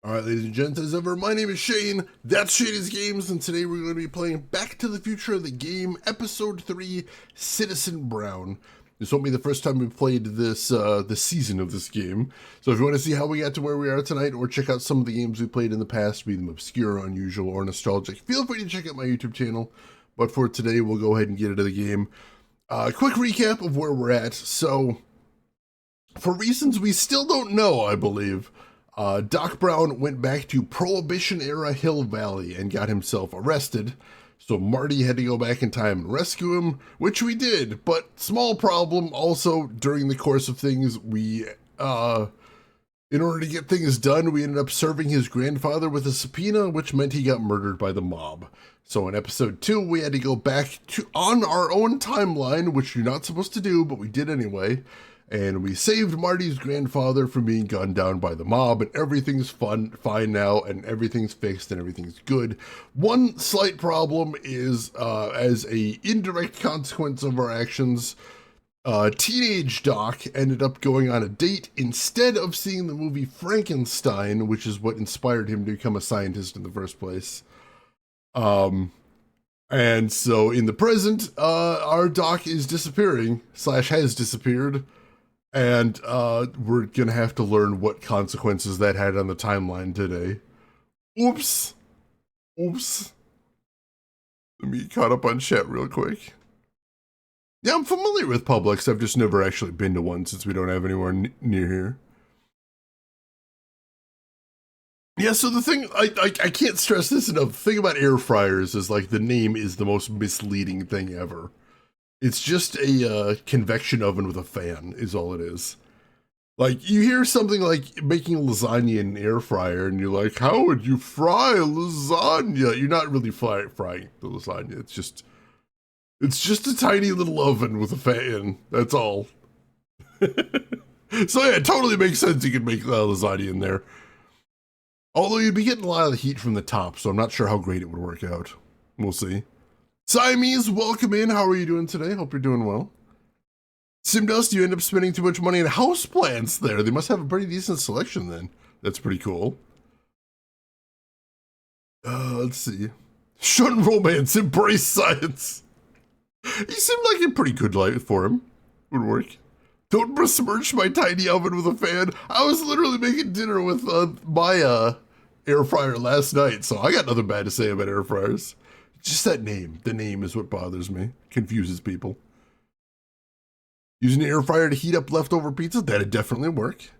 Alright, ladies and gents, as ever, my name is Shane, that's Shady's Games, and today we're going to be playing Back to the Future of the Game, Episode 3, Citizen Brown. This won't be the first time we've played this season of this game, so if you want to see how we got to where we are tonight, or check out some of the games we played in the past, be them obscure, unusual, or nostalgic, feel free to check out my YouTube channel, but for today, we'll go ahead and get into the game. Quick recap of where we're at. So, for reasons we still don't know, I believe, Doc Brown went back to Prohibition-era Hill Valley and got himself arrested, so Marty had to go back in time and rescue him, which we did, but small problem, also, during the course of things, in order to get things done, we ended up serving his grandfather with a subpoena, which meant he got murdered by the mob. So in episode 2, we had to go back on our own timeline, which you're not supposed to do, but we did anyway. And we saved Marty's grandfather from being gunned down by the mob, and everything's fine now, and everything's fixed, and everything's good. One slight problem is, as a indirect consequence of our actions, teenage Doc ended up going on a date instead of seeing the movie Frankenstein, which is what inspired him to become a scientist in the first place. And so in the present, our Doc is disappearing, / has disappeared. And we're going to have to learn what consequences that had on the timeline today. Oops. Oops. Let me get caught up on chat real quick. Yeah, I'm familiar with Publix. I've just never actually been to one since we don't have anywhere near here. Yeah, so the thing, I can't stress this enough. The thing about air fryers is, like, the name is the most misleading thing ever. It's just a convection oven with a fan, is all it is. Like, you hear something like making lasagna in an air fryer, and you're like, how would you fry lasagna? You're not really frying the lasagna. It's just a tiny little oven with a fan. That's all. So yeah, it totally makes sense you could make lasagna in there. Although you'd be getting a lot of the heat from the top, so I'm not sure how great it would work out. We'll see. Siamese, welcome in. How are you doing today? Hope you're doing well. Simdust, you end up spending too much money on houseplants there. They must have a pretty decent selection then. That's pretty cool. Let's see. Shun romance, embrace science. He seemed like a pretty good life for him. Would work. Don't besmirch my tiny oven with a fan. I was literally making dinner with my air fryer last night, so I got nothing bad to say about air fryers. Just that name. The name is what bothers me. Confuses people. Using an air fryer to heat up leftover pizza, that'd definitely work.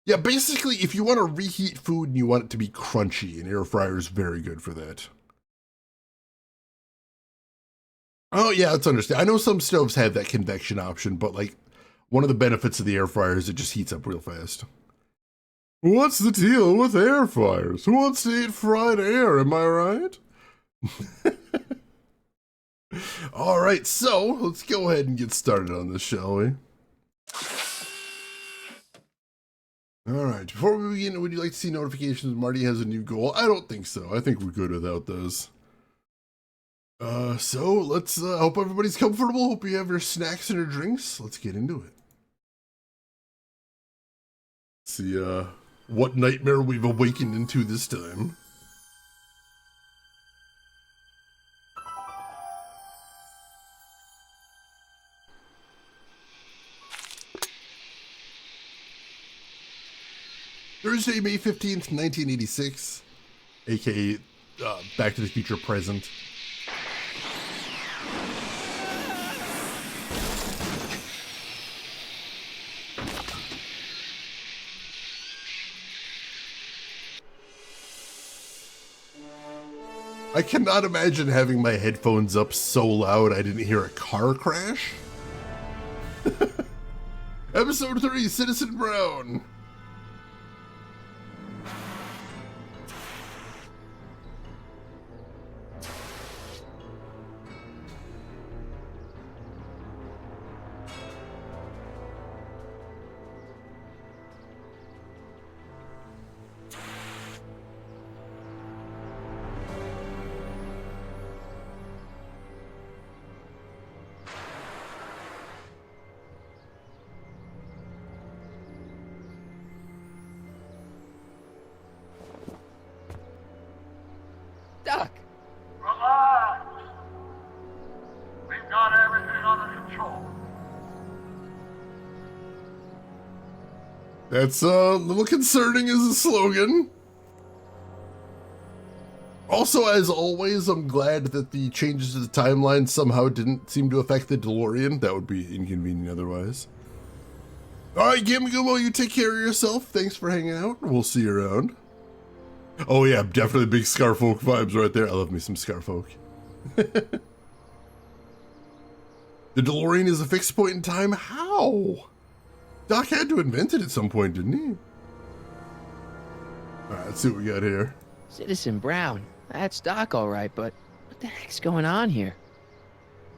Yeah, basically, if you want to reheat food and you want it to be crunchy, an air fryer is very good for that. Oh, yeah, that's understand. I know some stoves have that convection option, but, like, one of the benefits of the air fryer is it just heats up real fast. What's the deal with air fryers? Who wants to eat fried air, am I right? All right, so let's go ahead and get started on this, shall we? All right, before we begin, would you like to see notifications Marty has a new goal? I don't think so. I think we're good without those. So let's hope everybody's comfortable. Hope you have your snacks and your drinks. Let's get into it. See what nightmare we've awakened into this time. Thursday, May 15th, 1986, aka Back to the Future present. I cannot imagine having my headphones up so loud I didn't hear a car crash. Episode 3, Citizen Brown. Doc. Relax. We've got everything under control. That's a little concerning as a slogan. Also, as always, I'm glad that the changes to the timeline somehow didn't seem to affect the DeLorean. That would be inconvenient otherwise. Alright, Gimagumo, you take care of yourself. Thanks for hanging out. We'll see you around. Oh yeah, definitely big Scarfolk vibes right there. I love me some Scarfolk. The DeLorean is a fixed point in time? How? Doc had to invent it at some point, didn't he? Alright, let's see what we got here. Citizen Brown. That's Doc, all right, but what the heck's going on here?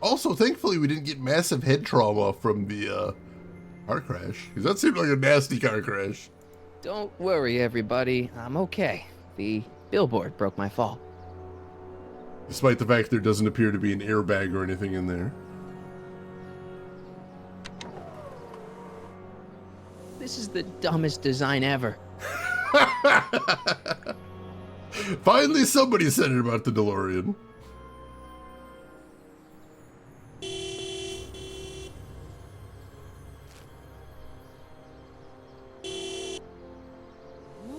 Also, thankfully, we didn't get massive head trauma from the car crash, because that seemed like a nasty car crash. Don't worry, everybody. I'm okay. The billboard broke my fall. Despite the fact there doesn't appear to be an airbag or anything in there. This is the dumbest design ever. Finally, somebody said it about the DeLorean.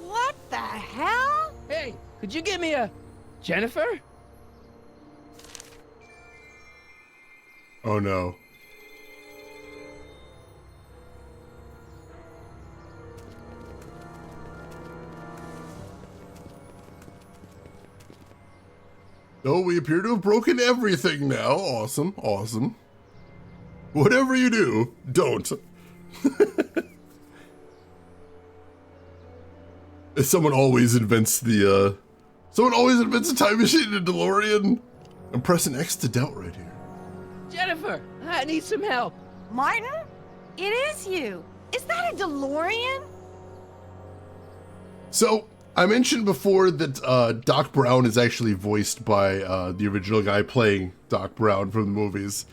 What the hell? Hey, could you give me a Jennifer? Oh no. Oh, we appear to have broken everything now. Awesome, awesome. Whatever you do, don't. Someone always invents the, someone always invents a time machine in a DeLorean. I'm pressing X to doubt right here. Jennifer, I need some help. Martin? It is you. Is that a DeLorean? So, I mentioned before that Doc Brown is actually voiced by the original guy playing Doc Brown from the movies.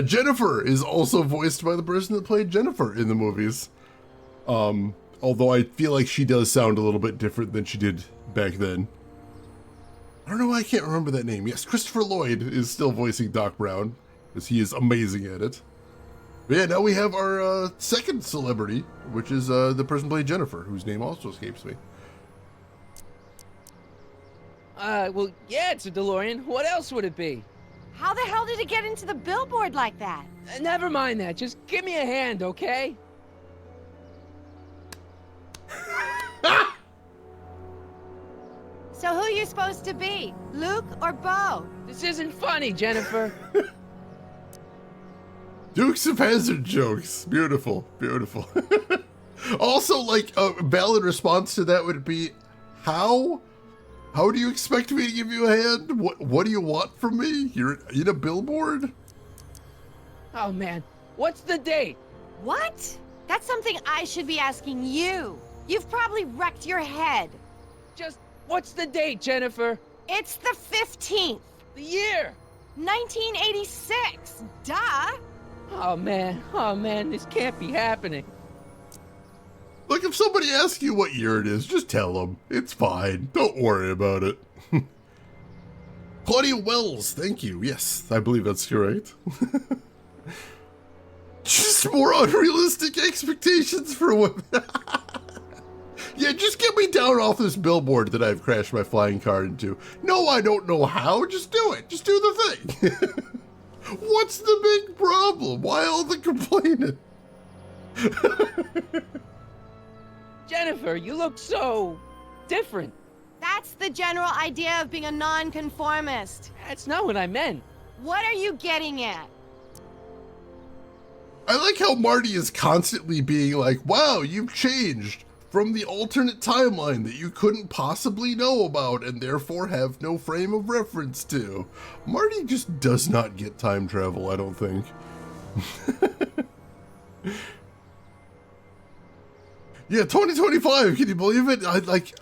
Jennifer is also voiced by the person that played Jennifer in the movies. Although I feel like she does sound a little bit different than she did back then. I don't know why I can't remember that name. Yes, Christopher Lloyd is still voicing Doc Brown, because he is amazing at it. But yeah, now we have our second celebrity, which is the person playing Jennifer, whose name also escapes me. Well, yeah, it's a DeLorean. What else would it be? How the hell did it get into the billboard like that? Never mind that. Just give me a hand, okay? So who you supposed to be? Luke or Bo? This isn't funny, Jennifer. Dukes of Hazzard jokes. Beautiful, beautiful. Also, like, a valid response to that would be, how do you expect me to give you a hand? What do you want from me? You're in a billboard? Oh, man. What's the date? What? That's something I should be asking you. You've probably wrecked your head. Just, what's the date, Jennifer? It's the 15th, The year? 1986. Duh. Oh, man, this can't be happening. Look, if somebody asks you what year it is, just tell them. It's fine. Don't worry about it. Claudia Wells, thank you. Yes, I believe that's correct. Just more unrealistic expectations for what... Yeah, just get me down off this billboard that I've crashed my flying car into. No, I don't know how. Just do it. Just do the thing. What's the big problem? Why all the complaining? Jennifer, you look so different. That's the general idea of being a nonconformist. That's not what I meant. What are you getting at? I like how Marty is constantly being like, wow, you've changed from the alternate timeline that you couldn't possibly know about and therefore have no frame of reference to. Marty just does not get time travel, I don't think. Yeah, 2025, can you believe it? Like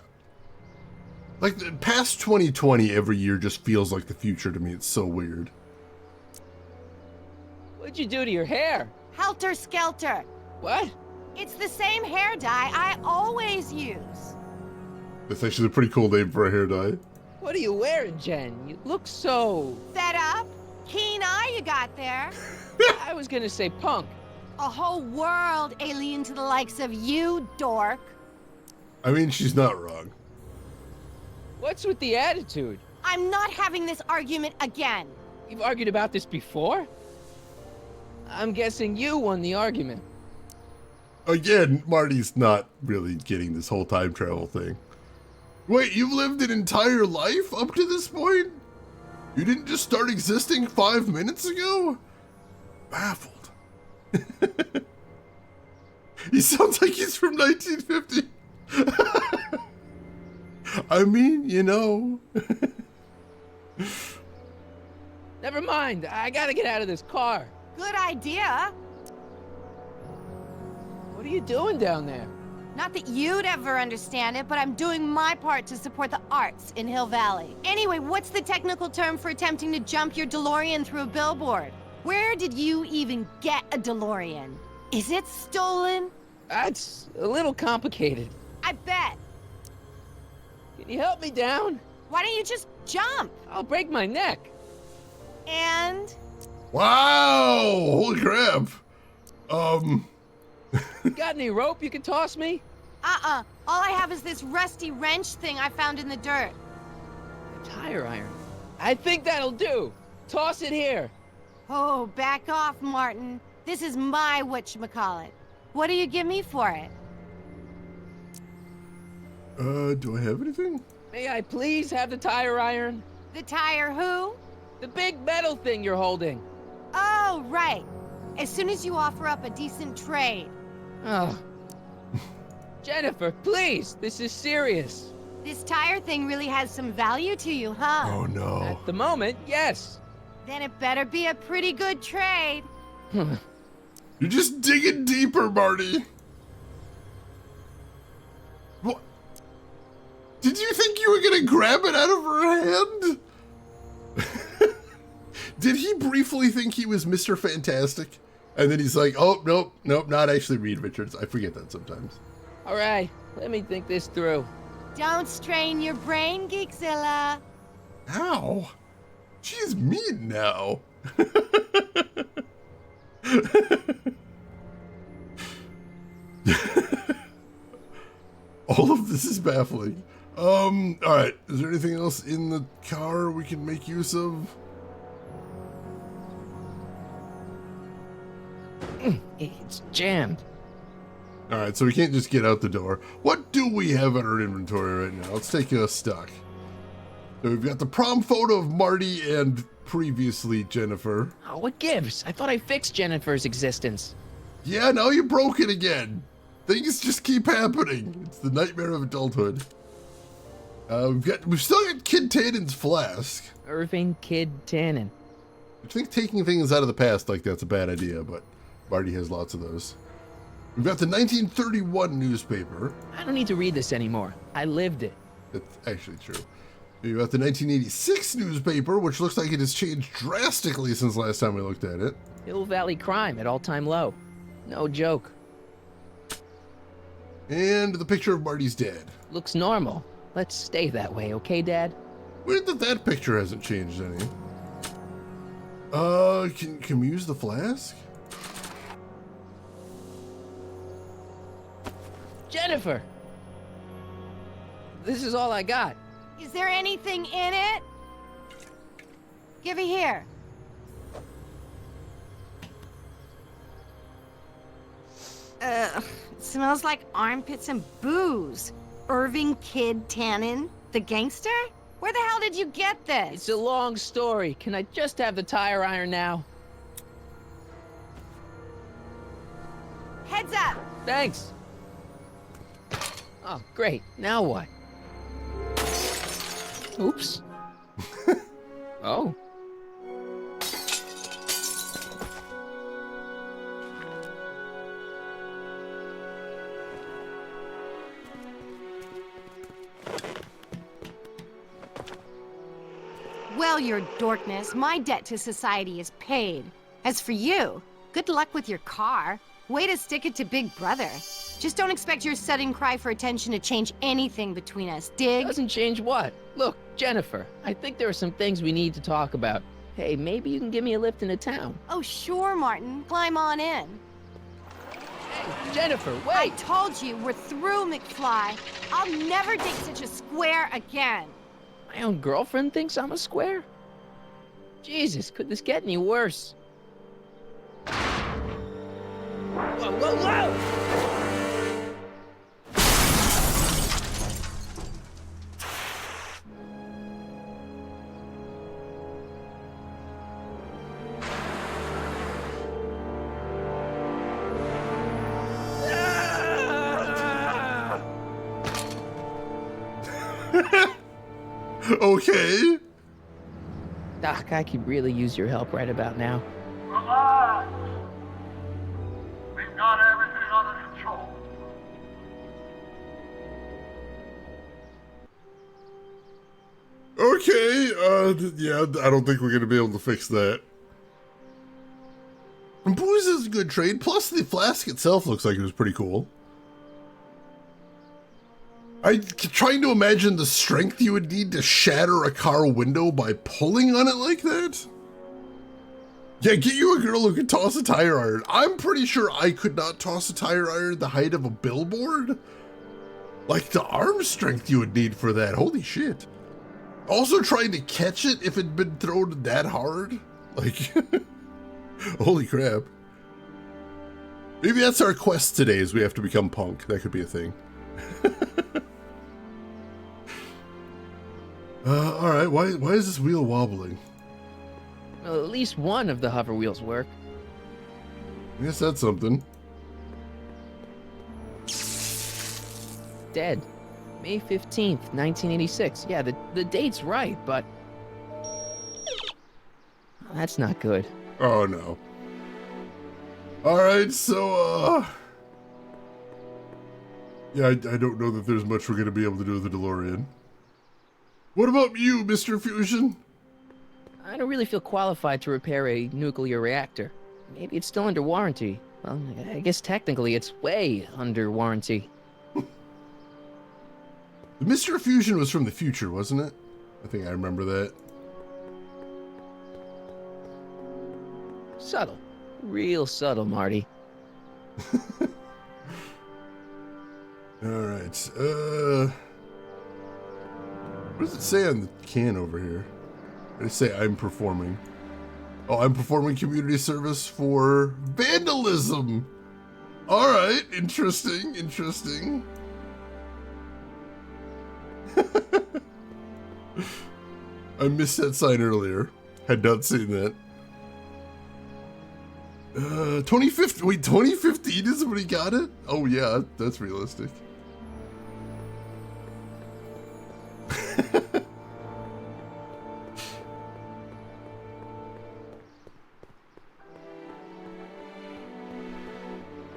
past 2020 every year just feels like the future to me. It's so weird. What'd you do to your hair? Helter Skelter. What? It's the same hair dye I always use. That's actually a pretty cool name for a hair dye. What are you wearing, Jen? You look so... Fed up? Keen eye you got there. I was gonna say punk. A whole world alien to the likes of you, dork. I mean, she's not wrong. What's with the attitude? I'm not having this argument again. You've argued about this before? I'm guessing you won the argument. Again, Marty's not really getting this whole time travel thing. Wait, you've lived an entire life up to this point? You didn't just start existing 5 minutes ago? Baffled. He sounds like he's from 1950. I mean, you know. Never mind, I gotta get out of this car. Good idea. What are you doing down there? Not that you'd ever understand it, but I'm doing my part to support the arts in Hill Valley. Anyway, what's the technical term for attempting to jump your DeLorean through a billboard? Where did you even get a DeLorean? Is it stolen? That's a little complicated. I bet. Can you help me down? Why don't you just jump? I'll break my neck. And? Wow! Holy crap! You got any rope you can toss me? All I have is this rusty wrench thing I found in the dirt. A tire iron. I think that'll do. Toss it here. Oh, back off, Martin. This is my whatchamacallit. What do you give me for it? Do I have anything? May I please have the tire iron? The tire who? The big metal thing you're holding. Oh, right. As soon as you offer up a decent trade. Oh. Jennifer, please, this is serious. This tire thing really has some value to you, huh? Oh no. At the moment, yes. Then it better be a pretty good trade. You're just digging deeper, Marty. What? Did you think you were gonna grab it out of her hand? Did he briefly think he was Mr. Fantastic? And then he's like, oh, nope, not actually Reed Richards. I forget that sometimes. All right, let me think this through. Don't strain your brain, Geekzilla. Ow. She's mean now. All of this is baffling. Alright. Is there anything else in the car we can make use of? It's jammed. Alright, so we can't just get out the door. What do we have in our inventory right now? Let's take a stock. So we've got the prom photo of Marty and previously Jennifer. Oh, what gives? I thought I fixed Jennifer's existence. Yeah, now you broke it again. Things just keep happening. It's the nightmare of adulthood. We've still got Kid Tannen's flask. Irving Kid Tannen. I think taking things out of the past like that's a bad idea, but Marty has lots of those. We've got the 1931 newspaper. I don't need to read this anymore. I lived it. That's actually true. We've got the 1986 newspaper, which looks like it has changed drastically since last time we looked at it. Hill Valley crime at all-time low. No joke. And the picture of Marty's dad. Looks normal. Let's stay that way, okay, Dad? Weird that picture hasn't changed any. Can we use the flask? Jennifer! This is all I got. Is there anything in it? Give it here. It smells like armpits and booze. Irving Kid Tannen, the gangster? Where the hell did you get this? It's a long story. Can I just have the tire iron now? Heads up! Thanks. Oh, great. Now what? Oops. Oh. Well, your dorkness, my debt to society is paid. As for you, good luck with your car. Way to stick it to Big Brother. Just don't expect your sudden cry for attention to change anything between us, dig? Doesn't change what? Look, Jennifer, I think there are some things we need to talk about. Hey, maybe you can give me a lift into town. Oh, sure, Martin. Climb on in. Hey, Jennifer, I wait! told you, we're through, McFly. I'll never date such a square again. My own girlfriend thinks I'm a square? Jesus, could this get any worse? Whoa, whoa, whoa! Okay. Doc, I could really use your help right about now. Relax. We've got everything under control. Okay, yeah, I don't think we're gonna be able to fix that. And booze is a good trade, plus the flask itself looks like it was pretty cool. I'm trying to imagine the strength you would need to shatter a car window by pulling on it like that. Yeah, get you a girl who can toss a tire iron. I'm pretty sure I could not toss a tire iron the height of a billboard. Like the arm strength you would need for that, holy shit. Also trying to catch it if it'd been thrown that hard. Like, holy crap. Maybe that's our quest today, is we have to become punk. That could be a thing. Alright, why is this wheel wobbling? Well, at least one of the hover wheels work. I guess that's something. Dead. May 15th, 1986. Yeah, the date's right, but... That's not good. Oh no. Alright, so, yeah, I don't know that there's much we're gonna be able to do with the DeLorean. What about you, Mr. Fusion? I don't really feel qualified to repair a nuclear reactor. Maybe it's still under warranty. Well, I guess technically it's way under warranty. Mr. Fusion was from the future, wasn't it? I think I remember that. Subtle. Real subtle, Marty. Alright, what does it say on the can over here? Did it say I'm performing? Oh, I'm performing community service for vandalism! Alright, interesting, interesting. I missed that sign earlier. Had not seen that. 2015, wait, 2015 is when he got it? Oh yeah, that's realistic.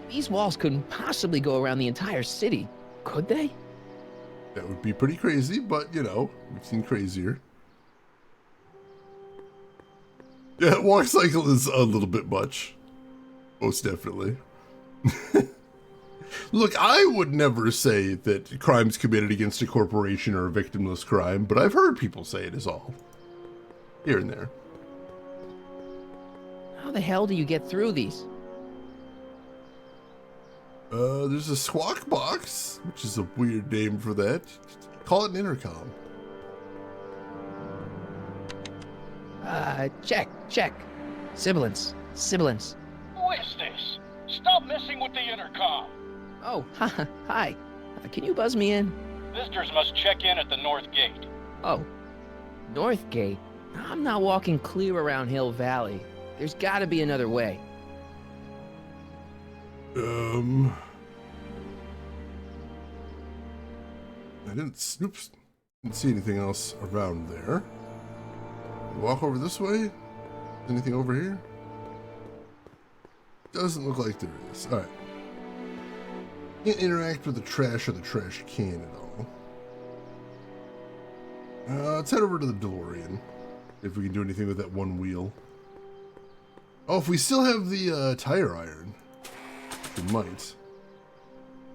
These walls couldn't possibly go around the entire city, could they? That would be pretty crazy, but you know, we've seen crazier. Yeah, walk cycle is a little bit much. Most definitely. Look, I would never say that crimes committed against a corporation are a victimless crime, but I've heard people say it is all. Here and there. How the hell do you get through these? There's a squawk box, which is a weird name for that. Call it an intercom. Check. Sibilance. Who is this? Stop messing with the intercom. Oh, hi. Can you buzz me in? Visitors must check in at the North Gate. Oh, North Gate? I'm not walking clear around Hill Valley. There's gotta be another way. Oops. Didn't see anything else around there. Walk over this way? Anything over here? Doesn't look like there is. Alright. Can't interact with the trash or the trash can at all. Let's head over to the DeLorean. If we can do anything with that one wheel. Oh, if we still have the tire iron. We might.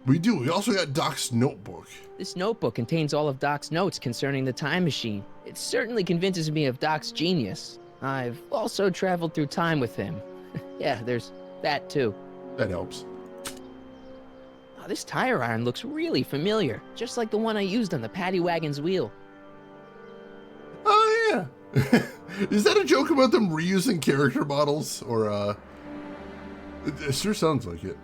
We do. We also got Doc's notebook. This notebook contains all of Doc's notes concerning the time machine. It certainly convinces me of Doc's genius. I've also traveled through time with him. Yeah, there's that too. That helps. Oh, this tire iron looks really familiar, just like the one I used on the paddy wagon's wheel. Oh, yeah. Is that a joke about them reusing character models? Or, it sure sounds like it.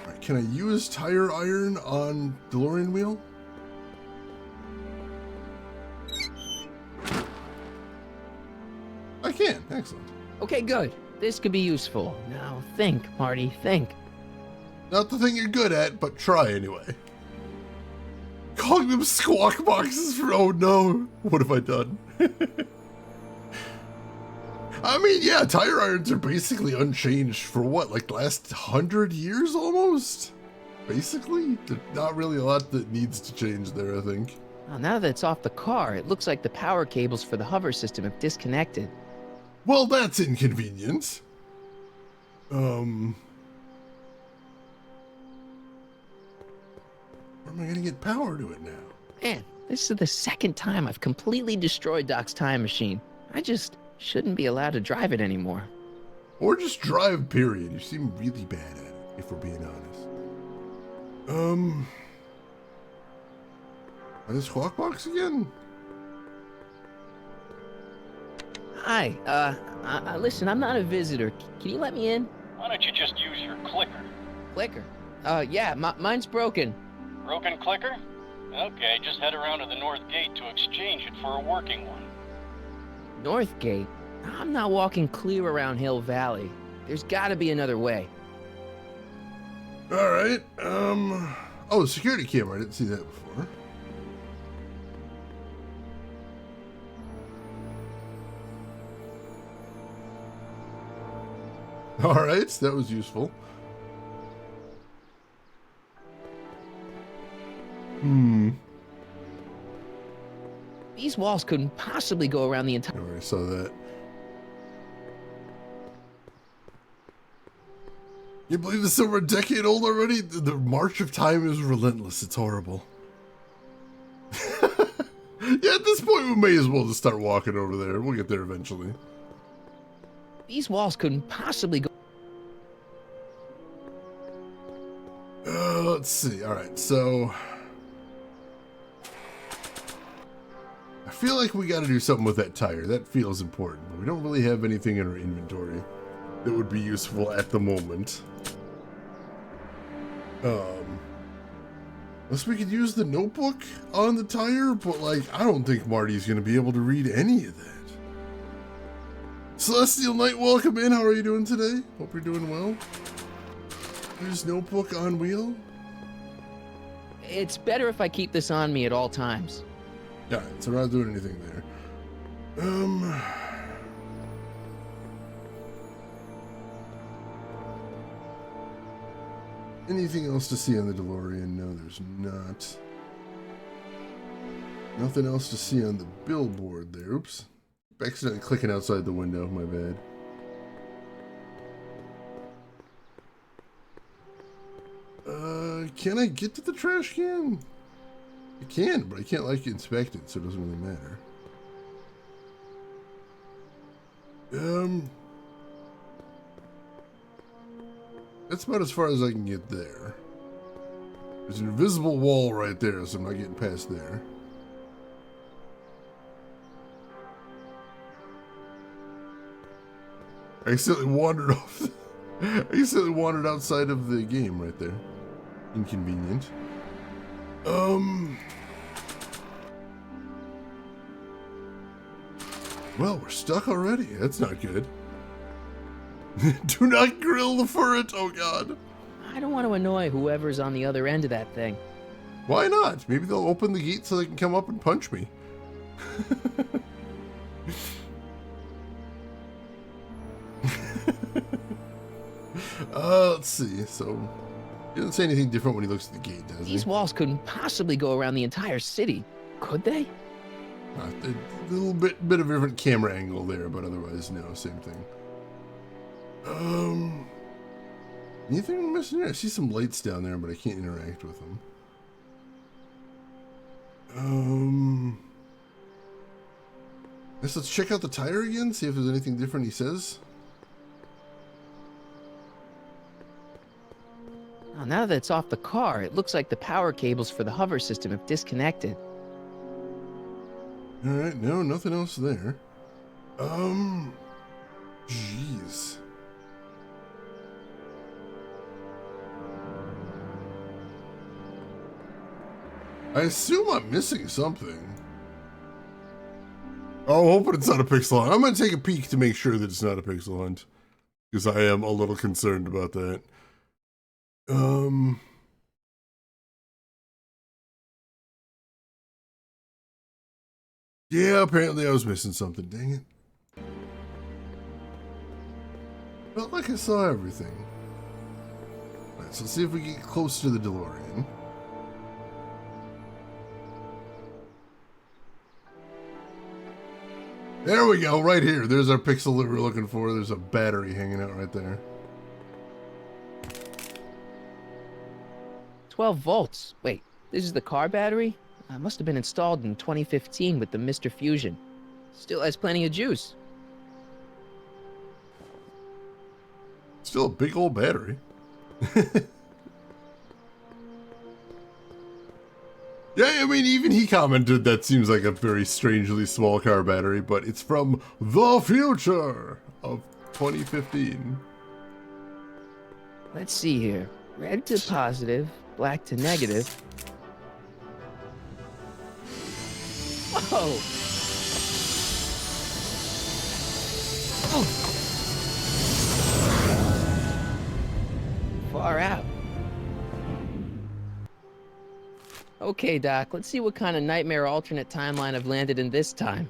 All right, can I use tire iron on DeLorean wheel? I can. Excellent. Okay, good. This could be useful. Now think, Marty, think. Not the thing you're good at, but try anyway. Calling them squawk boxes for, oh no, what have I done? I mean, yeah, tire irons are basically unchanged for what, like the last 100 years almost? Basically? There's not really a lot that needs to change there, I think. Well, now that it's off the car, it looks like the power cables for the hover system have disconnected. Well, that's inconvenient. Where am I gonna get power to it now? Man, this is the second time I've completely destroyed Doc's time machine. I just shouldn't be allowed to drive it anymore. Or just drive, period. You seem really bad at it, if we're being honest. This squawk box again? Hi, listen, I'm not a visitor. Can you let me in? Why don't you just use your clicker? Clicker? Yeah, mine's broken. Broken clicker? Okay, just head around to the north gate to exchange it for a working one. North Gate? I'm not walking clear around Hill Valley. There's gotta be another way. Alright, oh, the security camera, I didn't see that before. Alright, that was useful. These walls couldn't possibly go around the entire... I already saw that. You believe this is over a decade old already? The march of time is relentless. It's horrible. Yeah, at this point, we may as well just start walking over there. We'll get there eventually. These walls couldn't possibly go... Let's see. All right, so... I feel like we got to do something with that tire. That feels important, but we don't really have anything in our inventory that would be useful at the moment. Unless we could use the notebook on the tire, but like, I don't think Marty's going to be able to read any of that. Celestial Knight, welcome in. How are you doing today? Hope you're doing well. There's notebook on wheel. It's better if I keep this on me at all times. Yeah, so we're not doing anything there. Anything else to see on the DeLorean? No, there's not. Nothing else to see on the billboard there. Oops. Accidentally clicking outside the window, my bad. Can I get to the trash can? I can, but I can't like inspect it, so it doesn't really matter. That's about as far as I can get there. There's an invisible wall right there, so I'm not getting past there. I accidentally wandered off. I accidentally wandered outside of the game right there. Inconvenient. Well, we're stuck already. That's not good. Do not grill the ferret, oh god. I don't want to annoy whoever's on the other end of that thing. Why not? Maybe they'll open the gate so they can come up and punch me. Let's see. So, he doesn't say anything different when he looks at the gate, does he? These walls couldn't possibly go around the entire city, could they? A little bit of a different camera angle there, but otherwise, no, same thing. Anything missing here? I see some lights down there, but I can't interact with them. Guess let's check out the tire again, see if there's anything different he says. Oh, now that it's off the car, it looks like the power cables for the hover system have disconnected. Alright, no, nothing else there. Jeez. I assume I'm missing something. Oh, hoping it's not a pixel hunt. I'm going to take a peek to make sure that it's not a pixel hunt, because I am a little concerned about that. Yeah, apparently I was missing something. Dang it. Felt like I saw everything. Alright, so let's see if we get close to the DeLorean. There we go, right here. There's our pixel that we're looking for. There's a battery hanging out right there. 12 volts. Wait, this is the car battery? Must have been installed in 2015 with the Mr. Fusion. Still has plenty of juice. Still a big old battery. Yeah, I mean, even he commented that seems like a very strangely small car battery, but it's from the future of 2015. Let's see here. Red to positive, black to negative. Whoa! Far out. Okay, Doc, let's see what kind of nightmare alternate timeline I've landed in this time.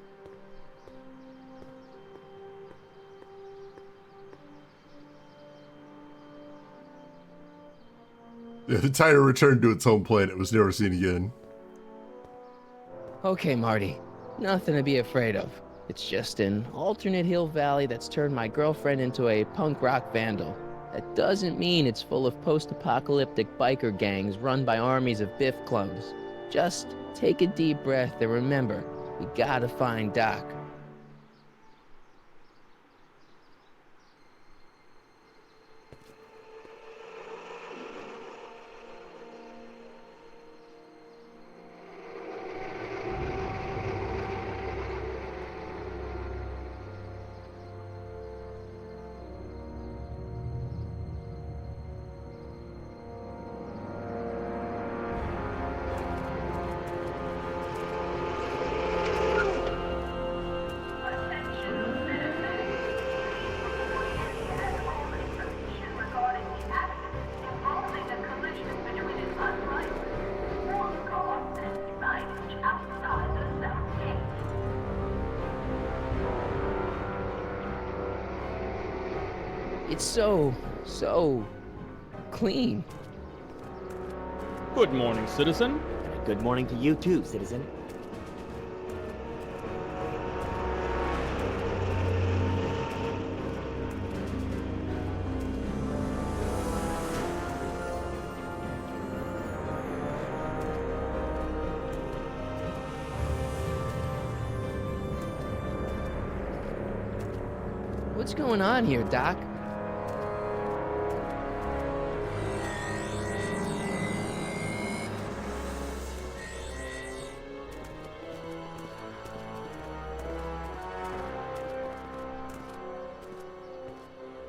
Yeah, the tire returned to its home planet. It was never seen again. Okay, Marty. Nothing to be afraid of. It's just an alternate Hill Valley that's turned my girlfriend into a punk rock vandal. That doesn't mean it's full of post-apocalyptic biker gangs run by armies of Biff clones. Just take a deep breath and remember, we gotta find Doc. It's so clean. Good morning, citizen. Good morning to you too, citizen. What's going on here, Doc?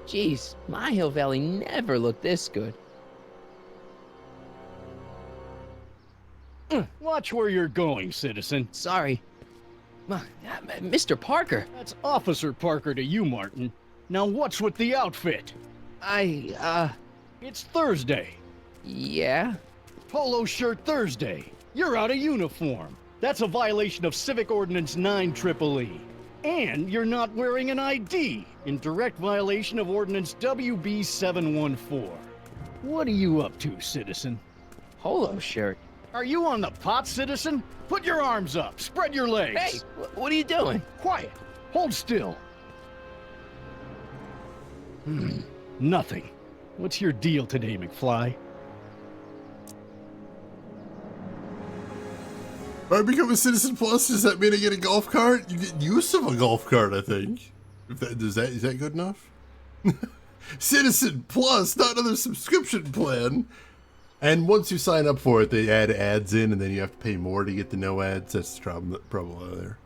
Jeez, my Hill Valley never looked this good. Watch where you're going, citizen. Sorry. Mr. Parker, That's Officer Parker to you, Martin. Now what's with the outfit? It's Thursday. Yeah? Polo shirt Thursday. You're out of uniform. That's a violation of Civic Ordinance 9EEE. And you're not wearing an ID, in direct violation of Ordinance WB 714. What are you up to, citizen? Polo shirt. Are you on the pot, citizen? Put your arms up, spread your legs. Hey, what are you doing? Quiet. Hold still. Nothing. What's your deal today, McFly? If I become a Citizen Plus, does that mean I get a golf cart? You get use of a golf cart, I think. Is that good enough? Citizen Plus, not another subscription plan. And once you sign up for it, they add ads in, and then you have to pay more to get the no ads. That's the problem there.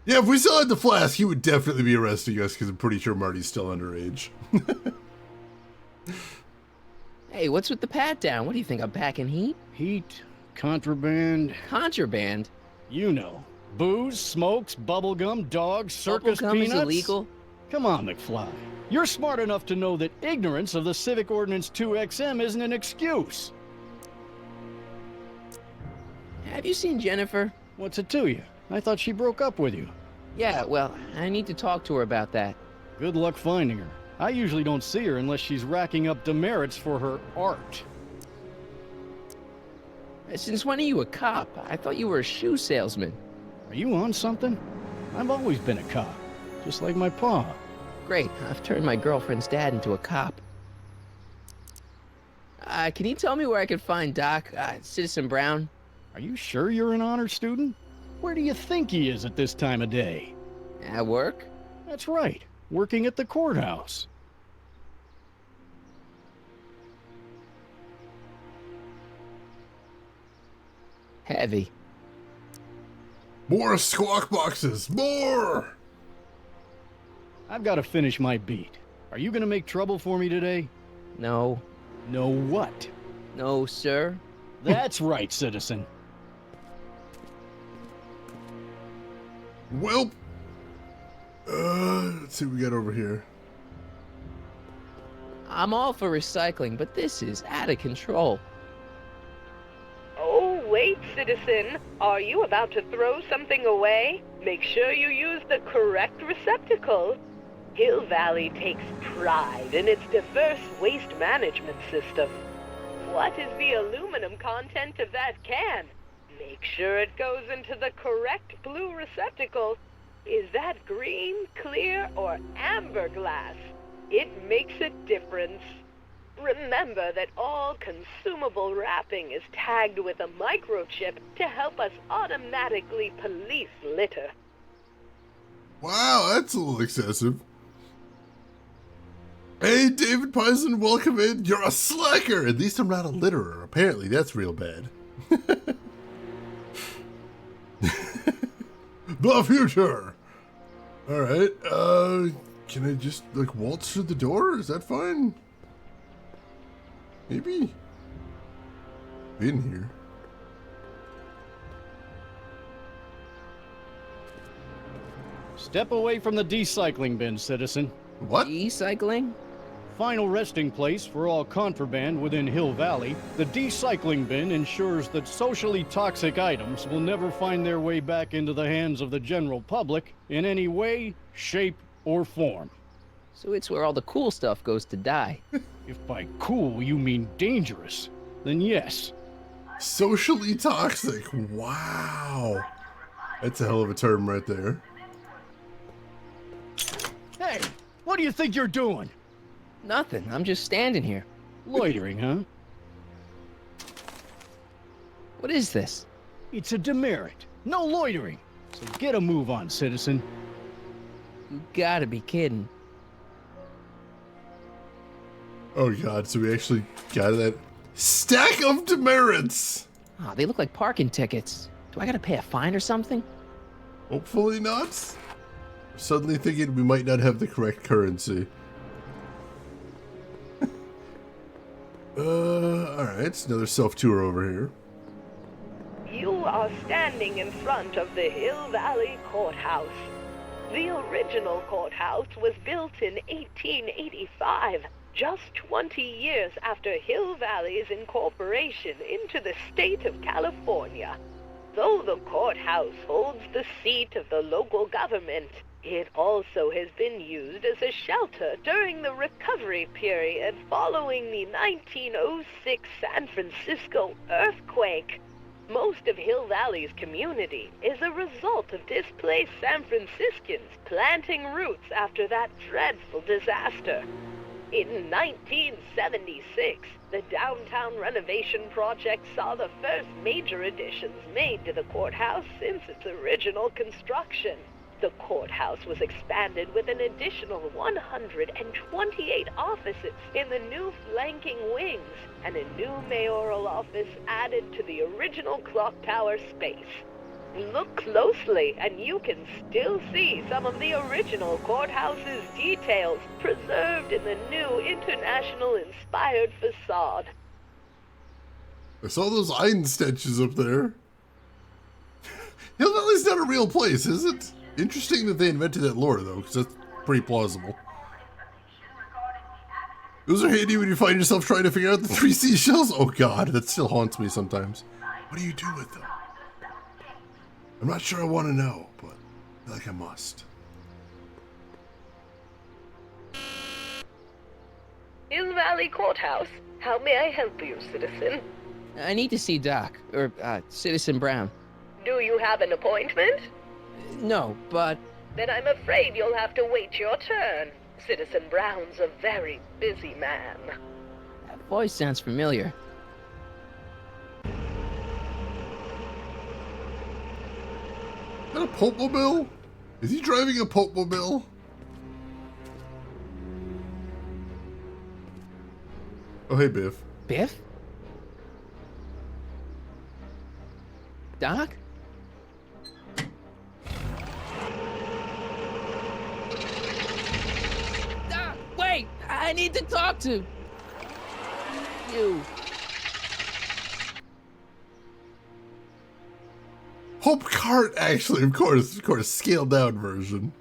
Yeah, if we still had the Flask, he would definitely be arresting us, because I'm pretty sure Marty's still underage. Hey, what's with the pat down? What do you think, I'm packing heat? Heat, contraband, Contraband? you know. Booze, smokes, bubblegum, dogs, circus Bubblegum peanuts. is illegal? Come on, McFly. You're smart enough to know that ignorance of the Civic Ordinance 2XM isn't an excuse. Have you seen Jennifer? What's it to you? I thought she broke up with you. Yeah, well, I need to talk to her about that. Good luck finding her. I usually don't see her unless she's racking up demerits for her art. Since when are you a cop? I thought you were a shoe salesman. Are you on something? I've always been a cop, just like my pa. Great, I've turned my girlfriend's dad into a cop. Can you tell me where I can find Doc, Citizen Brown? Are you sure you're an honor student? Where do you think he is at this time of day? At work? That's right, working at the courthouse. Heavy. More squawk boxes! More! I've got to finish my beat. Are you gonna make trouble for me today? No. No what? No, sir. That's right, citizen. Well, let's see what we got over here. I'm all for recycling, but this is out of control. Oh, wait, citizen. Are you about to throw something away? Make sure you use the correct receptacle. Hill Valley takes pride in its diverse waste management system. What is the aluminum content of that can? Make sure it goes into the correct blue receptacle. Is that green, clear, or amber glass? It makes a difference. Remember that all consumable wrapping is tagged with a microchip to help us automatically police litter. Wow, that's a little excessive. Hey, David Pison, welcome in. You're a slacker. At least I'm not a litterer. Apparently, that's real bad. The future. All right. Can I just like waltz through the door? Is that fine? Maybe. In here. Step away from the decycling bin, citizen. What? E-cycling? Final resting place for all contraband within Hill Valley, the decycling bin ensures that socially toxic items will never find their way back into the hands of the general public in any way, shape, or form. So it's where all the cool stuff goes to die. If by cool you mean dangerous, then yes. Socially toxic. Wow. That's a hell of a term right there. Hey, what do you think you're doing? Nothing, I'm just standing here. Loitering, huh? What is this? It's a demerit. No loitering. So get a move on, citizen. You gotta be kidding. Oh god, so we actually got that stack of demerits. Oh, they look like parking tickets. Do I gotta pay a fine or something? Hopefully not. Suddenly thinking we might not have the correct currency. Alright, it's another self-tour over here. You are standing in front of the Hill Valley Courthouse. The original courthouse was built in 1885, just 20 years after Hill Valley's incorporation into the state of California. Though the courthouse holds the seat of the local government, it also has been used as a shelter during the recovery period following the 1906 San Francisco earthquake. Most of Hill Valley's community is a result of displaced San Franciscans planting roots after that dreadful disaster. In 1976, the downtown renovation project saw the first major additions made to the courthouse since its original construction. The courthouse was expanded with an additional 128 offices in the new flanking wings, and a new mayoral office added to the original clock tower space. Look closely, and you can still see some of the original courthouse's details preserved in the new international-inspired facade. I saw those Einstechs up there. Hill Valley's not a real place, is it? Interesting that they invented that lore, though, because that's pretty plausible. Those are handy when you find yourself trying to figure out the 3 seashells. Oh god, that still haunts me sometimes. What do you do with them? I'm not sure I want to know, but I feel like I must. Hill Valley Courthouse. How may I help you, citizen? I need to see Doc, or Citizen Brown. Do you have an appointment? No, but Then I'm afraid you'll have to wait your turn. Citizen Brown's a very busy man. that voice sounds familiar. Is that a Popemobile? Is he driving a Popemobile? Oh, hey, Biff. Biff? Doc? Doc, wait! I need to talk to you. Hope Cart, actually, of course, scaled down version.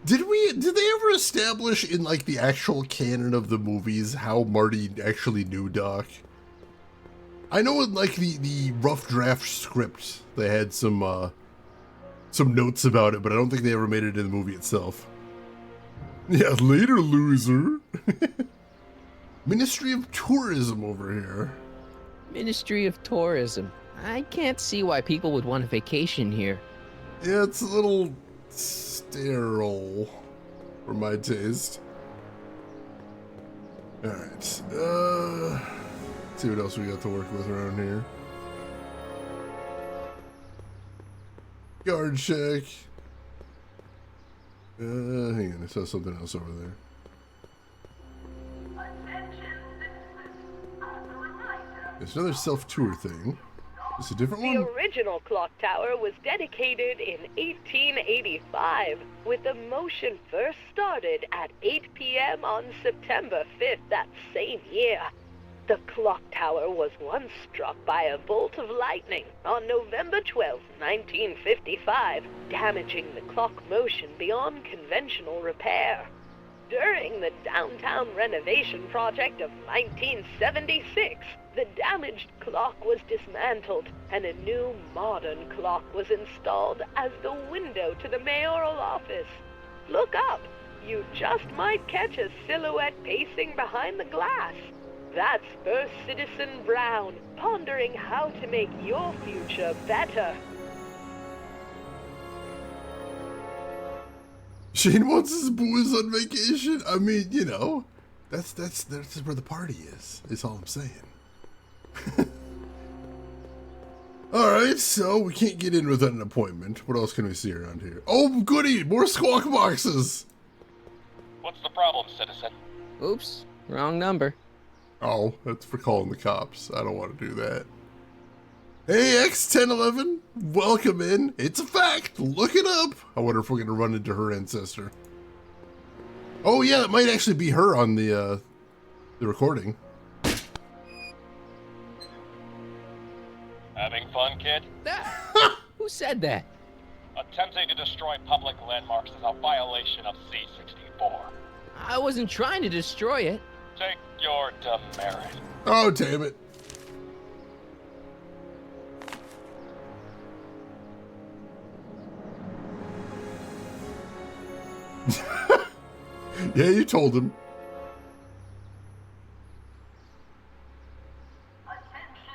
Did they ever establish in like the actual canon of the movies how Marty actually knew Doc? I know in like the rough draft script they had some notes about it, but I don't think they ever made it in the movie itself. Yeah, later, loser. Ministry of Tourism over here. Ministry of Tourism. I can't see why people would want a vacation here. Yeah, it's a little sterile for my taste. Alright, let's see what else we got to work with around here. Guard check. Hang on, I saw something else over there. There's another self-tour thing. Is a different The one? original clock tower was dedicated in 1885, with the motion first started at 8 p.m. on September 5th that same year. The clock tower was once struck by a bolt of lightning on November 12, 1955, damaging the clock motion beyond conventional repair. During the downtown renovation project of 1976, the damaged clock was dismantled and a new modern clock was installed as the window to the mayoral office. Look up. You just might catch a silhouette pacing behind the glass. That's First Citizen Brown, pondering how to make your future better. Shane wants his boys on vacation. I mean, you know, that's where the party is all I'm saying. Alright, so we can't get in without an appointment. What else can we see around here? Oh, goody! More squawk boxes! What's the problem, citizen? Oops, wrong number. Oh, that's for calling the cops. I don't want to do that. Hey, X1011, welcome in. It's a fact. Look it up. I wonder if we're going to run into her ancestor. Oh, yeah, it might actually be her on the recording. Having fun, kid? Who said that? Attempting to destroy public landmarks is a violation of C-64. I wasn't trying to destroy it. Take your demerit. Oh, damn it. Yeah, you told him.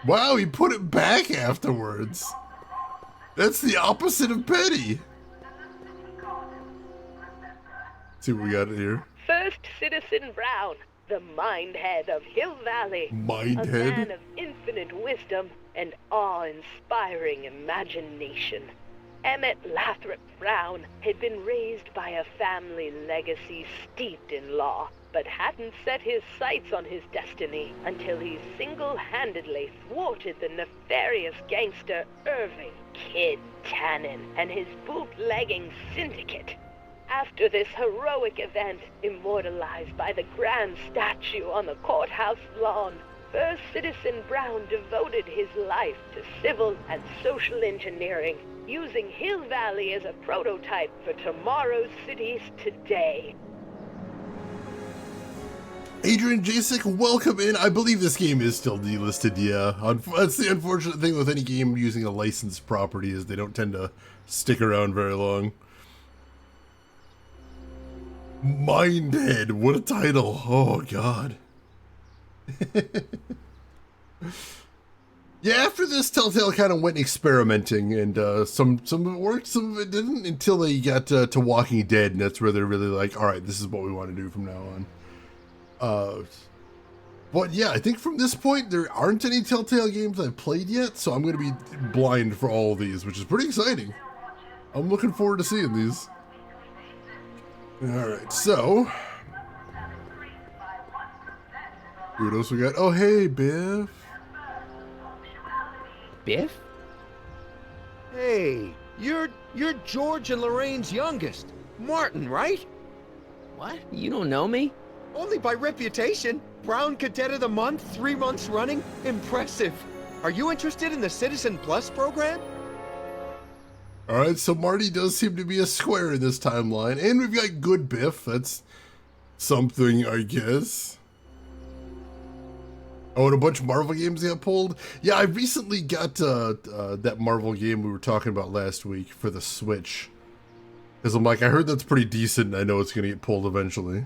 Wow, he put it back afterwards. That's the opposite of petty. Let's see what we got here. First Citizen Brown, the mindhead of Hill Valley. A man Mindhead? of infinite wisdom and awe-inspiring imagination. Emmett Lathrop Brown had been raised by a family legacy steeped in law, but hadn't set his sights on his destiny until he single-handedly thwarted the nefarious gangster Irving Kid Tannen and his bootlegging syndicate. After this heroic event, immortalized by the grand statue on the courthouse lawn, First Citizen Brown devoted his life to civil and social engineering, using Hill Valley as a prototype for tomorrow's cities today. Adrian Jasek, welcome in. I believe this game is still delisted, yeah. That's the unfortunate thing with any game using a licensed property is they don't tend to stick around very long. Mindhead, what a title. Oh, God. Yeah, after this, Telltale kind of went experimenting, and some of it worked, some of it didn't, until they got to Walking Dead, and that's where they're really like, all right, this is what we want to do from now on. But yeah, I think from this point, there aren't any Telltale games I've played yet, so I'm going to be blind for all of these, which is pretty exciting. I'm looking forward to seeing these. Alright, so... what else we got? Oh, hey, Biff. Biff? Hey, you're George and Lorraine's youngest. Martin, right? What? You don't know me? Only by reputation. Brown Cadet of the Month, 3 months running. Impressive. Are you interested in the Citizen Plus program? Alright, so Marty does seem to be a square in this timeline, and we've got good Biff. That's something, I guess. Oh, and a bunch of Marvel games got pulled? Yeah, I recently got that Marvel game we were talking about last week for the Switch. Because I'm like, I heard that's pretty decent, and I know it's going to get pulled eventually.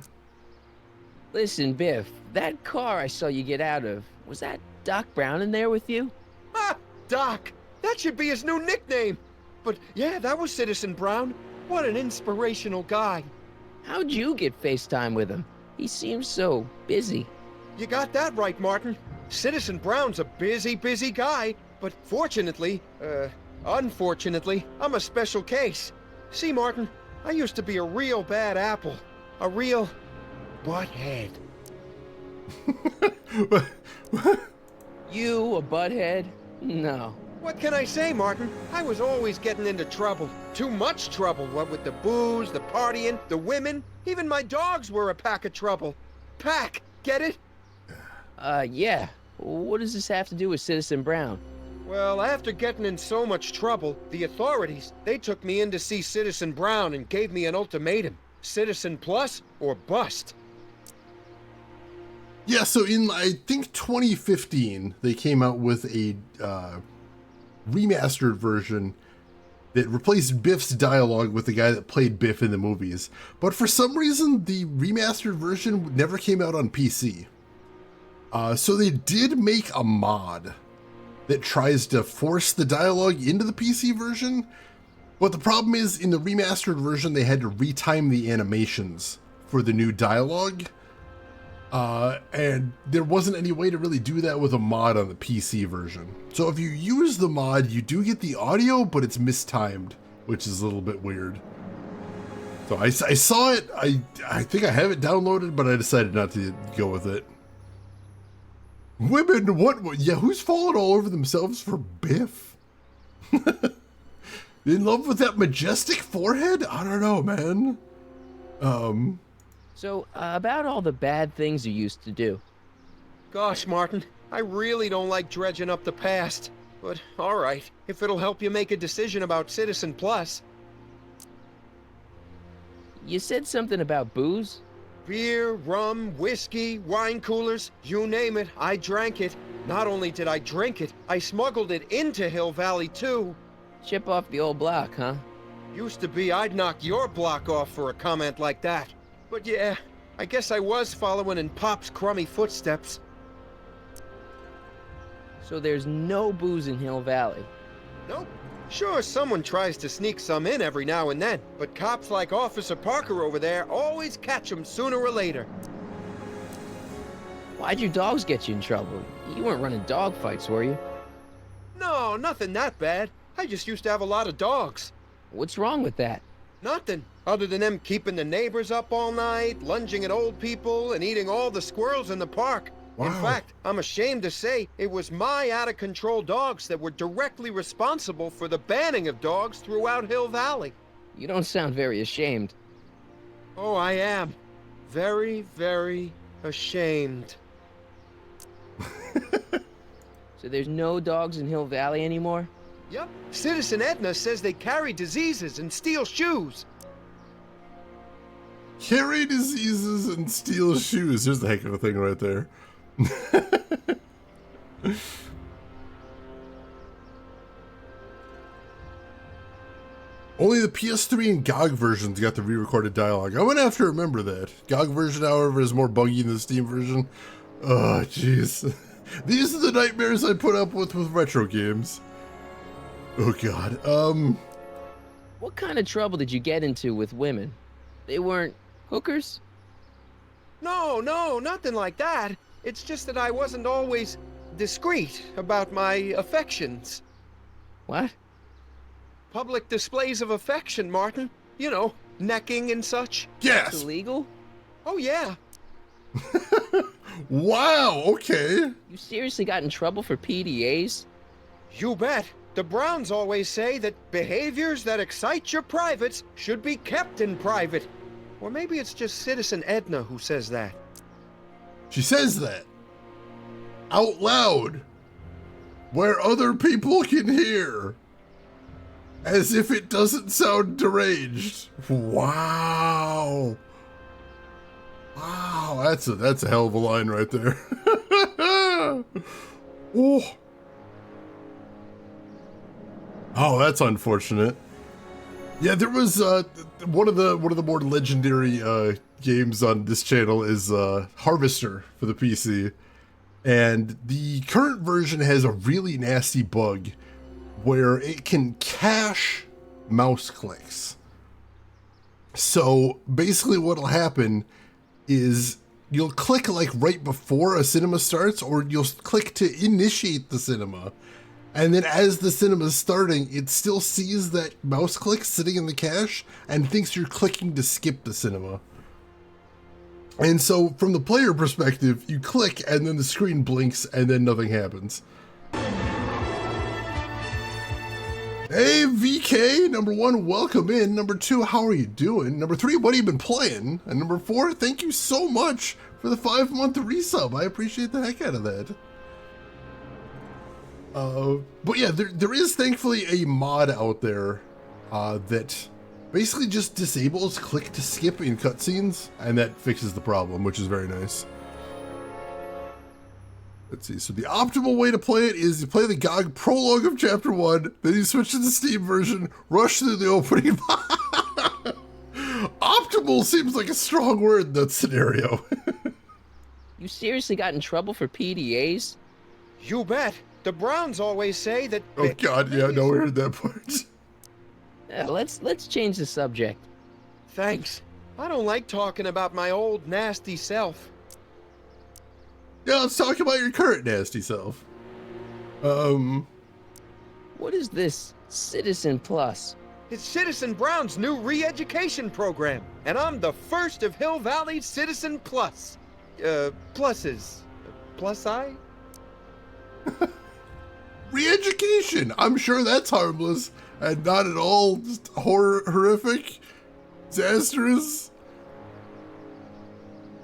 Listen, Biff, that car I saw you get out of, was that Doc Brown in there with you? Ha! Doc! That should be his new nickname! But yeah, that was Citizen Brown. What an inspirational guy. How'd you get FaceTime with him? He seems so busy. You got that right, Martin. Citizen Brown's a busy guy, but unfortunately, I'm a special case. See, Martin, I used to be a real bad apple. A real butthead. You a butthead? No. What can I say, Martin? I was always getting into trouble. Too much trouble, what with the booze, the partying, the women. Even my dogs were a pack of trouble. Pack, get it? Yeah. What does this have to do with Citizen Brown? Well, after getting in so much trouble, the authorities, they took me in to see Citizen Brown and gave me an ultimatum. Citizen Plus or bust. Yeah, so in, I think, 2015, they came out with a remastered version that replaced Biff's dialogue with the guy that played Biff in the movies. But for some reason, the remastered version never came out on PC. So they did make a mod that tries to force the dialogue into the PC version. But the problem is, in the remastered version, they had to retime the animations for the new dialogue. And there wasn't any way to really do that with a mod on the PC version. So if you use the mod, you do get the audio, but it's mistimed, which is a little bit weird. So I saw it, I think I have it downloaded, but I decided not to go with it. Women, what? Yeah, who's falling all over themselves for Biff? In love with that majestic forehead? I don't know, man. So, about all the bad things you used to do. Gosh, Martin, I really don't like dredging up the past. But, alright, if it'll help you make a decision about Citizen Plus. You said something about booze? Beer, rum, whiskey, wine coolers, you name it, I drank it. Not only did I drink it, I smuggled it into Hill Valley, too. Chip off the old block, huh? Used to be I'd knock your block off for a comment like that. But yeah, I guess I was following in Pop's crummy footsteps. So there's no booze in Hill Valley? Nope. Sure, someone tries to sneak some in every now and then, but cops like Officer Parker over there always catch 'em sooner or later. Why'd your dogs get you in trouble? You weren't running dog fights, were you? No, nothing that bad. I just used to have a lot of dogs. What's wrong with that? Nothing, other than them keeping the neighbors up all night, lunging at old people, and eating all the squirrels in the park. In Wow. fact, I'm ashamed to say it was my out-of-control dogs that were directly responsible for the banning of dogs throughout Hill Valley. You don't sound very ashamed. Oh, I am. Very, very ashamed. So there's no dogs in Hill Valley anymore? Yep. Citizen Edna says they carry diseases and steal shoes. Carry diseases and steal shoes. There's the heck of a thing right there. Only the PS3 and GOG versions got the re-recorded dialogue. I'm gonna have to remember that. GOG version, however, is more buggy than the Steam version. Oh, jeez. These are the nightmares I put up with retro games. Oh, God. What kind of trouble did you get into with women? They weren't hookers? No, nothing like that. It's just that I wasn't always discreet about my affections. What? Public displays of affection, Martin. You know, necking and such. It's Yes! illegal? Oh, yeah. Wow, okay. You seriously got in trouble for PDAs? You bet. The Browns always say that behaviors that excite your privates should be kept in private. Or maybe it's just Citizen Edna who says that. She says that. Out loud. Where other people can hear. As if it doesn't sound deranged. Wow. Wow, that's a hell of a line right there. Oh. Oh, that's unfortunate. Yeah, there was one of the more legendary games on this channel is Harvester for the PC, and the current version has a really nasty bug where it can cache mouse clicks. So basically, what'll happen is you'll click like right before a cinema starts, or you'll click to initiate the cinema. And then as the cinema is starting, it still sees that mouse click sitting in the cache and thinks you're clicking to skip the cinema. And so from the player perspective, you click and then the screen blinks and then nothing happens. Hey VK, number 1, welcome in. Number 2, how are you doing? Number 3, what have you been playing? And number 4, thank you so much for the 5-month resub. I appreciate the heck out of that. But yeah, there is thankfully a mod out there that basically just disables click to skip in cutscenes, and that fixes the problem, which is very nice. Let's see, so the optimal way to play it is you play the GOG prologue of Chapter 1, then you switch to the Steam version, rush through the opening. Optimal seems like a strong word in that scenario. You seriously got in trouble for PDAs? You bet. The Browns always say that... Oh God, yeah, no, we heard that part. Let's change the subject. Thanks. I don't like talking about my old nasty self. Yeah, let's talk about your current nasty self. What is this Citizen Plus? It's Citizen Brown's new re-education program, and I'm the first of Hill Valley's Citizen Plus. Pluses. Plus I? Re-education! I'm sure that's harmless and not at all just horrific, disastrous.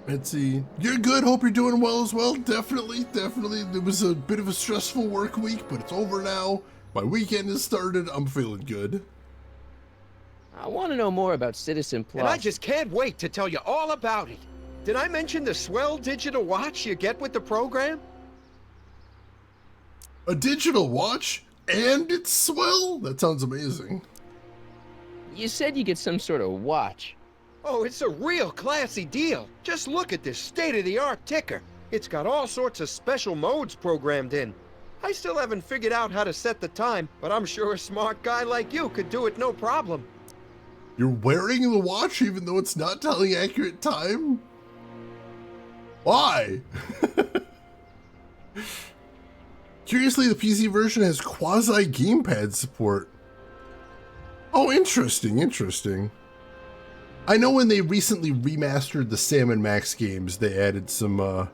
Let's see. You're good. Hope you're doing well as well. Definitely. It was a bit of a stressful work week, but it's over now. My weekend has started. I'm feeling good. I want to know more about Citizen Plus. And I just can't wait to tell you all about it. Did I mention the swell digital watch you get with the program? A digital watch? And it's swell? That sounds amazing. You said you get some sort of watch. Oh, it's a real classy deal. Just look at this state-of-the-art ticker. It's got all sorts of special modes programmed in. I still haven't figured out how to set the time, but I'm sure a smart guy like you could do it no problem. You're wearing the watch even though it's not telling accurate time? Why? Curiously, the PC version has quasi gamepad support. Oh, interesting, interesting. I know when they recently remastered the Sam & Max games, they added some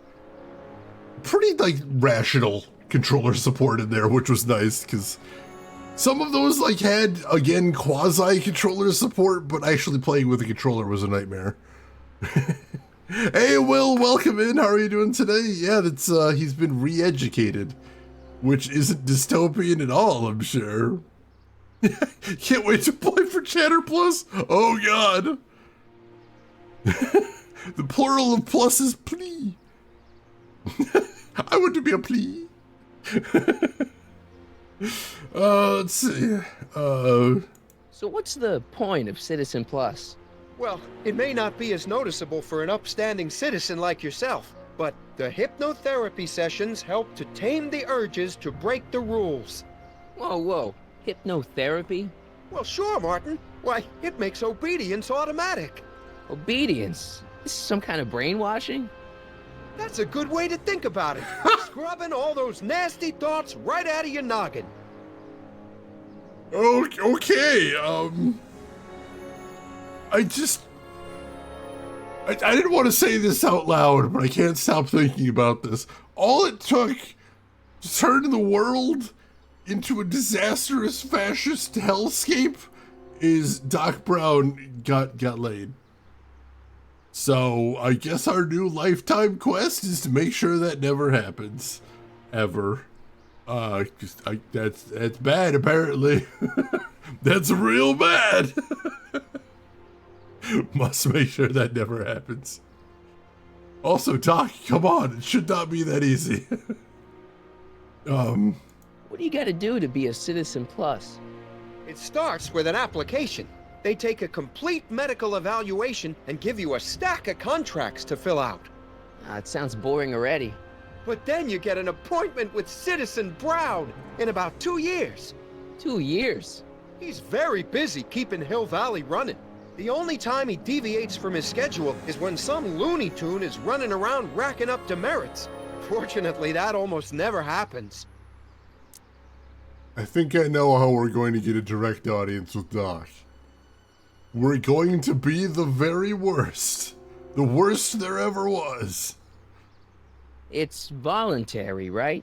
pretty like rational controller support in there, which was nice because some of those like had again quasi controller support, but actually playing with a controller was a nightmare. Hey Will, welcome in. How are you doing today? Yeah, that's he's been re-educated, which isn't dystopian at all, I'm sure. Can't wait to play for Chatter Plus. Oh god. The plural of plus is plea. I want to be a plea. Let's see. So what's the point of Citizen Plus? Well, it may not be as noticeable for an upstanding citizen like yourself, but the hypnotherapy sessions help to tame the urges to break the rules. Whoa. Hypnotherapy? Well, sure, Martin. Why, it makes obedience automatic. Obedience? This is some kind of brainwashing? That's a good way to think about it. Scrubbing all those nasty thoughts right out of your noggin. Okay, I didn't want to say this out loud, but I can't stop thinking about this. All it took to turn the world into a disastrous fascist hellscape is Doc Brown got laid. So I guess our new lifetime quest is to make sure that never happens. Ever. That's bad, apparently. That's real bad. Must make sure that never happens. Also, Doc, come on, it should not be that easy. What do you gotta do to be a Citizen Plus? It starts with an application. They take a complete medical evaluation and give you a stack of contracts to fill out. It sounds boring already. But then you get an appointment with Citizen Brown in about 2 years. 2 years? He's very busy keeping Hill Valley running. The only time he deviates from his schedule is when some Looney Tune is running around racking up demerits. Fortunately, that almost never happens. I think I know how we're going to get a direct audience with Doc. We're going to be the very worst. The worst there ever was. It's voluntary, right?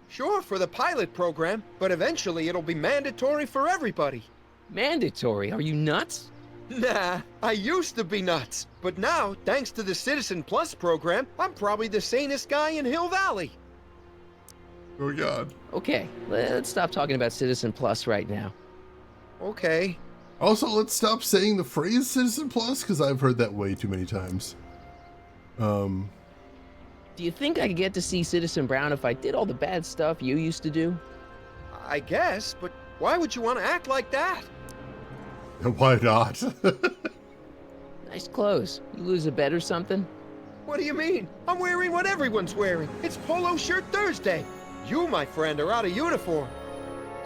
Sure, for the pilot program, but eventually it'll be mandatory for everybody. Mandatory? Are you nuts? Nah, I used to be nuts. But now, thanks to the Citizen Plus program, I'm probably the sanest guy in Hill Valley. Oh god. Okay, let's stop talking about Citizen Plus right now. Okay. Also, let's stop saying the phrase Citizen Plus, because I've heard that way too many times. Do you think I could get to see Citizen Brown if I did all the bad stuff you used to do? I guess, but why would you want to act like that? Why not? Nice clothes. You lose a bet or something? What do you mean? I'm wearing what everyone's wearing. It's Polo Shirt Thursday. You, my friend, are out of uniform.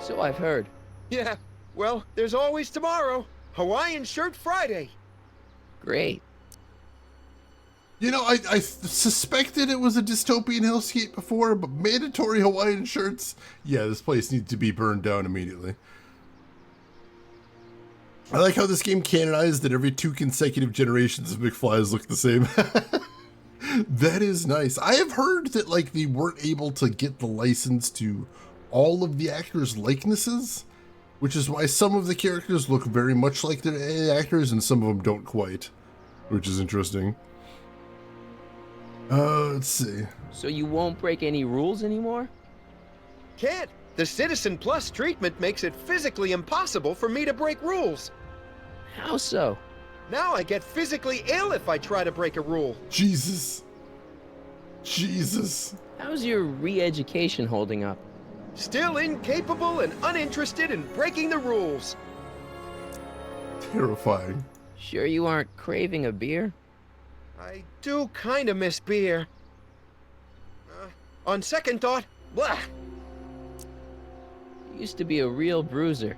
So I've heard. Yeah, well, there's always tomorrow. Hawaiian Shirt Friday. Great. You know, I suspected it was a dystopian hellscape before, but mandatory Hawaiian shirts? Yeah, this place needs to be burned down immediately. I like how this game canonized that every 2 consecutive generations of McFlys look the same. That is nice. I have heard that like they weren't able to get the license to all of the actors' likenesses, which is why some of the characters look very much like the actors and some of them don't quite, which is interesting. Let's see. So you won't break any rules anymore? Can't. The Citizen Plus treatment makes it physically impossible for me to break rules. How so? Now I get physically ill if I try to break a rule. Jesus. Jesus. How's your re-education holding up? Still incapable and uninterested in breaking the rules. Terrifying. Sure you aren't craving a beer? I do kind of miss beer. On second thought, blah. Used to be a real bruiser.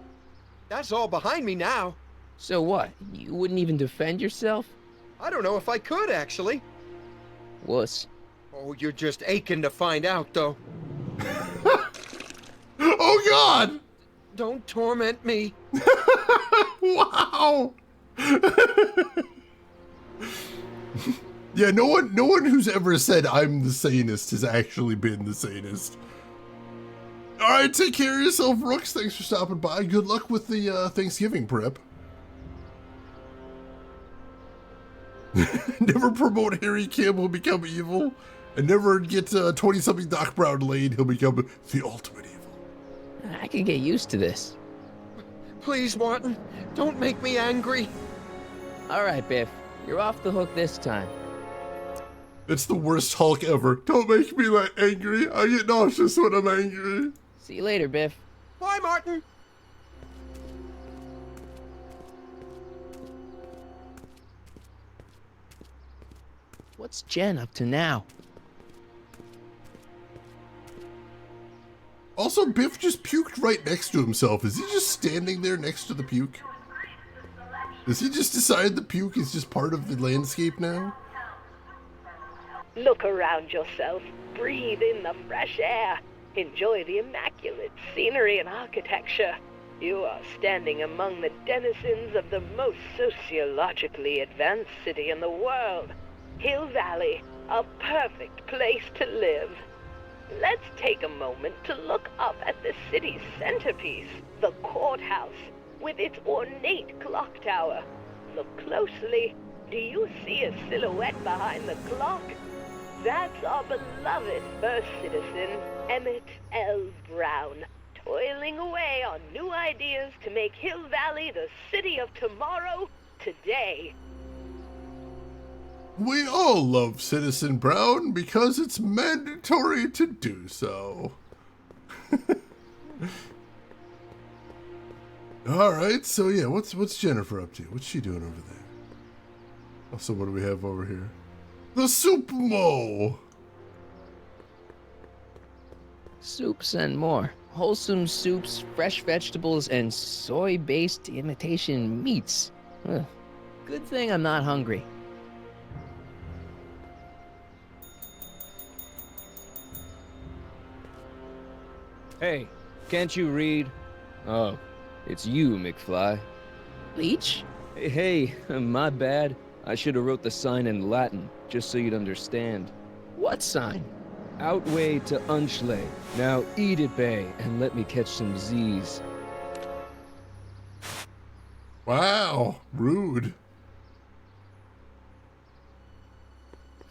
That's all behind me now. So what? You wouldn't even defend yourself? I don't know if I could, actually. Wuss. Oh, you're just aching to find out, though. Oh God! Don't torment me. Wow! Yeah, no one who's ever said I'm the sanest has actually been the sanest. Alright, take care of yourself, Rooks. Thanks for stopping by. Good luck with the Thanksgiving prep. Never promote Harry Campbell become evil. And never get 20-something Doc Brown laid. He'll become the ultimate evil. I can get used to this. Please, Martin, don't make me angry. All right, Biff. You're off the hook this time. It's the worst Hulk ever. Don't make me like angry. I get nauseous when I'm angry. See you later, Biff. Bye, Martin. What's Jen up to now? Also, Biff just puked right next to himself. Is he just standing there next to the puke? Does he just decide the puke is just part of the landscape now? Look around yourself. Breathe in the fresh air. Enjoy the immaculate scenery and architecture. You are standing among the denizens of the most sociologically advanced city in the world. Hill Valley, a perfect place to live. Let's take a moment to look up at the city's centerpiece, the courthouse, with its ornate clock tower. Look closely. Do you see a silhouette behind the clock? That's our beloved first citizen, Emmett L. Brown, toiling away on new ideas to make Hill Valley the city of tomorrow, today. We all love Citizen Brown because it's mandatory to do so. Alright, so yeah, what's Jennifer up to? What's she doing over there? Also, what do we have over here? The Soup Mo! Soups and more. Wholesome soups, fresh vegetables, and soy-based imitation meats. Ugh. Good thing I'm not hungry. Hey, can't you read? Oh, it's you, McFly. Leech? Hey, my bad. I should have wrote the sign in Latin, just so you'd understand. What sign? Outway to Unchley. Now eat it, Bay, and let me catch some Z's. Wow, rude.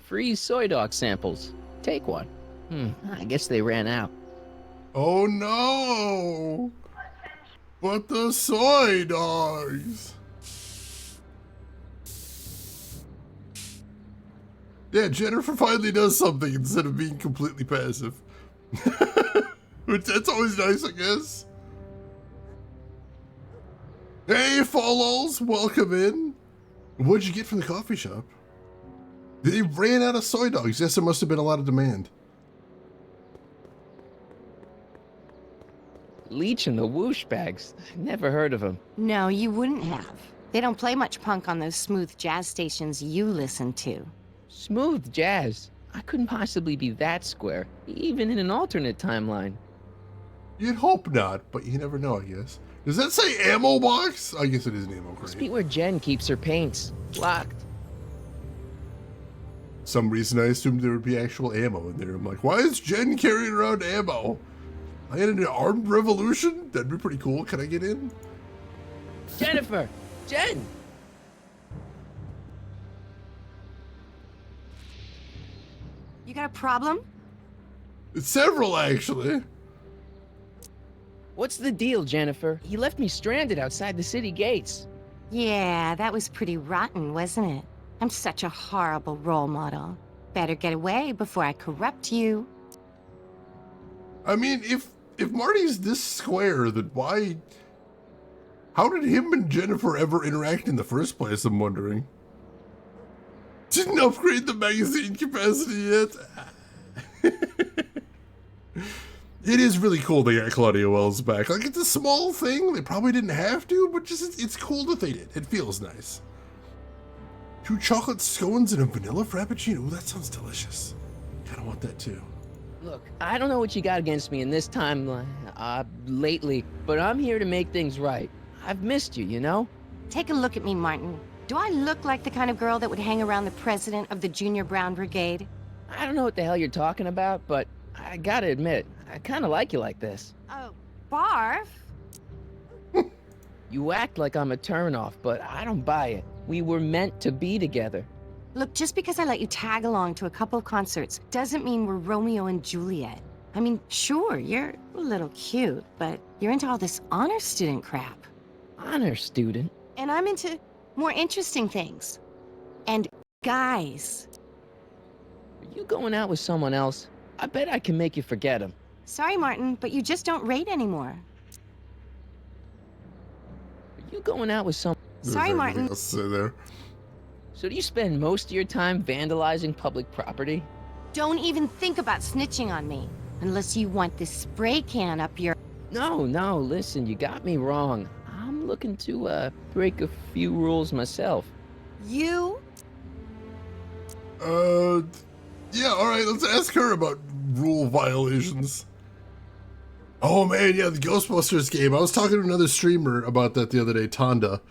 Free soy dog samples. Take one. I guess they ran out. Oh no! But the soy dogs! Yeah, Jennifer finally does something instead of being completely passive. That's always nice, I guess. Hey, Fallols, welcome in. What'd you get from the coffee shop? They ran out of soy dogs. Yes, there must have been a lot of demand. Leech and the Whoosh Bags. Never heard of them. No, you wouldn't have. They don't play much punk on those smooth jazz stations you listen to. Smooth jazz. I couldn't possibly be that square, even in an alternate timeline. You'd hope not, but you never know, I guess. Does that say ammo box? I guess it is an ammo Must crate. be where Jen keeps her paints. Locked. Some reason I assumed there would be actual ammo in there. I'm like, why is Jen carrying around ammo? I had an armed revolution? That'd be pretty cool. Can I get in? Jennifer! Jen! You got a problem? It's several, actually. What's the deal, Jennifer? He left me stranded outside the city gates. Yeah, that was pretty rotten, wasn't it? I'm such a horrible role model. Better get away before I corrupt you. I mean, if Marty's this square, then why... How did him and Jennifer ever interact in the first place, I'm wondering? Didn't upgrade the magazine capacity yet? It is really cool they got Claudia Wells back. Like, it's a small thing. They probably didn't have to, but just it's cool that they did. It feels nice. 2 chocolate scones and a vanilla frappuccino. Ooh, that sounds delicious. Kind of want that too. Look, I don't know what you got against me in this time lately, but I'm here to make things right. I've missed you, you know? Take a look at me, Martin. Do I look like the kind of girl that would hang around the president of the Junior Brown Brigade? I don't know what the hell you're talking about, but I gotta admit, I kinda like you like this. Oh, barf? You act like I'm a turnoff, but I don't buy it. We were meant to be together. Look, just because I let you tag along to a couple of concerts doesn't mean we're Romeo and Juliet. I mean, sure, you're a little cute, but you're into all this honor student crap. Honor student? And I'm into more interesting things. And guys. Are you going out with someone else? I bet I can make you forget him. Sorry, Martin, but you just don't rate anymore. Are you going out with someone? Sorry, Martin. There. So do you spend most of your time vandalizing public property? Don't even think about snitching on me. Unless you want this spray can up your... No, listen, you got me wrong. I'm looking to, break a few rules myself. You? Yeah, alright, let's ask her about rule violations. Oh man, yeah, the Ghostbusters game. I was talking to another streamer about that the other day, Tonda,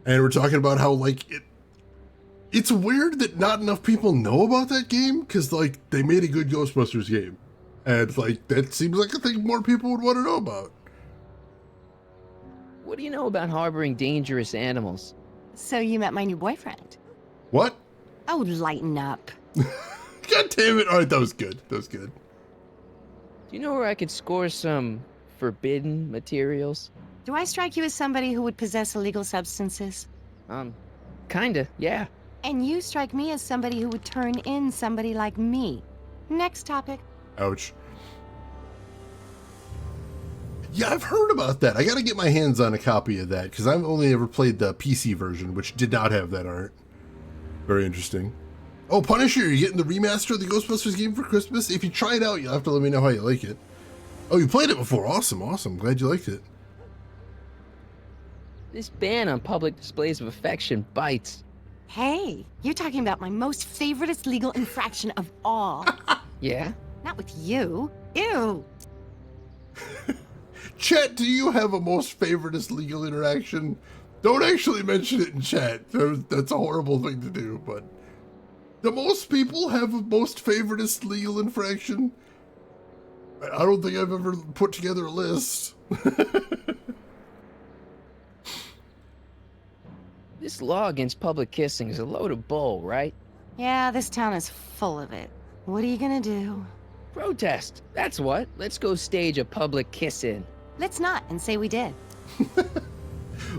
and we're talking about how, like, it's weird that not enough people know about that game, because, like, they made a good Ghostbusters game. And, like, that seems like a thing more people would want to know about. What do you know about harboring dangerous animals? So you met my new boyfriend. What? Oh, lighten up. God damn it. Alright, that was good. That was good. Do you know where I could score some forbidden materials? Do I strike you as somebody who would possess illegal substances? Kinda, yeah. And you strike me as somebody who would turn in somebody like me. Next topic. Ouch. Yeah, I've heard about that. I gotta get my hands on a copy of that, because I've only ever played the PC version, which did not have that art. Very interesting. Oh, Punisher, you're getting the remaster of the Ghostbusters game for Christmas? If you try it out, you'll have to let me know how you like it. Oh, you played it before. Awesome, awesome. Glad you liked it. This ban on public displays of affection bites. Hey, you're talking about my most favoriteest legal infraction of all. Yeah? Not with you. Ew. Chat, do you have a most favoriteest legal interaction? Don't actually mention it in chat. That's a horrible thing to do, but... Do most people have a most favoriteest legal infraction? I don't think I've ever put together a list. This law against public kissing is a load of bull, right? Yeah, this town is full of it. What are you gonna do? Protest. That's what. Let's go stage a public kiss-in. Let's not and say we did.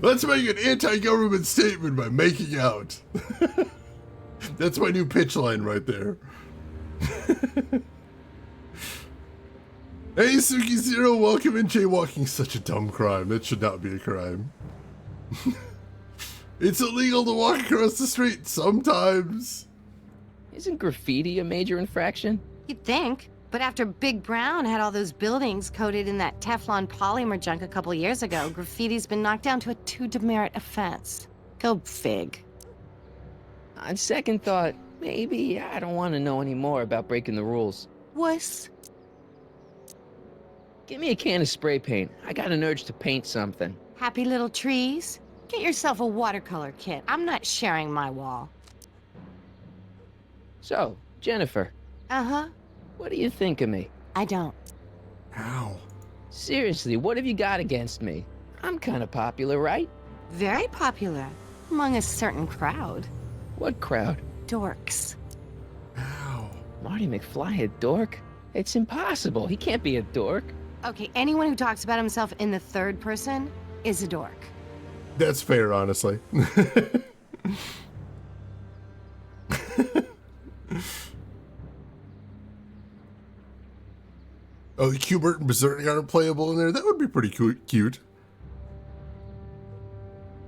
Let's make an anti-government statement by making out. That's my new pitch line right there. Hey, Suki Zero, welcome in. Jaywalking, such a dumb crime. That should not be a crime. It's illegal to walk across the street sometimes. Isn't graffiti a major infraction? You'd think. But after Big Brown had all those buildings coated in that Teflon polymer junk a couple years ago, graffiti's been knocked down to a 2 demerit offense. Go fig. On second thought, maybe I don't want to know any more about breaking the rules. Wuss. Give me a can of spray paint. I got an urge to paint something. Happy little trees? Get yourself a watercolor kit. I'm not sharing my wall. So, Jennifer. Uh-huh. What do you think of me? I don't. Ow. Seriously, what have you got against me? I'm kind of popular, right? Very popular. Among a certain crowd. What crowd? Dorks. Ow. Marty McFly a dork? It's impossible. He can't be a dork. Okay, anyone who talks about himself in the third person is a dork. That's fair, honestly. Oh, the Q*bert and Berserk aren't playable in there? That would be pretty cute.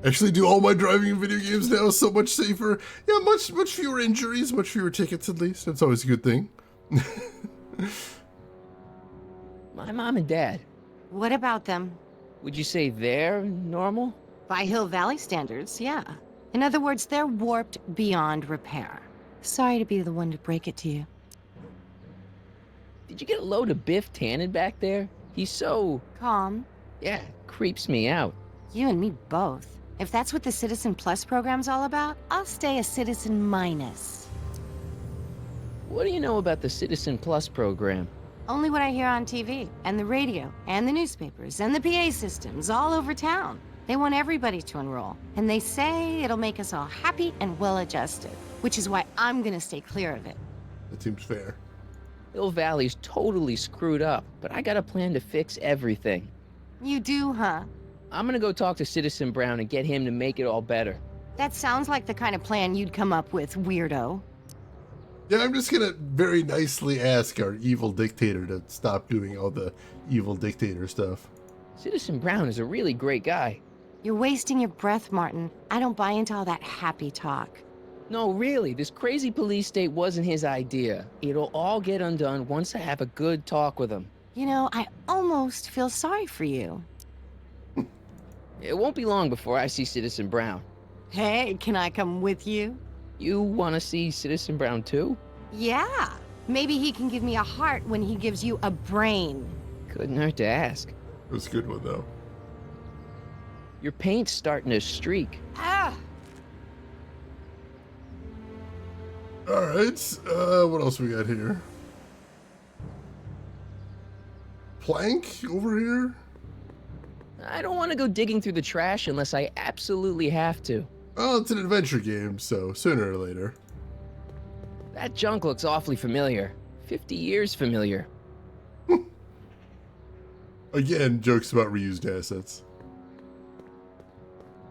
Actually, do all my driving in video games now so much safer? Yeah, much fewer injuries, much fewer tickets at least. That's always a good thing. My mom and dad. What about them? Would you say they're normal? By Hill Valley standards, yeah. In other words, they're warped beyond repair. Sorry to be the one to break it to you. Did you get a load of Biff Tannen back there? He's so... Calm. yeah, creeps me out. You and me both. If that's what the Citizen Plus program's all about, I'll stay a Citizen Minus. What do you know about the Citizen Plus program? Only what I hear on TV, and the radio, and the newspapers, and the PA systems all over town. They want everybody to enroll, and they say it'll make us all happy and well-adjusted, which is why I'm gonna stay clear of it. That seems fair. Hill Valley's totally screwed up, but I got a plan to fix everything. You do, huh? I'm gonna go talk to Citizen Brown and get him to make it all better. That sounds like the kind of plan you'd come up with, weirdo. Yeah, I'm just gonna very nicely ask our evil dictator to stop doing all the evil dictator stuff. Citizen Brown is a really great guy. You're wasting your breath, Martin. I don't buy into all that happy talk. No, really, this crazy police state wasn't his idea. It'll all get undone once I have a good talk with him. You know, I almost feel sorry for you. It won't be long before I see Citizen Brown. Hey, can I come with you? You want to see Citizen Brown too? Yeah. Maybe he can give me a heart when he gives you a brain. Couldn't hurt to ask. It was a good one, though. Your paint's starting to streak. Ah! All right, what else we got here? Plank over here? I don't want to go digging through the trash unless I absolutely have to. Well, it's an adventure game, so sooner or later. That junk looks awfully familiar. 50 years familiar. Again, jokes about reused assets.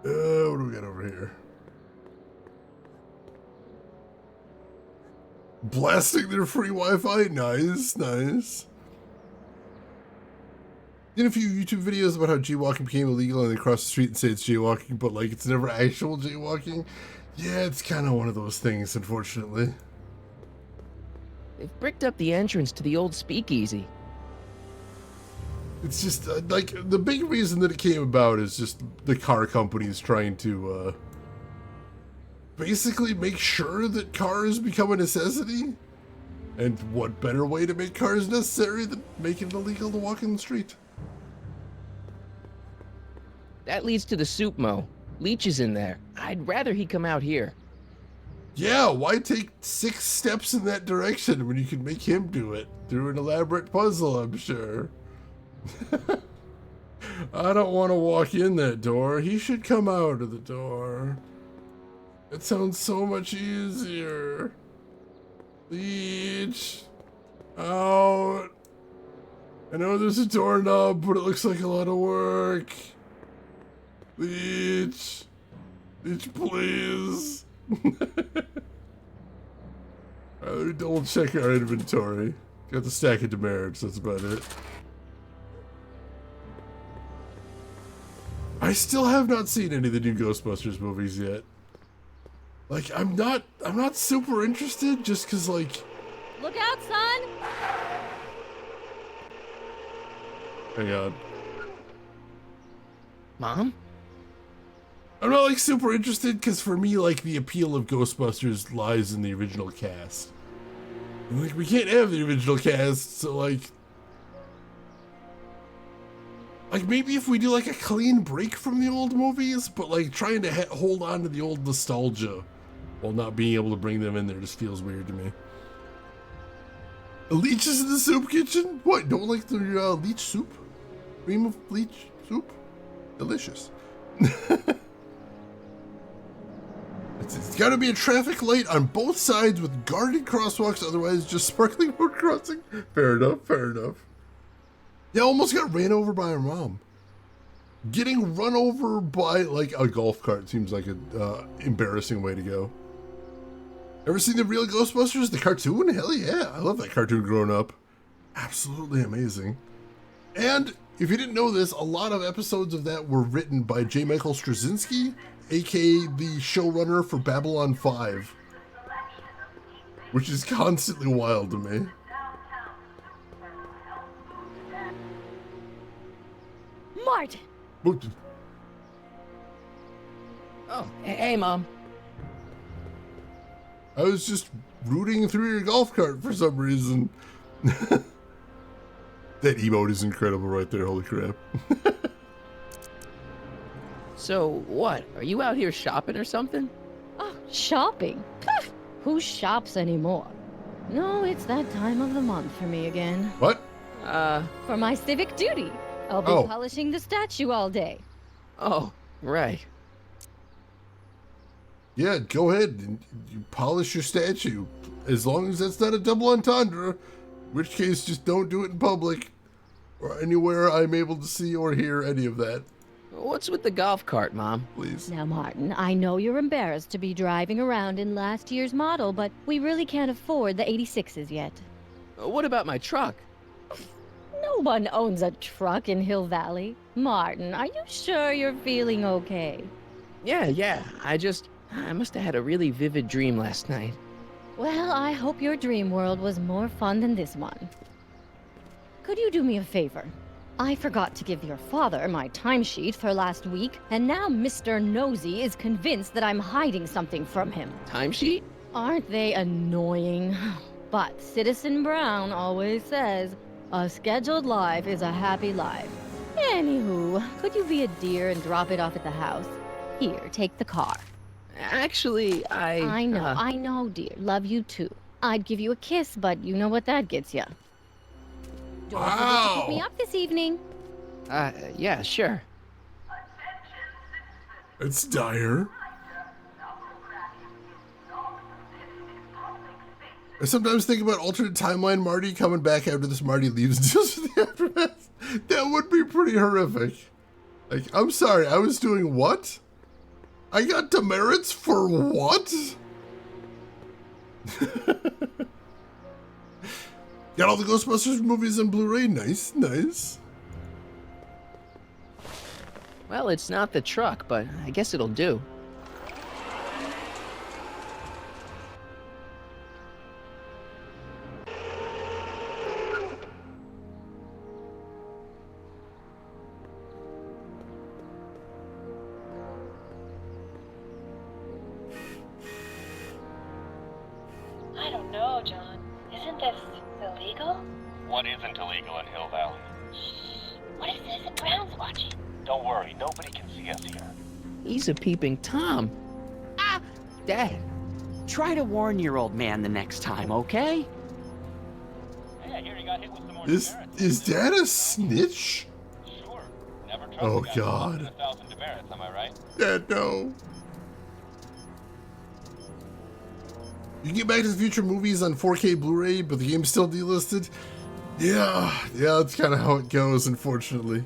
What do we got over here? Blasting their free Wi-Fi? Nice, nice. Did a few YouTube videos about how jaywalking became illegal and they cross the street and say it's jaywalking, but like it's never actual jaywalking. Yeah, it's kind of one of those things, unfortunately. They've bricked up the entrance to the old speakeasy. It's just, like, the big reason that it came about is just the car companies trying to, basically make sure that cars become a necessity. And what better way to make cars necessary than making it illegal to walk in the street? That leads to the soup mo. Leech is in there. I'd rather he come out here. Yeah, why take 6 steps in that direction when you can make him do it through an elaborate puzzle, I'm sure. I don't want to walk in that door. He should come out of the door. It sounds so much easier. Leech. Out. I know there's a doorknob, but it looks like a lot of work. Leech. Leech, please. Let me double check our inventory. Got the stack of demerits, that's about it. I still have not seen any of the new Ghostbusters movies yet. Like, I'm not super interested just cause like... Look out, son! Hang on. Mom? I'm not like super interested because for me, like, the appeal of Ghostbusters lies in the original cast. And, like, we can't have the original cast, so like maybe if we do like a clean break from the old movies, but like trying to hold on to the old nostalgia while not being able to bring them in there just feels weird to me. Leech is in the soup kitchen? What, don't like the leech soup? Cream of leech soup? Delicious. It's got to be a traffic light on both sides with guarded crosswalks, otherwise just sparkling road crossing. Fair enough, fair enough. Yeah, almost got ran over by her mom. Getting run over by like a golf cart seems like an embarrassing way to go. Ever seen the real Ghostbusters, the cartoon? Hell yeah, I love that cartoon growing up. Absolutely amazing. And if you didn't know this, a lot of episodes of that were written by J. Michael Straczynski, aka the showrunner for Babylon 5, which is constantly wild to me. Martin! What? Oh, hey, Mom. I was just rooting through your golf cart for some reason. That emote is incredible right there, holy crap. So, what? Are you out here shopping or something? Oh, shopping? Who shops anymore? No, it's that time of the month for me again. What? For my civic duty. I'll be Oh. polishing the statue all day. Oh, right. Yeah, go ahead and you polish your statue. As long as that's not a double entendre. In which case, just don't do it in public. Or anywhere I'm able to see or hear any of that. What's with the golf cart, Mom? Please. Now, Martin, I know you're embarrassed to be driving around in last year's model, but we really can't afford the 86s yet. What about my truck? No one owns a truck in Hill Valley. Martin, are you sure you're feeling okay? Yeah. I must have had a really vivid dream last night. Well, I hope your dream world was more fun than this one. Could you do me a favor? I forgot to give your father my timesheet for last week, and now Mr. Nosy is convinced that I'm hiding something from him. Timesheet? Aren't they annoying? But Citizen Brown always says, a scheduled life is a happy life. Anywho, could you be a dear and drop it off at the house? Here, take the car. Actually, I know, dear. Love you too. I'd give you a kiss, but you know what that gets ya. Don't forget to pick me up this evening. Yeah, sure. It's dire. I sometimes think about alternate timeline Marty coming back after this Marty leaves and deals with the aftermath. That would be pretty horrific. Like, I'm sorry, I was doing what? I got demerits for what? Got all the Ghostbusters movies on Blu-ray. Nice. Well, it's not the truck, but I guess it'll do. I don't know, John. Isn't this illegal? What isn't illegal in Hill Valley? What if Citizen Brown's watching? Don't worry, nobody can see us here. He's a peeping Tom. Ah! Dad. Try to warn your old man the next time, okay? Hey, I hear you got hit with some more Is Dad a snitch? Sure. Never trust Oh, a guy God. with 1,000 demerits, am I right? Dad, no. You can get Back to the Future movies on 4K Blu-ray, but the game's still delisted. Yeah, that's kind of how it goes, unfortunately.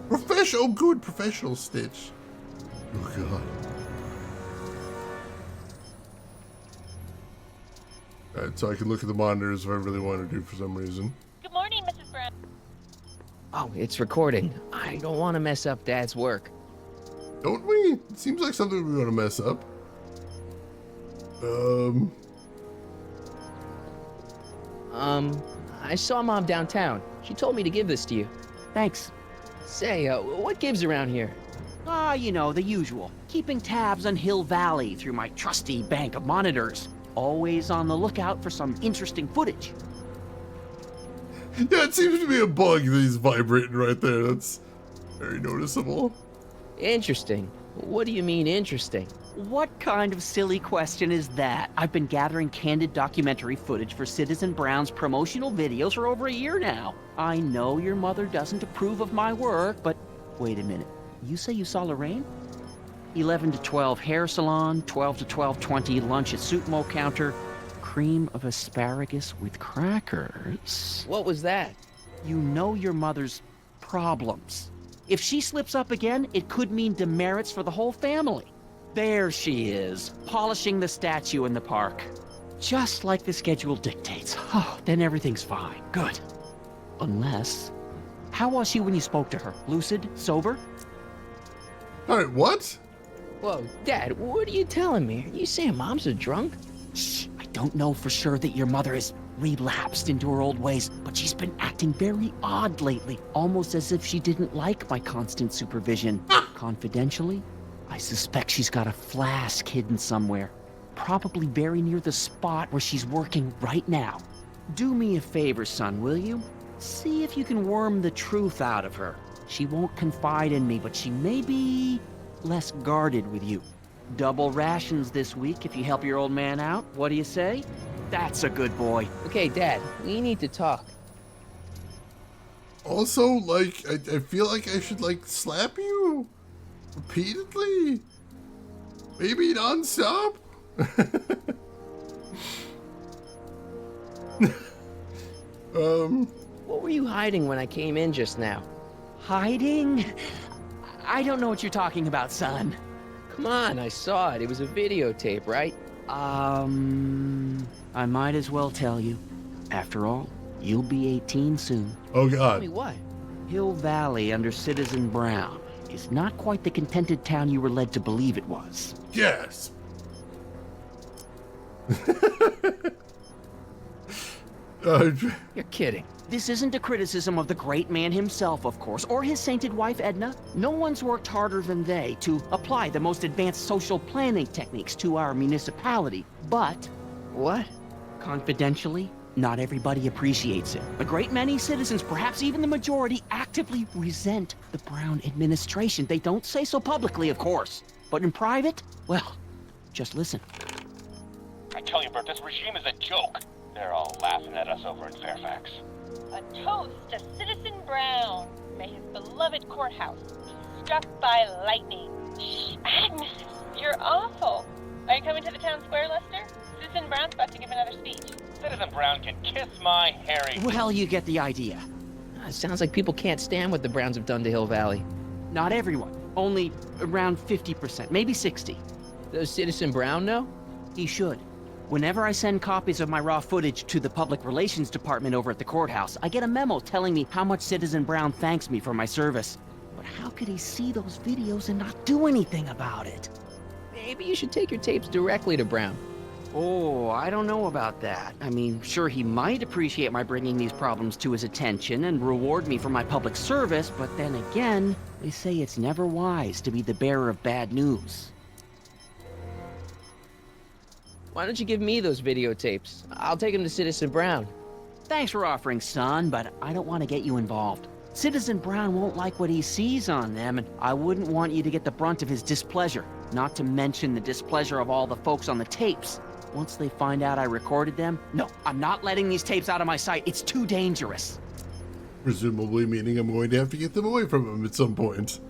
Professional Stitch. Oh, God. Alright, so I can look at the monitors if I really want to do for some reason. Good morning, Mrs. Brown. Oh, it's recording. I don't want to mess up Dad's work. Don't we? It seems like something we want to mess up. I saw Mom downtown. She told me to give this to you. Thanks. Say, what gives around here? You know, the usual. Keeping tabs on Hill Valley through my trusty bank of monitors. Always on the lookout for some interesting footage. Yeah, it seems to be a bug that he's vibrating right there. That's very noticeable. Interesting. What do you mean interesting? What kind of silly question is that? I've been gathering candid documentary footage for Citizen Brown's promotional videos for over a year now. I know your mother doesn't approve of my work, but wait a minute. You say you saw Lorraine? 11 to 12 hair salon, 12 to 12:20 lunch at Suitmo counter, cream of asparagus with crackers. What was that? You know your mother's problems. If she slips up again, it could mean demerits for the whole family. There she is, polishing the statue in the park. Just like the schedule dictates. Oh, then everything's fine. Good. Unless... How was she when you spoke to her? Lucid? Sober? Alright, what? Whoa, Dad, what are you telling me? Are you saying Mom's a drunk? Shh, I don't know for sure that your mother is relapsed into her old ways, but she's been acting very odd lately, almost as if she didn't like my constant supervision. Confidentially, I suspect she's got a flask hidden somewhere, probably very near the spot where she's working right now. Do me a favor, son, will you? See if you can worm the truth out of her. She won't confide in me, but she may be less guarded with you. Double rations this week if you help your old man out. What do you say? That's a good boy. Okay, Dad, we need to talk. Also, like, I feel like I should, like, slap you repeatedly. Maybe non-stop. What were you hiding when I came in just now? Hiding? I don't know what you're talking about, son. Come on, I saw it. It was a videotape, right? I might as well tell you. After all, you'll be 18 soon. Oh, Tell God. me what? Hill Valley under Citizen Brown is not quite the contented town you were led to believe it was. Yes. You're kidding. This isn't a criticism of the great man himself, of course, or his sainted wife, Edna. No one's worked harder than they to apply the most advanced social planning techniques to our municipality. But, What? confidentially, not everybody appreciates it. A great many citizens, perhaps even the majority, actively resent the Brown administration. They don't say so publicly, of course. But in private, well, just listen. I tell you, Bert, this regime is a joke. They're all laughing at us over in Fairfax. A toast to Citizen Brown. May his beloved courthouse be struck by lightning. Shh, Agnes, you're awful. Are you coming to the town square, Lester? Citizen Brown's about to give another speech. Citizen Brown can kiss my hairy... Well, you get the idea. It sounds like people can't stand what the Browns have done to Hill Valley. Not everyone. Only around 50%, maybe 60. Does Citizen Brown know? He should. Whenever I send copies of my raw footage to the Public Relations Department over at the courthouse, I get a memo telling me how much Citizen Brown thanks me for my service. But how could he see those videos and not do anything about it? Maybe you should take your tapes directly to Brown. Oh, I don't know about that. I mean, sure, he might appreciate my bringing these problems to his attention and reward me for my public service, but then again, they say it's never wise to be the bearer of bad news. Why don't you give me those videotapes? I'll take them to Citizen Brown. Thanks for offering, son, but I don't want to get you involved. Citizen Brown won't like what he sees on them, and I wouldn't want you to get the brunt of his displeasure, not to mention the displeasure of all the folks on the tapes. Once they find out I recorded them, no, I'm not letting these tapes out of my sight. It's too dangerous. Presumably meaning I'm going to have to get them away from him at some point.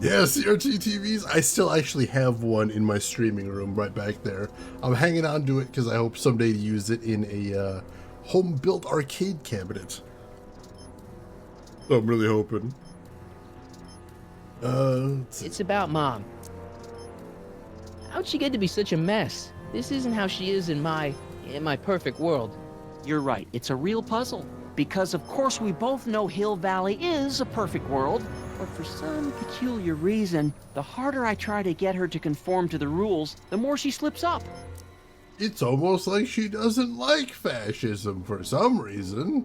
Yeah, CRT TVs. I still actually have one in my streaming room right back there. I'm hanging on to it because I hope someday to use it in a home-built arcade cabinet. So I'm really hoping. It's about Mom. How'd she get to be such a mess? This isn't how she is in my perfect world. You're right, it's a real puzzle. Because of course we both know Hill Valley is a perfect world, but for some peculiar reason, the harder I try to get her to conform to the rules, the more she slips up. It's almost like she doesn't like fascism for some reason.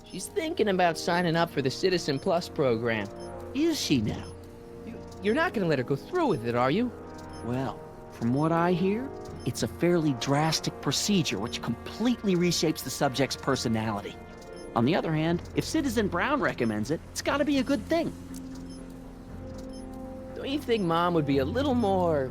She's thinking about signing up for the Citizen Plus program. Is she now? You're not gonna let her go through with it, are you? Well, from what I hear, it's a fairly drastic procedure which completely reshapes the subject's personality. On the other hand, if Citizen Brown recommends it, it's gotta be a good thing. Don't you think Mom would be a little more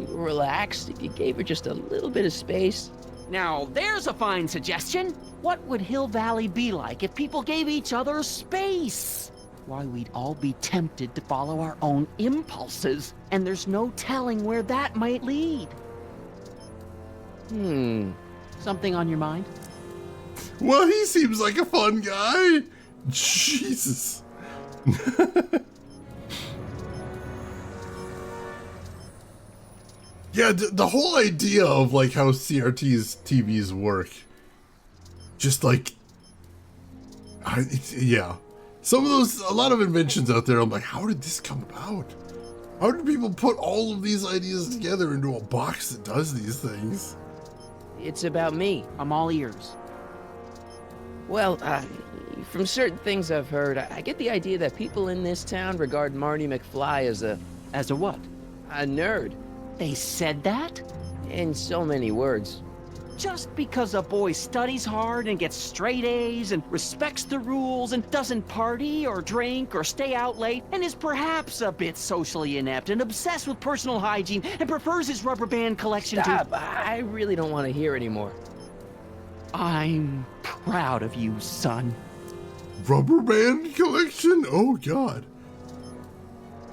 relaxed if you gave her just a little bit of space? Now, there's a fine suggestion. What would Hill Valley be like if people gave each other space? Why, we'd all be tempted to follow our own impulses, and there's no telling where that might lead. Something on your mind? Well, he seems like a fun guy. Jesus. Yeah, the whole idea of like how CRT's TVs work, just like, yeah. Some of those, a lot of inventions out there, I'm like, how did this come about? How did people put all of these ideas together into a box that does these things? It's about me. I'm all ears. Well, from certain things I've heard, I get the idea that people in this town regard Marty McFly as a what? A nerd. They said that? In so many words. Just because a boy studies hard and gets straight A's and respects the rules and doesn't party or drink or stay out late and is perhaps a bit socially inept and obsessed with personal hygiene and prefers his rubber band collection Stop! I really don't want to hear anymore. I'm proud of you, son. Rubber band collection? Oh, God.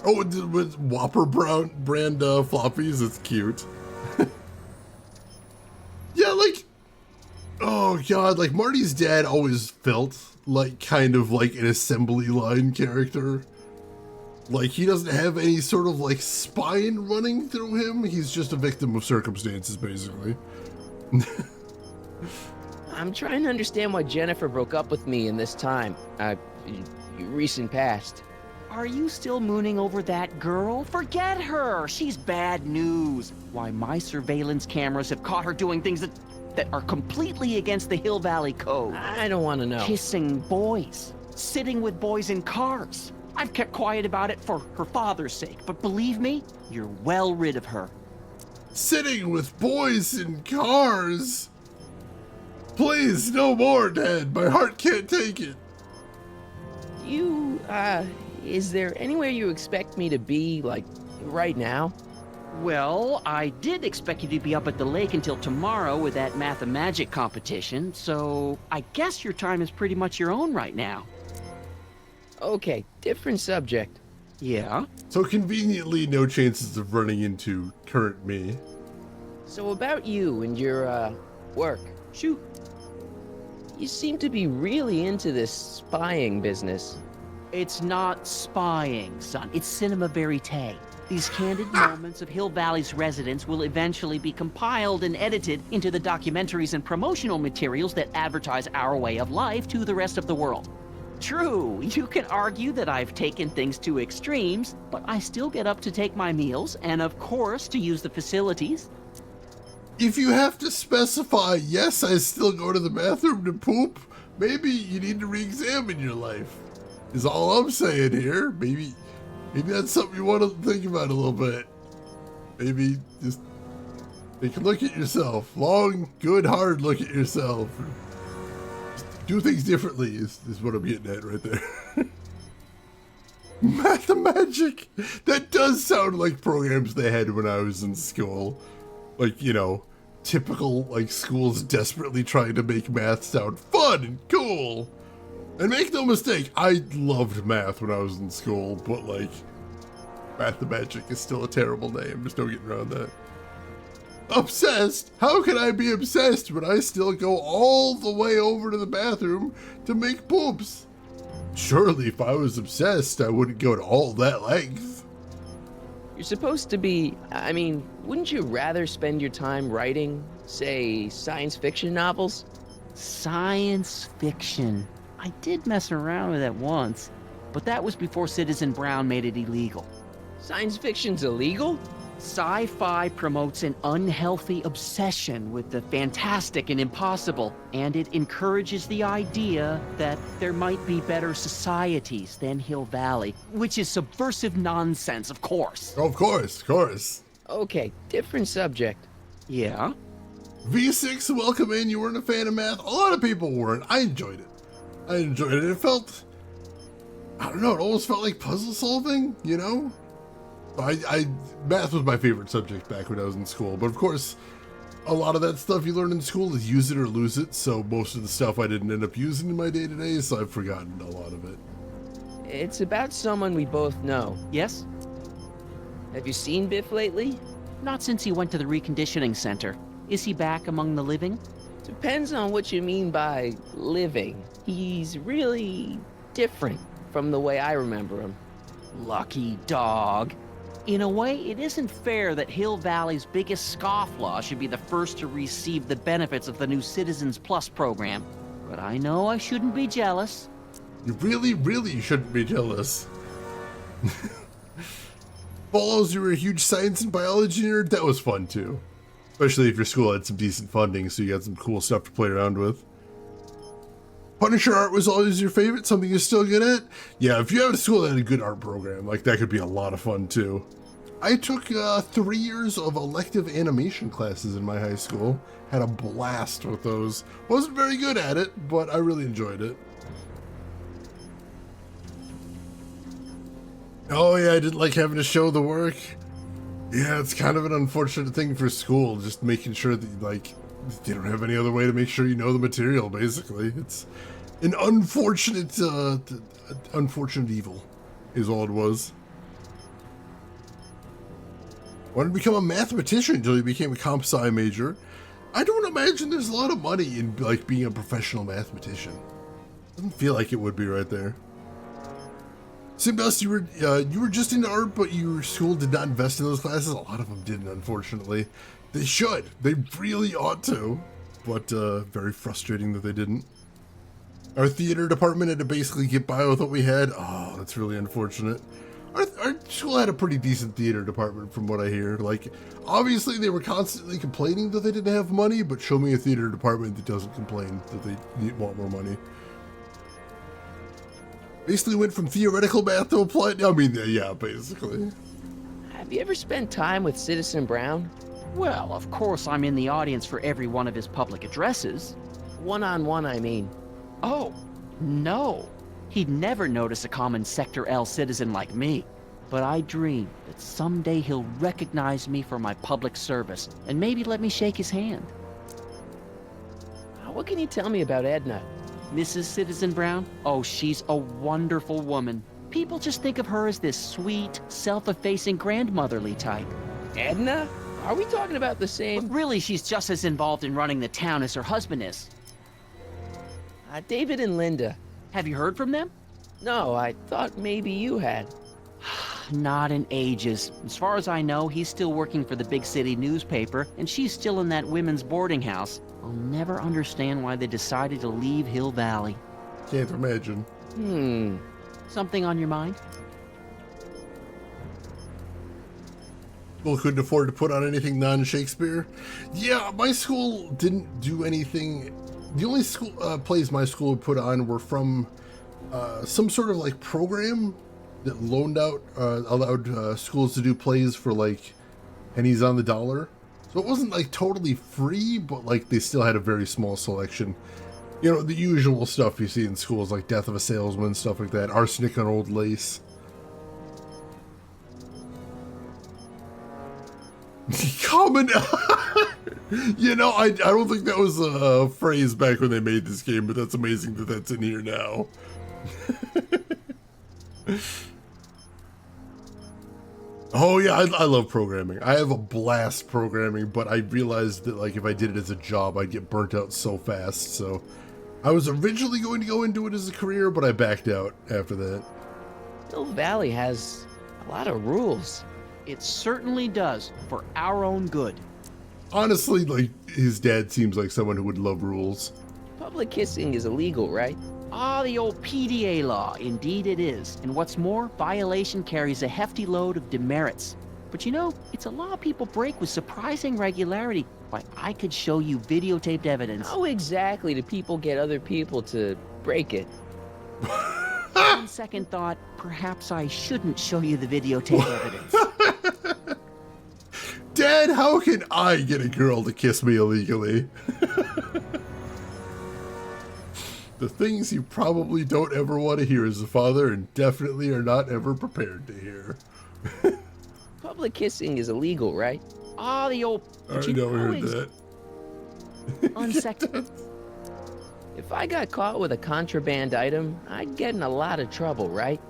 Oh, with Whopper brand floppies. It's cute. Yeah, like, oh God, like Marty's dad always felt like kind of like an assembly line character. Like he doesn't have any sort of like spine running through him. He's just a victim of circumstances, basically. I'm trying to understand why Jennifer broke up with me in this time, recent past. Are you still mooning over that girl? Forget her! She's bad news. Why, my surveillance cameras have caught her doing things that are completely against the Hill Valley Code. I don't want to know. Kissing boys. Sitting with boys in cars. I've kept quiet about it for her father's sake, but believe me, you're well rid of her. Sitting with boys in cars? Please, no more, Dad. My heart can't take it. Is there anywhere you expect me to be, like, right now? Well, I did expect you to be up at the lake until tomorrow with that Math-O-Magic competition, so I guess your time is pretty much your own right now. Okay, different subject. Yeah? So conveniently, no chances of running into current me. So about you and your, work. Shoot. You seem to be really into this spying business. It's not spying, son. It's cinema verite. These candid moments of Hill Valley's residents will eventually be compiled and edited into the documentaries and promotional materials that advertise our way of life to the rest of the world. True, you can argue that I've taken things to extremes, but I still get up to take my meals and, of course, to use the facilities. If you have to specify, yes, I still go to the bathroom to poop, maybe you need to re-examine your life. Is all I'm saying here. Maybe that's something you want to think about a little bit. Maybe just take a look at yourself. Long, good, hard look at yourself. Just do things differently is what I'm getting at right there. Math-O-Magic! That does sound like programs they had when I was in school. Like, you know, typical, like, schools desperately trying to make math sound fun and cool. And make no mistake, I loved math when I was in school, but like, Math-O-Magic is still a terrible name. There's no getting around that. Obsessed? How can I be obsessed when I still go all the way over to the bathroom to make poops? Surely if I was obsessed, I wouldn't go to all that length. You're supposed to be, I mean, wouldn't you rather spend your time writing, say, science fiction novels? Science fiction. I did mess around with that once, but that was before Citizen Brown made it illegal. Science fiction's illegal? Sci-fi promotes an unhealthy obsession with the fantastic and impossible, and it encourages the idea that there might be better societies than Hill Valley, which is subversive nonsense, of course. Of course. Okay, different subject. Yeah? V6, welcome in. You weren't a fan of math. A lot of people weren't. I enjoyed it. It felt, I don't know, it almost felt like puzzle solving, you know? Math was my favorite subject back when I was in school, but of course, a lot of that stuff you learn in school is use it or lose it, so most of the stuff I didn't end up using in my day-to-day, so I've forgotten a lot of it. It's about someone we both know. Yes? Have you seen Biff lately? Not since he went to the reconditioning center. Is he back among the living? Depends on what you mean by living. He's really different from the way I remember him. Lucky dog. In a way, it isn't fair that Hill Valley's biggest scofflaw should be the first to receive the benefits of the new Citizens Plus program. But I know I shouldn't be jealous. You really shouldn't be jealous. Follows, you were a huge science and biology nerd. That was fun too. Especially if your school had some decent funding, so you got some cool stuff to play around with. Punisher art was always your favorite, something you're still good at? Yeah, if you have a school that had a good art program, like that could be a lot of fun too. I took 3 years of elective animation classes in my high school. Had a blast with those. Wasn't very good at it, but I really enjoyed it. Oh yeah, I didn't like having to show the work. Yeah, it's kind of an unfortunate thing for school, just making sure that, like, they don't have any other way to make sure you know the material, basically. It's an unfortunate, unfortunate evil, is all it was. Wanted to become a mathematician until he became a comp sci major. I don't imagine there's a lot of money in, like, being a professional mathematician. Doesn't feel like it would be right there. Simdust, you were just into art, but your school did not invest in those classes. A lot of them didn't, unfortunately. They should. They really ought to. But very frustrating that they didn't. Our theater department had to basically get by with what we had. Oh, that's really unfortunate. Our school had a pretty decent theater department from what I hear. Like, obviously they were constantly complaining that they didn't have money, but show me a theater department that doesn't complain that they want more money. Basically went from theoretical math to applied. I mean, yeah, basically. Have you ever spent time with Citizen Brown? Well, of course I'm in the audience for every one of his public addresses. One-on-one, I mean. Oh, no. He'd never notice a common Sector L citizen like me. But I dream that someday he'll recognize me for my public service and maybe let me shake his hand. What can you tell me about Edna? Mrs. Citizen Brown? Oh, she's a wonderful woman. People just think of her as this sweet, self-effacing grandmotherly type. Edna? Are we talking about the same? But really, she's just as involved in running the town as her husband is. David and Linda. Have you heard from them? No, I thought maybe you had. Not in ages. As far as I know, he's still working for the big city newspaper, and she's still in that women's boarding house. I'll never understand why they decided to leave Hill Valley. Can't imagine. Something on your mind? People couldn't afford to put on anything non-Shakespeare. Yeah, my school didn't do anything. The only school plays my school would put on were from some sort of like program that allowed schools to do plays for like pennies on the dollar. So it wasn't like totally free, but like they still had a very small selection. You know, the usual stuff you see in schools, like Death of a Salesman, stuff like that, Arsenic on Old Lace. Common. You know, I don't think that was a phrase back when they made this game, but that's amazing that that's in here now. Oh yeah, I love programming. I have a blast programming, but I realized that like if I did it as a job, I'd get burnt out so fast. So I was originally going to go into it as a career, but I backed out after that. Hill Valley has a lot of rules. It certainly does, for our own good. Honestly, like, his dad seems like someone who would love rules. Public kissing is illegal, right? Ah, the old PDA law. Indeed it is. And what's more, violation carries a hefty load of demerits. But you know, it's a law people break with surprising regularity. Why, I could show you videotaped evidence. How exactly do people get other people to break it? On second thought, perhaps I shouldn't show you the videotape evidence. Dad, how can I get a girl to kiss me illegally? The things you probably don't ever want to hear as a father and definitely are not ever prepared to hear. Public kissing is illegal, right? Ah, the old... I know we heard that. On second... If I got caught with a contraband item, I'd get in a lot of trouble, right?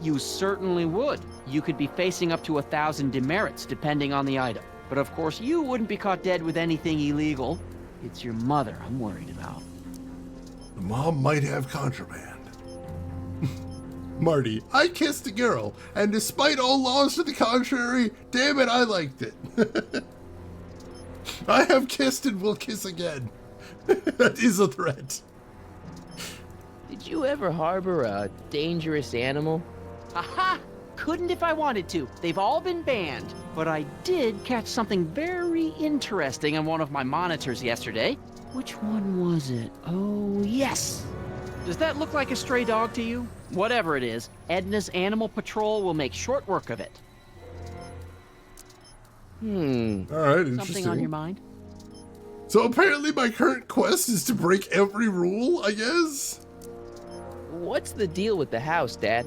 You certainly would. You could be facing up to 1,000 demerits, depending on the item. But of course, you wouldn't be caught dead with anything illegal. It's your mother I'm worried about. Mom might have contraband. Marty, I kissed a girl, and despite all laws to the contrary, damn it, I liked it. I have kissed and will kiss again. That is a threat. Did you ever harbor a dangerous animal? Aha! Couldn't if I wanted to. They've all been banned. but I did catch something very interesting on one of my monitors yesterday. Which one was it? Oh, yes! Does that look like a stray dog to you? Whatever it is, Edna's Animal Patrol will make short work of it. All right, interesting. Something on your mind? So apparently my current quest is to break every rule, I guess? What's the deal with the house, Dad?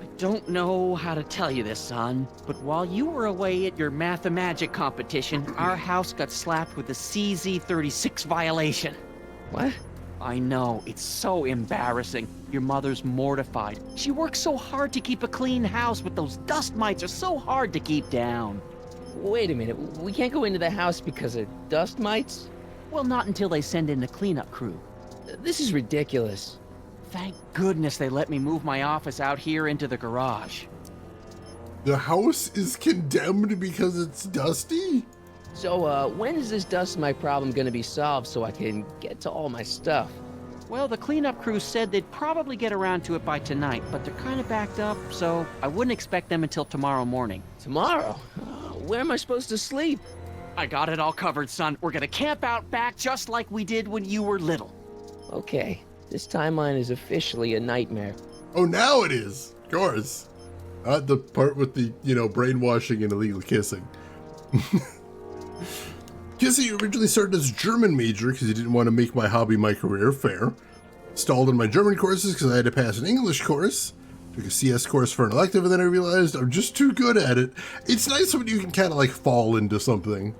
I don't know how to tell you this, son, but while you were away at your Mathemagic competition, our house got slapped with a CZ36 violation. What? I know, it's so embarrassing. Your mother's mortified. She works so hard to keep a clean house, but those dust mites are so hard to keep down. Wait a minute, we can't go into the house because of dust mites? Well, not until they send in the cleanup crew. This is ridiculous. Thank goodness they let me move my office out here into the garage. The house is condemned because it's dusty? So, when is this dust mite problem gonna be solved so I can get to all my stuff? Well, the cleanup crew said they'd probably get around to it by tonight, but they're kind of backed up, so I wouldn't expect them until tomorrow morning. Tomorrow? Where am I supposed to sleep? I got it all covered, son. We're gonna camp out back just like we did when you were little. Okay, this timeline is officially a nightmare. Oh, now it is. Of course. Not the part with the, brainwashing and illegal kissing. Kissing originally started as a German major because he didn't want to make my hobby my career. Fair. Stalled in my German courses because I had to pass an English course. Took a CS course for an elective, and then I realized I'm just too good at it. It's nice when you can kind of fall into something.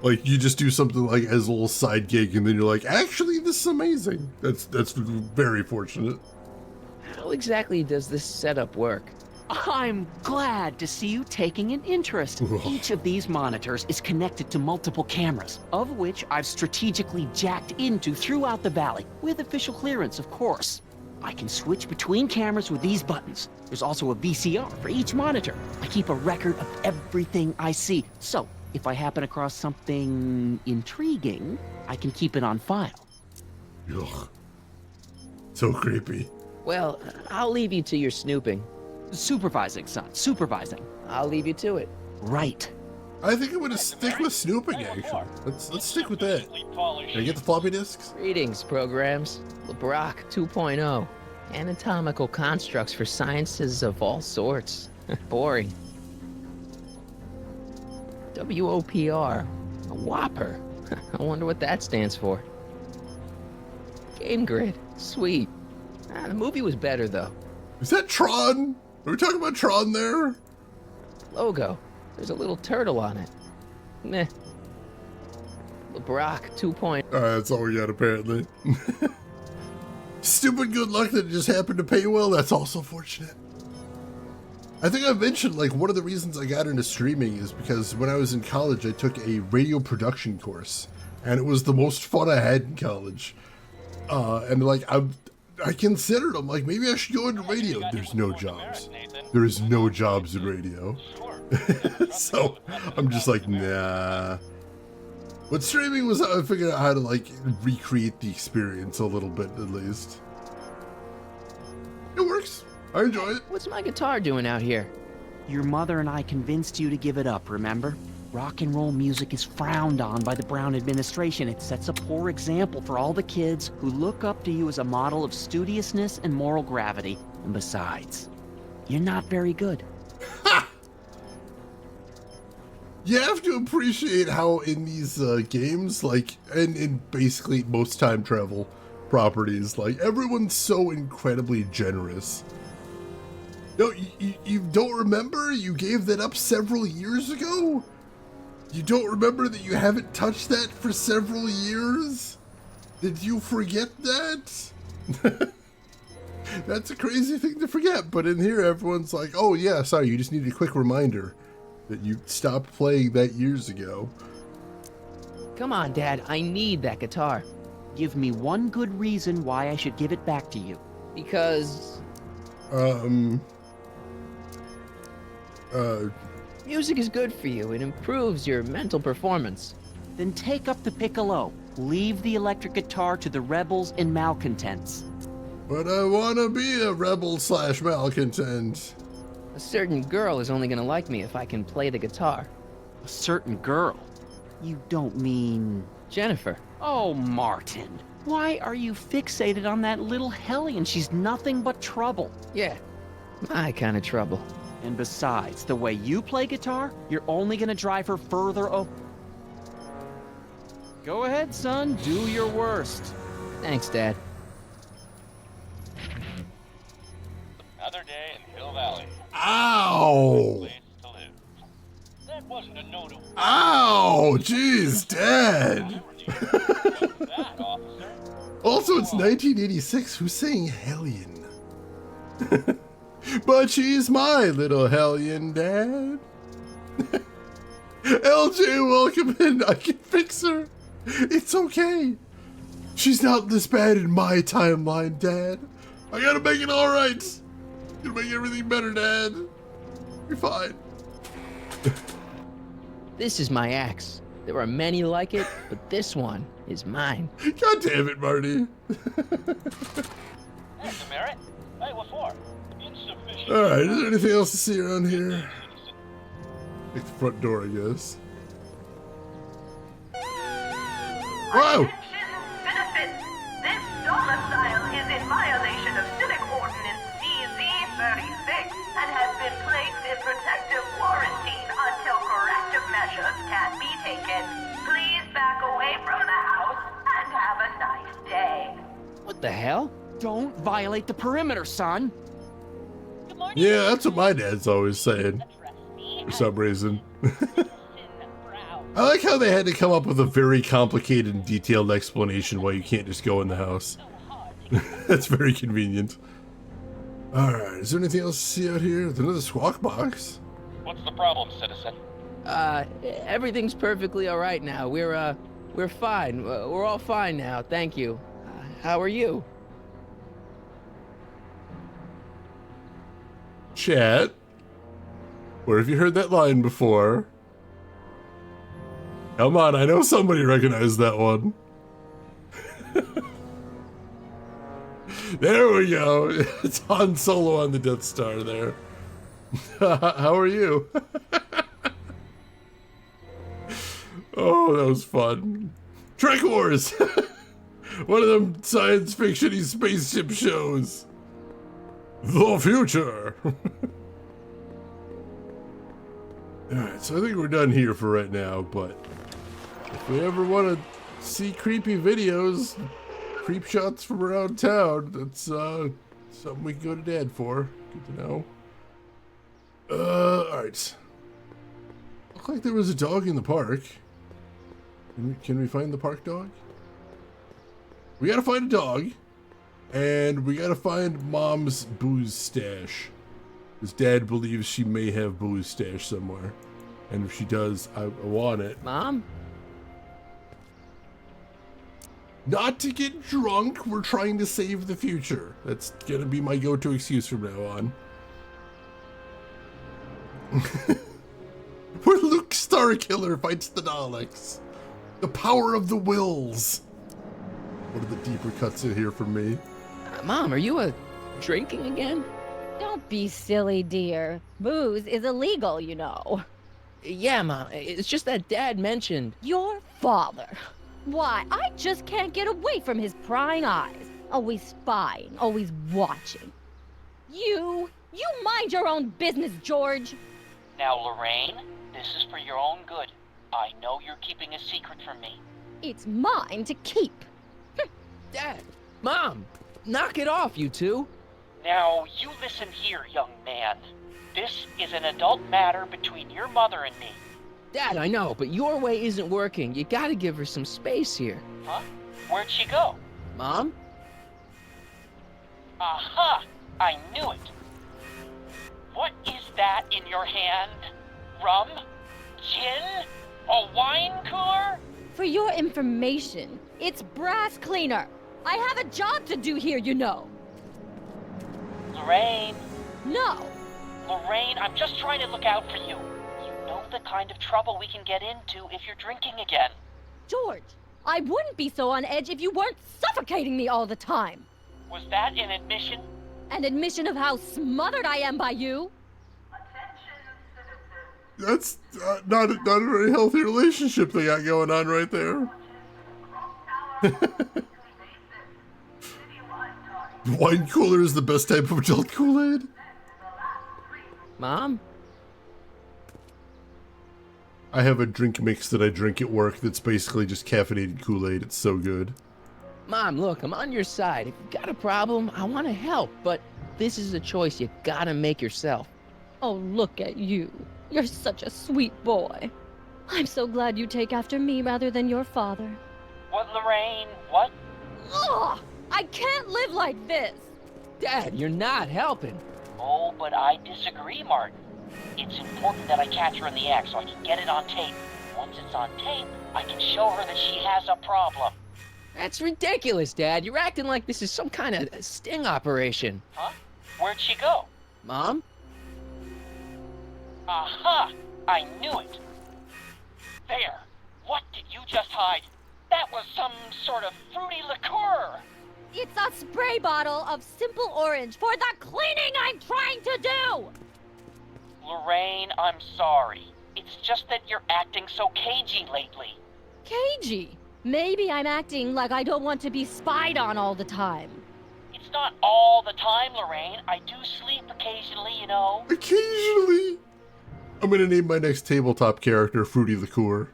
Like, you just do something like as a little side gig, and then you're like, actually, this is amazing. That's very fortunate. How exactly does this setup work? I'm glad to see you taking an interest. Each of these monitors is connected to multiple cameras, of which I've strategically jacked into throughout the valley, with official clearance, of course. I can switch between cameras with these buttons. There's also a VCR for each monitor. I keep a record of everything I see, so if I happen across something intriguing, I can keep it on file. Ugh. So creepy. Well, I'll leave you to your snooping. Supervising, son, supervising. I'll leave you to it. Right. I think I'm gonna stick with snooping, actually. Let's stick with that. Can I get the floppy disks? Greetings, programs. LeBrock 2.0. Anatomical constructs for sciences of all sorts. Boring. WOPR. A Whopper. I wonder what that stands for. Game Grid. Sweet. The movie was better, though. Is that Tron? Are we talking about Tron there? Logo. There's a little turtle on it. Meh. LeBrock 2.0. Alright, that's all we got, apparently. Stupid good luck that it just happened to pay well. That's also fortunate. I think I've mentioned, one of the reasons I got into streaming is because when I was in college, I took a radio production course. And it was the most fun I had in college. I considered, maybe I should go into radio. There's no jobs. There is no jobs in radio. So I'm just like, nah. But streaming was how I figured out how to recreate the experience a little bit at least. It works. I enjoy it. What's my guitar doing out here? Your mother and I convinced you to give it up, remember? Rock and roll music is frowned on by the Brown administration. It sets a poor example for all the kids who look up to you as a model of studiousness and moral gravity. And besides, you're not very good. Ha! You have to appreciate how in these games, and in basically most time travel properties, everyone's so incredibly generous. No, you don't remember? You gave that up several years ago? You don't remember that you haven't touched that for several years? Did you forget that? That's a crazy thing to forget, but in here everyone's like, oh yeah, sorry, you just need a quick reminder that you stopped playing that years ago. Come on, Dad, I need that guitar. Give me one good reason why I should give it back to you. Because... music is good for you. It improves your mental performance. Then take up the piccolo. Leave the electric guitar to the rebels and malcontents. But I want to be a rebel/malcontent. A certain girl is only gonna like me if I can play the guitar. A certain girl. You don't mean... Jennifer. Oh, Martin. Why are you fixated on that little hellion? She's nothing but trouble. Yeah, my kind of trouble. And besides, the way you play guitar, you're only gonna drive her further Go ahead, son. Do your worst. Thanks, Dad. Another day in Hill Valley. Ow! Place to live. That wasn't a note of... Ow! Jeez, Dad! that, officer. Also, it's 1986. Who's saying hellion? But she's my little hellion, Dad. LJ, welcome in. I can fix her. It's okay. She's not this bad in my timeline, Dad. I gotta make it all right. Gonna make everything better, Dad. You're fine. This is my axe. There are many like it, but this one is mine. God damn it, Marty. Hey, Demerit. Hey, what for? Insufficient. Alright, is there anything else to see around here? Like the front door, I guess. Whoa! Citizens, this domicile is in violation of Civic Ordinance DZ-36 and has been placed in protective quarantine until corrective measures can be taken. Please back away from the house and have a nice day. What the hell? Don't violate the perimeter, son. Good morning. Yeah, that's what my dad's always saying. Address me For as some reason. Citizen Brown. I like how they had to come up with a very complicated and detailed explanation why you can't just go in the house. That's very convenient. Alright, is there anything else to see out here? There's another squawk box. What's the problem, citizen? Everything's perfectly all right now. We're fine. We're all fine now. Thank you. How are you? Chat. Where have you heard that line before? Come on, I know somebody recognized that one. There we go. It's Han Solo on the Death Star there. How are you? Oh, that was fun. Trek Wars! One of them science fiction-y spaceship shows. The future! Alright, so I think we're done here for right now, but if we ever want to see creepy videos, creep shots from around town, that's something we can go to Dad for. Good to know. Alright. Looked like there was a dog in the park. Can we find the park dog? We gotta find a dog. And we gotta find Mom's booze stash. Because Dad believes she may have booze stash somewhere. And if she does, I want it. Mom? Not to get drunk, we're trying to save the future. That's gonna be my go-to excuse from now on. Where Luke Starkiller fights the Daleks. The power of the wills. What are the deeper cuts in here for me? Mom, are you drinking again? Don't be silly, dear. Booze is illegal, you know. Yeah, Mom. It's just that Dad mentioned... Your father. Why, I just can't get away from his prying eyes. Always spying, always watching. You mind your own business, George. Now, Lorraine, this is for your own good. I know you're keeping a secret from me. It's mine to keep. Dad! Mom! Knock it off, you two! Now, you listen here, young man. This is an adult matter between your mother and me. Dad, I know, but your way isn't working. You gotta give her some space here. Huh? Where'd she go? Mom? Aha! I knew it. What is that in your hand? Rum? Gin? A wine cooler? For your information, it's brass cleaner. I have a job to do here, you know. Lorraine. No. Lorraine, I'm just trying to look out for you. You know the kind of trouble we can get into if you're drinking again. George, I wouldn't be so on edge if you weren't suffocating me all the time. Was that an admission? An admission of how smothered I am by you? Attention, citizens. That's not a very healthy relationship they got going on right there. Wine cooler is the best type of adult Kool-Aid. Mom? I have a drink mix that I drink at work that's basically just caffeinated Kool-Aid. It's so good. Mom, look, I'm on your side. If you've got a problem, I want to help, but this is a choice you gotta make yourself. Oh, look at you. You're such a sweet boy. I'm so glad you take after me rather than your father. What, Lorraine? What? Ugh! I can't live like this! Dad, you're not helping. Oh, but I disagree, Martin. It's important that I catch her in the act so I can get it on tape. Once it's on tape, I can show her that she has a problem. That's ridiculous, Dad. You're acting like this is some kind of sting operation. Huh? Where'd she go? Mom? Aha! I knew it! There! What did you just hide? That was some sort of fruity liqueur! It's a spray bottle of Simple Orange for the cleaning I'm trying to do! Lorraine, I'm sorry. It's just that you're acting so cagey lately. Cagey? Maybe I'm acting like I don't want to be spied on all the time. It's not all the time, Lorraine. I do sleep occasionally, you know. Occasionally? I'm gonna name my next tabletop character Fruity Liqueur.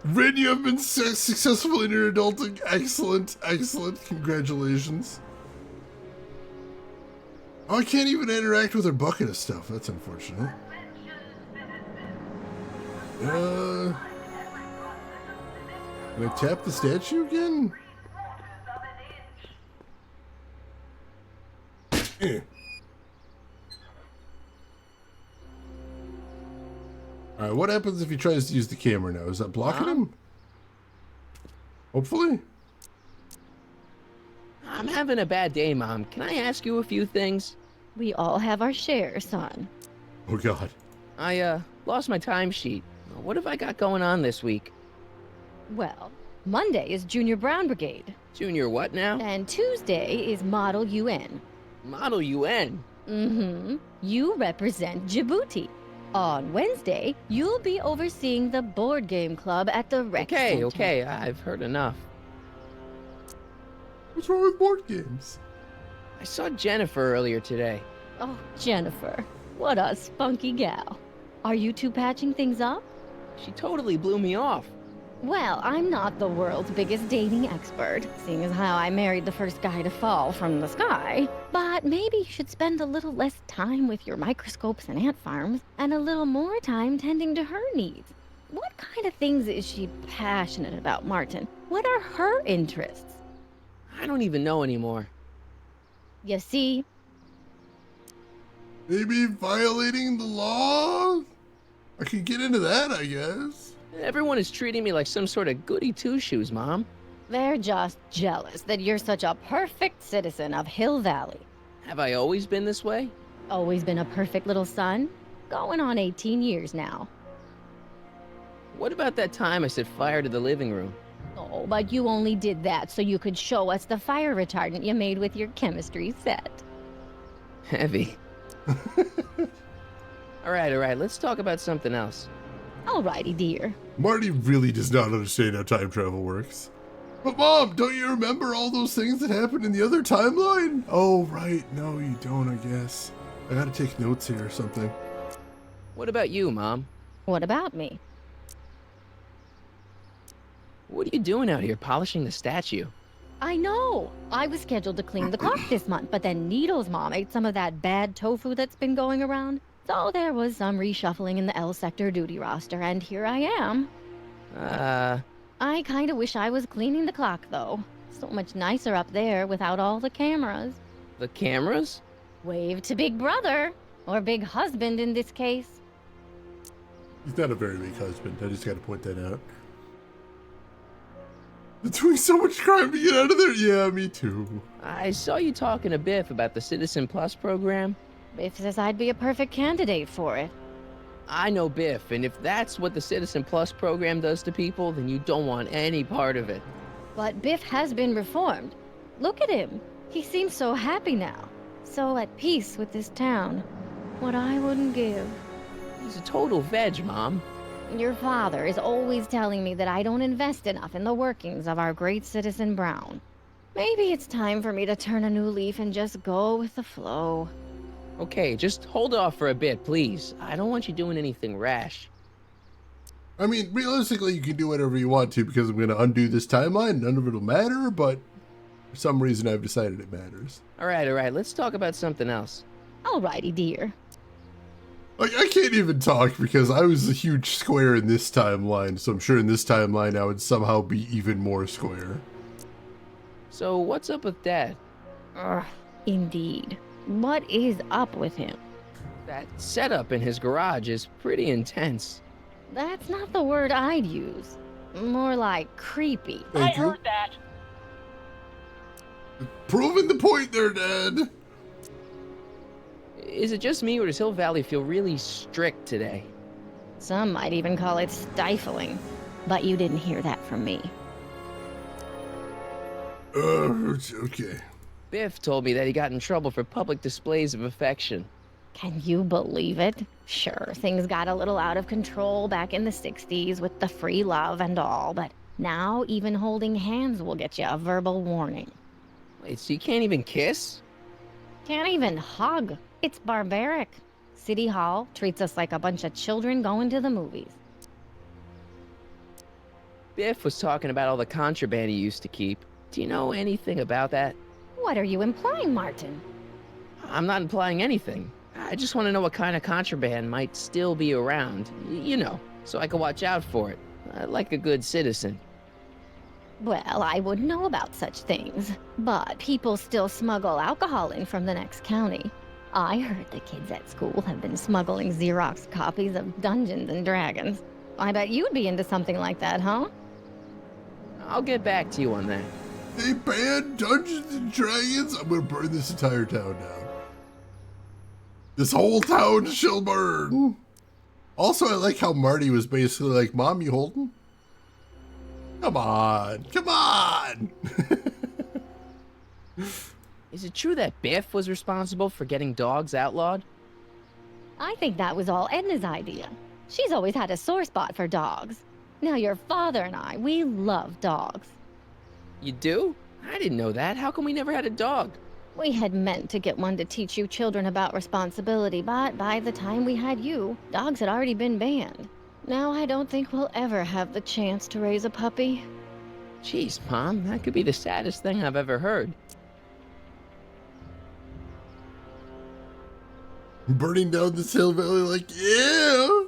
Ren, you have been successful in your adulting. Excellent, excellent. Congratulations. Oh, I can't even interact with her bucket of stuff. That's unfortunate. Can I tap the statue again? Eh. Alright, what happens if he tries to use the camera now? Is that blocking him? Hopefully. I'm having a bad day, Mom. Can I ask you a few things? We all have our share, son. Oh, God. I, lost my timesheet. What have I got going on this week? Well, Monday is Junior Brown Brigade. Junior what now? And Tuesday is Model UN. Model UN? Mm-hmm. You represent Djibouti. On Wednesday, you'll be overseeing the board game club at the rec center. Okay, I've heard enough. What's wrong with board games? I saw Jennifer earlier today. Oh, Jennifer. What a spunky gal. Are you two patching things up? She totally blew me off. Well, I'm not the world's biggest dating expert, seeing as how I married the first guy to fall from the sky. But maybe you should spend a little less time with your microscopes and ant farms, and a little more time tending to her needs. What kind of things is she passionate about, Martin? What are her interests? I don't even know anymore. You see? Maybe violating the law? I could get into that, I guess. Everyone is treating me like some sort of goody two-shoes, Mom. They're just jealous that you're such a perfect citizen of Hill Valley. Have I always been this way? Always been a perfect little son? Going on 18 years now. What about that time I set fire to the living room? Oh, but you only did that so you could show us the fire retardant you made with your chemistry set. Heavy. All right, let's talk about something else. Alrighty, dear. Marty really does not understand how time travel works. But Mom, don't you remember all those things that happened in the other timeline? Oh, right. No, you don't, I guess. I gotta take notes here or something. What about you, Mom? What about me? What are you doing out here polishing the statue? I know. I was scheduled to clean the clock this month, but then Needle's mom ate some of that bad tofu that's been going around. So there was some reshuffling in the L sector duty roster, and here I am. I kinda wish I was cleaning the clock, though. So much nicer up there without all the cameras. The cameras? Wave to Big Brother. Or Big Husband in this case. He's not a very big husband. I just gotta point that out. They're doing so much crime to get out of there. Yeah, me too. I saw you talking to Biff about the Citizen Plus program. Biff says I'd be a perfect candidate for it. I know Biff, and if that's what the Citizen Plus program does to people, then you don't want any part of it. But Biff has been reformed. Look at him. He seems so happy now. So at peace with this town. what I wouldn't give. He's a total veg, Mom. Your father is always telling me that I don't invest enough in the workings of our great Citizen Brown. Maybe it's time for me to turn a new leaf and just go with the flow. Okay, just hold off for a bit, please. I don't want you doing anything rash. I mean, realistically, you can do whatever you want to because I'm going to undo this timeline. None of it will matter, but for some reason I've decided it matters. All right, let's talk about something else. Alrighty, dear. Like, I can't even talk because I was a huge square in this timeline, so I'm sure in this timeline I would somehow be even more square. So, what's up with Dad? Ugh, indeed. What is up with him? That setup in his garage is pretty intense. That's not the word I'd use. More like creepy. Thank you. heard that. Proving the point there, Dad. Is it just me, or does Hill Valley feel really strict today? Some might even call it stifling. But you didn't hear that from me. Okay. Biff told me that he got in trouble for public displays of affection. Can you believe it? Sure, things got a little out of control back in the 60s with the free love and all, but now even holding hands will get you a verbal warning. Wait, so you can't even kiss? Can't even hug. It's barbaric. City Hall treats us like a bunch of children going to the movies. Biff was talking about all the contraband he used to keep. Do you know anything about that? What are you implying, Martin? I'm not implying anything. I just want to know what kind of contraband might still be around. You know, so I can watch out for it. Like a good citizen. Well, I wouldn't know about such things, but people still smuggle alcohol in from the next county. I heard the kids at school have been smuggling Xerox copies of Dungeons and Dragons. I bet you'd be into something like that, huh? I'll get back to you on that. They banned Dungeons and Dragons? I'm gonna burn this entire town down. This whole town shall burn. Also, I like how Marty was basically like, Mom, you holding? Come on, come on. Is it true that Biff was responsible for getting dogs outlawed? I think that was all Edna's idea. She's always had a sore spot for dogs. Now your father and I, we love dogs. You do? I didn't know that. How come we never had a dog? We had meant to get one to teach you children about responsibility, but by the time we had you, dogs had already been banned. Now I don't think we'll ever have the chance to raise a puppy. Jeez, Mom, that could be the saddest thing I've ever heard. Burning down this hill valley like, yeah.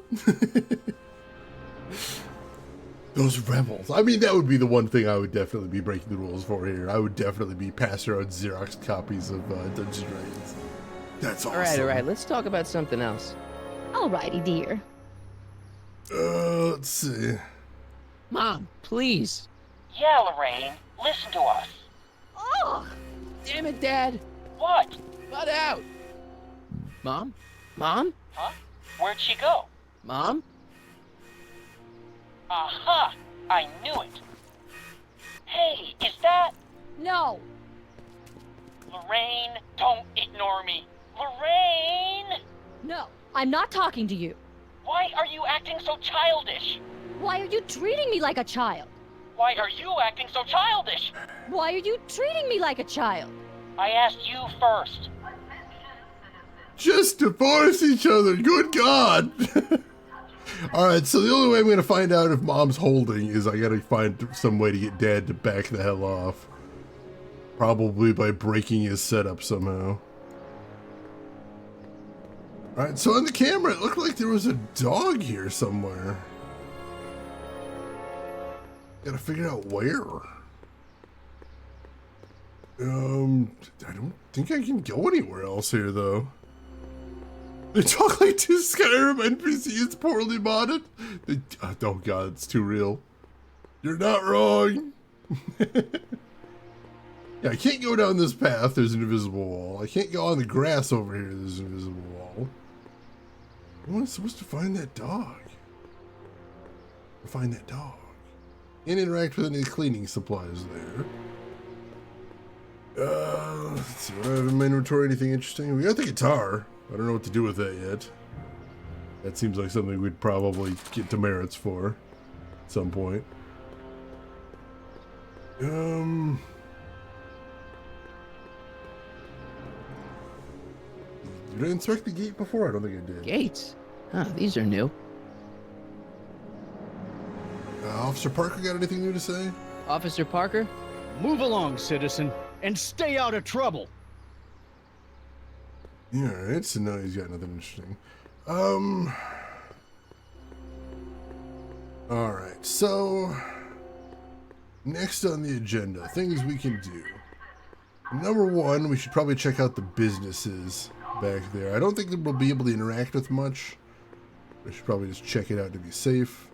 Those rebels. I mean, that would be the one thing I would definitely be breaking the rules for here. I would definitely be passing around Xerox copies of Dungeons and Dragons. That's awesome. All right, let's talk about something else. Alrighty, dear. Let's see. Mom, please. Yeah, Lorraine, listen to us. Oh! Damn it, Dad. What? Butt out. Mom? Mom? Huh? Where'd she go? Mom? Aha! I knew it. Hey, is that... No! Lorraine, don't ignore me. Lorraine! No, I'm not talking to you. Why are you acting so childish? Why are you treating me like a child? Why are you acting so childish? Why are you treating me like a child? I asked you first. Just to force each other. Good God. Alright, so the only way I'm going to find out if Mom's holding is I got to find some way to get Dad to back the hell off. Probably by breaking his setup somehow. Alright, so on the camera it looked like there was a dog here somewhere. Gotta figure out where. I don't think I can go anywhere else here though. They talk like two Skyrim NPCs poorly modded. Oh god, it's too real. You're not wrong. Yeah, I can't go down this path, there's an invisible wall. I can't go on the grass over here, there's an invisible wall. How am I supposed to find that dog? Find that dog. And interact with any cleaning supplies there. Let's see, what do I have in my inventory? Anything interesting? We got the guitar. I don't know what to do with that yet. That seems like something we'd probably get demerits for at some point. Did I inspect the gate before? I don't think I did. Gates? Huh, these are new. Officer Parker got anything new to say? Officer Parker? Move along, citizen, and stay out of trouble. Yeah, alright, so now he's got nothing interesting. Alright, so next on the agenda, things we can do. Number one, we should probably check out the businesses back there. I don't think that we'll be able to interact with much. We should probably just check it out to be safe.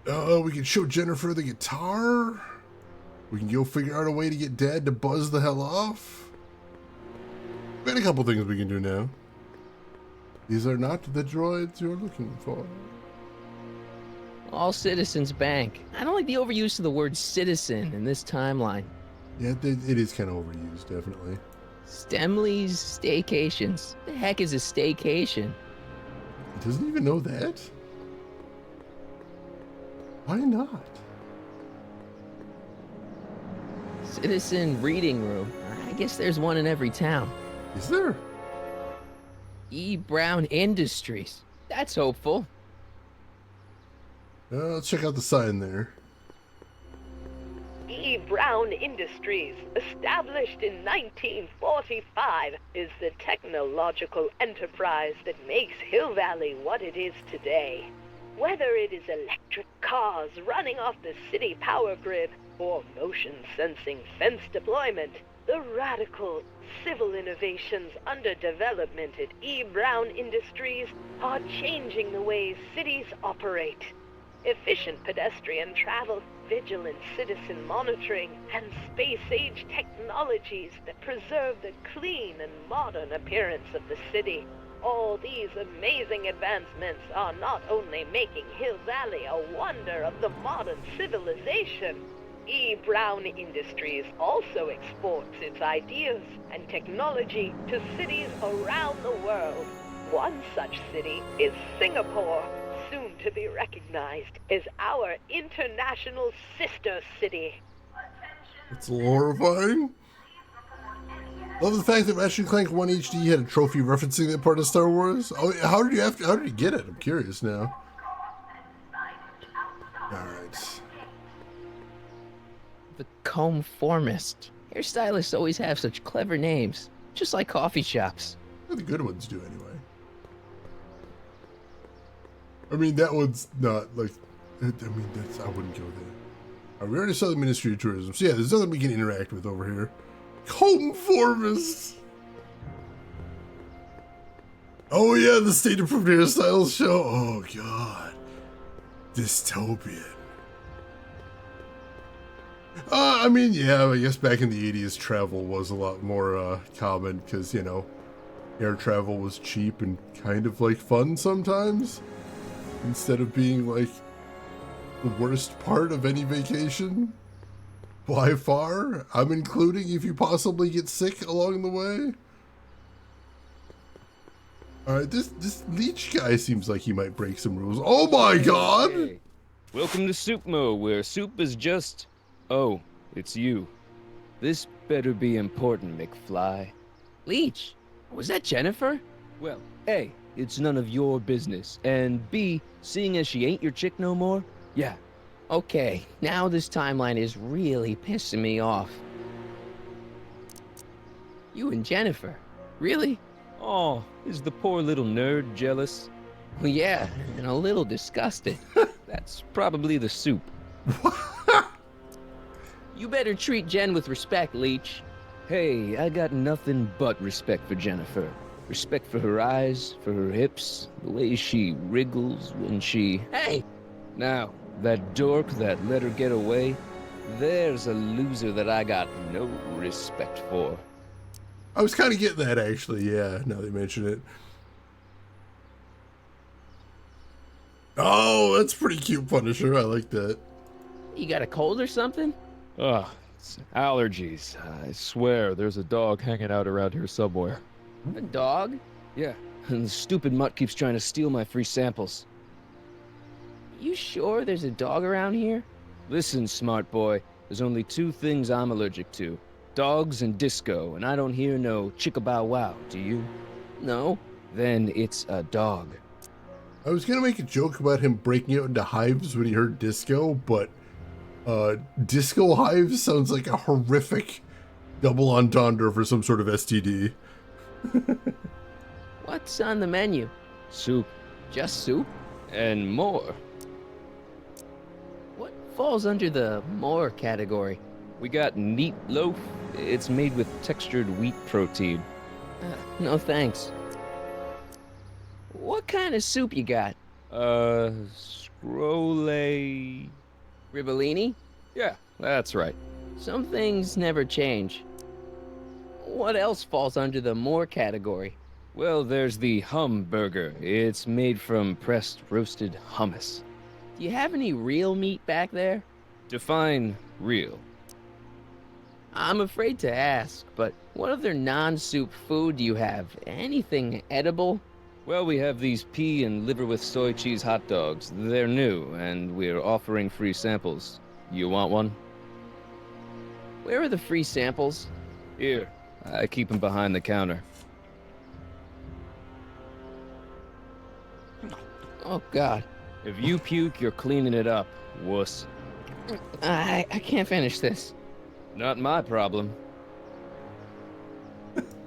We can show Jennifer the guitar. We can go figure out a way to get Dad to buzz the hell off. We've got a couple things we can do now. These are not the droids you're looking for. All Citizens Bank. I don't like the overuse of the word citizen in this timeline. Yeah, it is kind of overused, definitely. Stemley's Staycations. The heck is a staycation? He doesn't even know that? Why not? Citizen Reading Room. I guess there's one in every town. Is there? E. Brown Industries. That's hopeful. Let's check out the sign there. E. Brown Industries, established in 1945, is the technological enterprise that makes Hill Valley what it is today. Whether it is electric cars running off the city power grid or motion-sensing fence deployment, the radical civil innovations under development at E. Brown Industries are changing the ways cities operate. Efficient pedestrian travel, vigilant citizen monitoring, and space-age technologies that preserve the clean and modern appearance of the city. All these amazing advancements are not only making Hill Valley a wonder of the modern civilization, E. Brown Industries also exports its ideas and technology to cities around the world. One such city is Singapore, soon to be recognized as our international sister city. It's a little horrifying. Love the fact that Ratchet & Clank 1 HD had a trophy referencing that part of Star Wars. Oh, how did you get it? I'm curious now. Alright. The Comformist. Hairstylists always have such clever names, just like coffee shops. The good ones do, anyway. I mean, that one's not, like... I mean, that's... I wouldn't go there. Alright, we already saw the Ministry of Tourism. So yeah, there's nothing we can interact with over here. Conformist! Oh yeah, the State Approved Hairstyles show. Oh god. Dystopian. I mean, yeah, I guess back in the 80s, travel was a lot more common because, you know, air travel was cheap and kind of like fun sometimes. Instead of being like the worst part of any vacation. By far, I'm including if you possibly get sick along the way. Alright, this leech guy seems like he might break some rules. Oh my god! Hey. Welcome to Soupmo, where soup is just... Oh, it's you. This better be important, McFly. Leech, was that Jennifer? Well, A, it's none of your business, and B, seeing as she ain't your chick no more, yeah. Okay, now this timeline is really pissing me off. You and Jennifer? Really? Oh, is the poor little nerd jealous? Well, yeah, and a little disgusted. That's probably the soup. You better treat Jen with respect, Leech. Hey, I got nothing but respect for Jennifer. Respect for her eyes, for her hips, the way she wriggles when she... Hey! Now, that dork that let her get away, there's a loser that I got no respect for. I was kind of getting that, actually, yeah, now they mention it. Oh, that's pretty cute, Punisher. I like that. You got a cold or something? Ugh, it's allergies. I swear there's a dog hanging out around here somewhere. A dog? Yeah, and the stupid mutt keeps trying to steal my free samples. You sure there's a dog around here? Listen, smart boy, there's only 2 things I'm allergic to. Dogs and disco, and I don't hear no chicka-bow-wow, do you? No. Then it's a dog. I was gonna make a joke about him breaking out into hives when he heard disco, but disco hives sounds like a horrific double entendre for some sort of STD. What's on the menu? Soup. Just soup? And more. What falls under the more category? We got meat loaf. It's made with textured wheat protein. No thanks. What kind of soup you got? Scrole... Ribellini? Yeah, that's right. Some things never change. What else falls under the more category? Well, there's the hum burger. It's made from pressed roasted hummus. Do you have any real meat back there? Define real. I'm afraid to ask, but what other non-soup food do you have? Anything edible? Well, we have these pea and liver with soy cheese hot dogs. They're new, and we're offering free samples. You want one? Where are the free samples? Here. I keep them behind the counter. Oh, God. If you puke, you're cleaning it up, wuss. I can't finish this. Not my problem.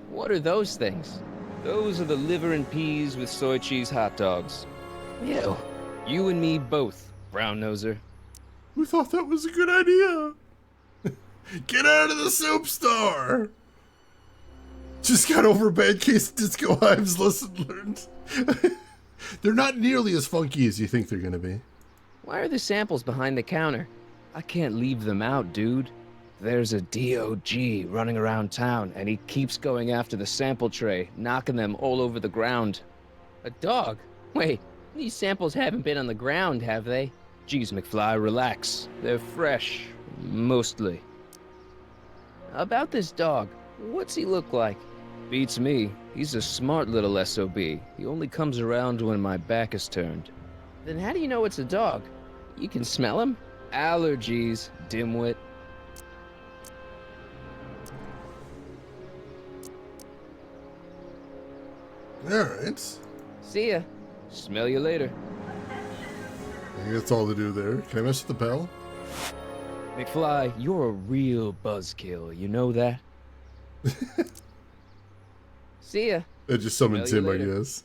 What are those things? Those are the liver and peas with soy cheese hot dogs. Ew. You and me both, brown noser. Who thought that was a good idea? Get out of the soup store! Just got over a bad case of disco hives, lesson learned. They're not nearly as funky as you think they're gonna be. Why are the samples behind the counter? I can't leave them out, dude. There's a DOG running around town, and he keeps going after the sample tray, knocking them all over the ground. A dog? Wait, these samples haven't been on the ground, have they? Geez, McFly, relax. They're fresh. Mostly. About this dog, what's he look like? Beats me. He's a smart little SOB. He only comes around when my back is turned. Then how do you know it's a dog? You can smell him? Allergies, dimwit. Alright. See ya. Smell you later. I think that's all to do there. Can I mess with the bell? McFly, you're a real buzzkill, you know that? See ya. That just summons him, I guess.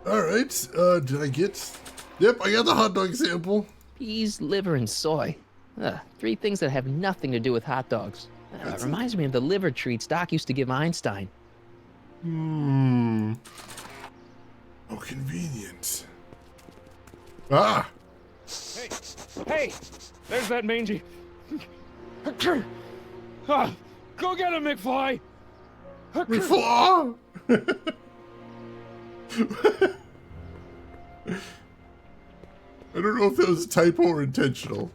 Alright, did I get... Yep, I got the hot dog sample. Peas, liver, and soy. 3 things that have nothing to do with hot dogs. It reminds me of the liver treats Doc used to give Einstein. How convenient. Ah! Hey! There's that mangy. Ah, go get him, McFly! McFly! I don't know if that was a typo or intentional.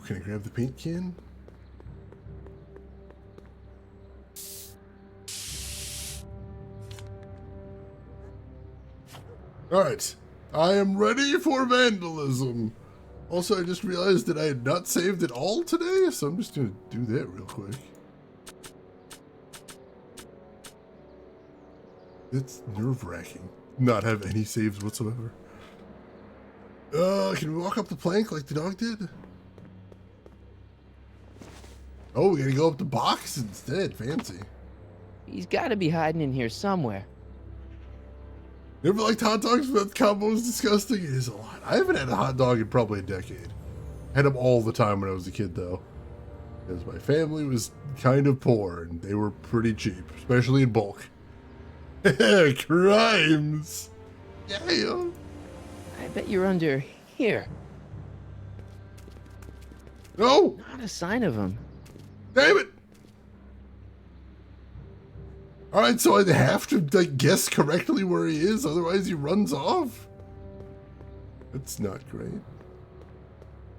Can I grab the paint can? Alright, I am ready for vandalism. Also, I just realized that I had not saved it all today, so I'm just gonna do that real quick. It's nerve-wracking. Not have any saves whatsoever. Can we walk up the plank like the dog did? Oh, we gotta go up the box instead. Fancy. He's gotta be hiding in here somewhere. Never liked hot dogs, but that combo is disgusting. It is a lot. I haven't had a hot dog in probably a decade. Had them all the time when I was a kid, though. Because my family was kind of poor, and they were pretty cheap, especially in bulk. Crimes! Yeah. I bet you're under here. No! Not a sign of him. Damn it! Alright, so I have to like guess correctly where he is, otherwise he runs off? That's not great.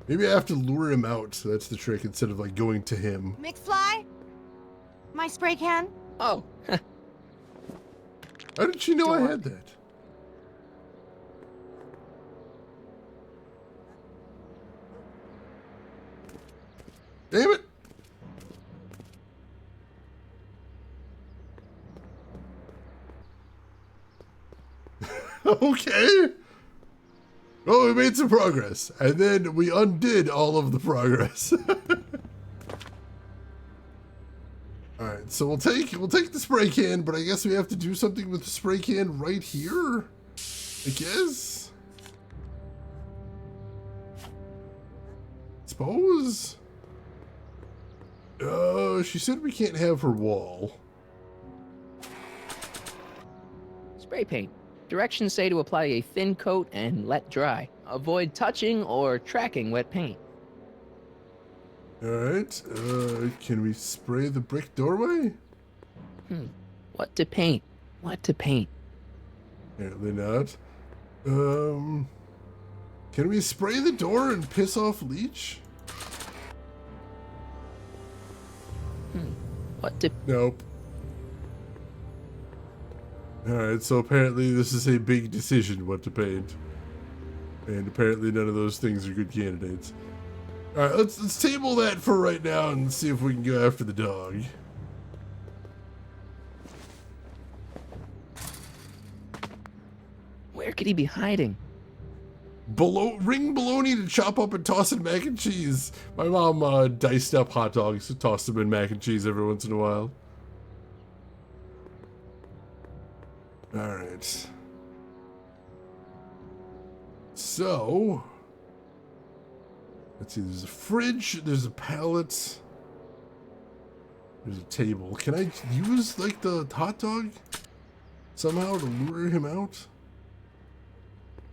Maybe I have to lure him out, so that's the trick, instead of like going to him. McFly, My spray can? Oh, How did she know I had that? Damn it! Okay. Oh, we made some progress, and then we undid all of the progress. All right, so we'll take the spray can, but I guess we have to do something with the spray can right here. I guess. Suppose. She said we can't have her wall. spray paint. Directions say to apply a thin coat and let dry. Avoid touching or tracking wet paint. Alright, can we spray the brick doorway? What to paint? What to paint? Apparently not. Can we spray the door and piss off Leech? What to... Nope. Alright, so apparently this is a big decision what to paint. And apparently none of those things are good candidates. Alright, let's table that for right now and see if we can go after the dog. Where could he be hiding? Ring bologna to chop up and toss in mac and cheese. My mom diced up hot dogs to toss them in mac and cheese every once in a while. Alright. So, let's see, there's a fridge, there's a pallet, there's a table. Can I use, like, the hot dog somehow to lure him out?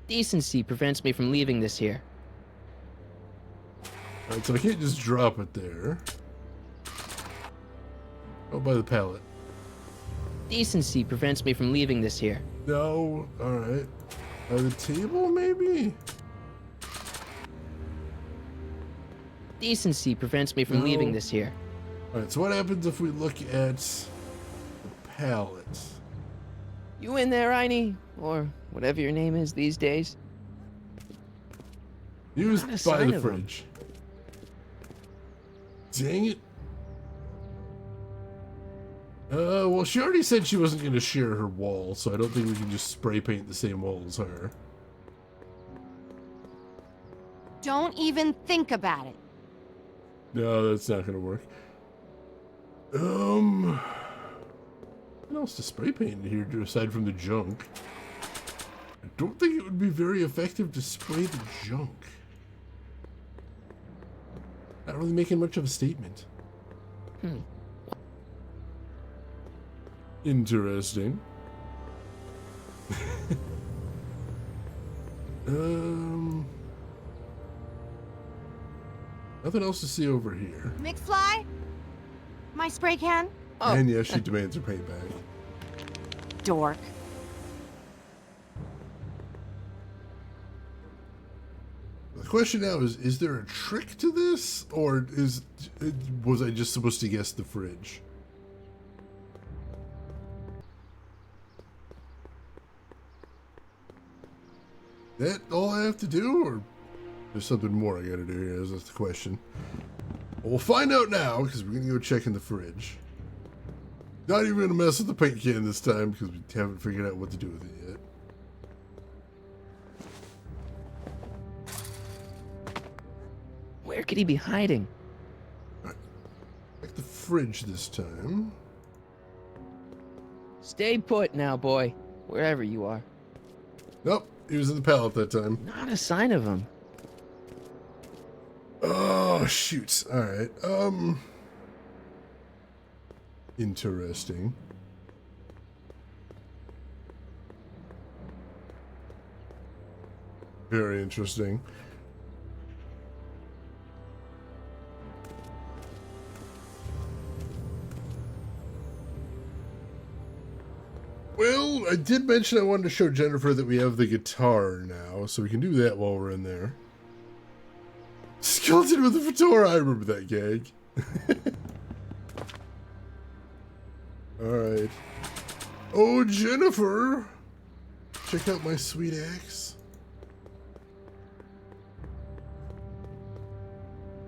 Decency prevents me from leaving this here. Alright, so I can't just drop it there. Oh, by the pallet. Decency prevents me from leaving this here. No, alright. By the table, maybe? Decency prevents me from leaving this here. Alright, so what happens if we look at the pallet? You in there, Einie? Or whatever your name is these days? Used Not a by sign the of him. fridge. Dang it. Well, she already said she wasn't going to share her wall, so I don't think we can just spray paint the same wall as her. Don't even think about it. No, that's not going to work. What else to spray paint in here aside from the junk? I don't think it would be very effective to spray the junk. Not really making much of a statement. Interesting. Nothing else to see over here. McFly? My spray can? Oh. And yes, she demands her paint back. Dork. The question now is there a trick to this? Or was I just supposed to guess the fridge? That all I have to do? Or there's something more I gotta do here? That's the question. Well, we'll find out now, because we're gonna go check in the fridge. Not even gonna mess with the paint can this time, because we haven't figured out what to do with it yet. Where could he be hiding? Check the fridge this time. Stay put now, boy. Wherever you are. Nope, he was in the pallet that time. Not a sign of him. Oh, shoot. Alright, interesting. Very interesting. Well, I did mention I wanted to show Jennifer that we have the guitar now, so we can do that while we're in there. Skeleton with a fedora, I remember that gag. Alright. Oh, Jennifer! Check out my sweet axe.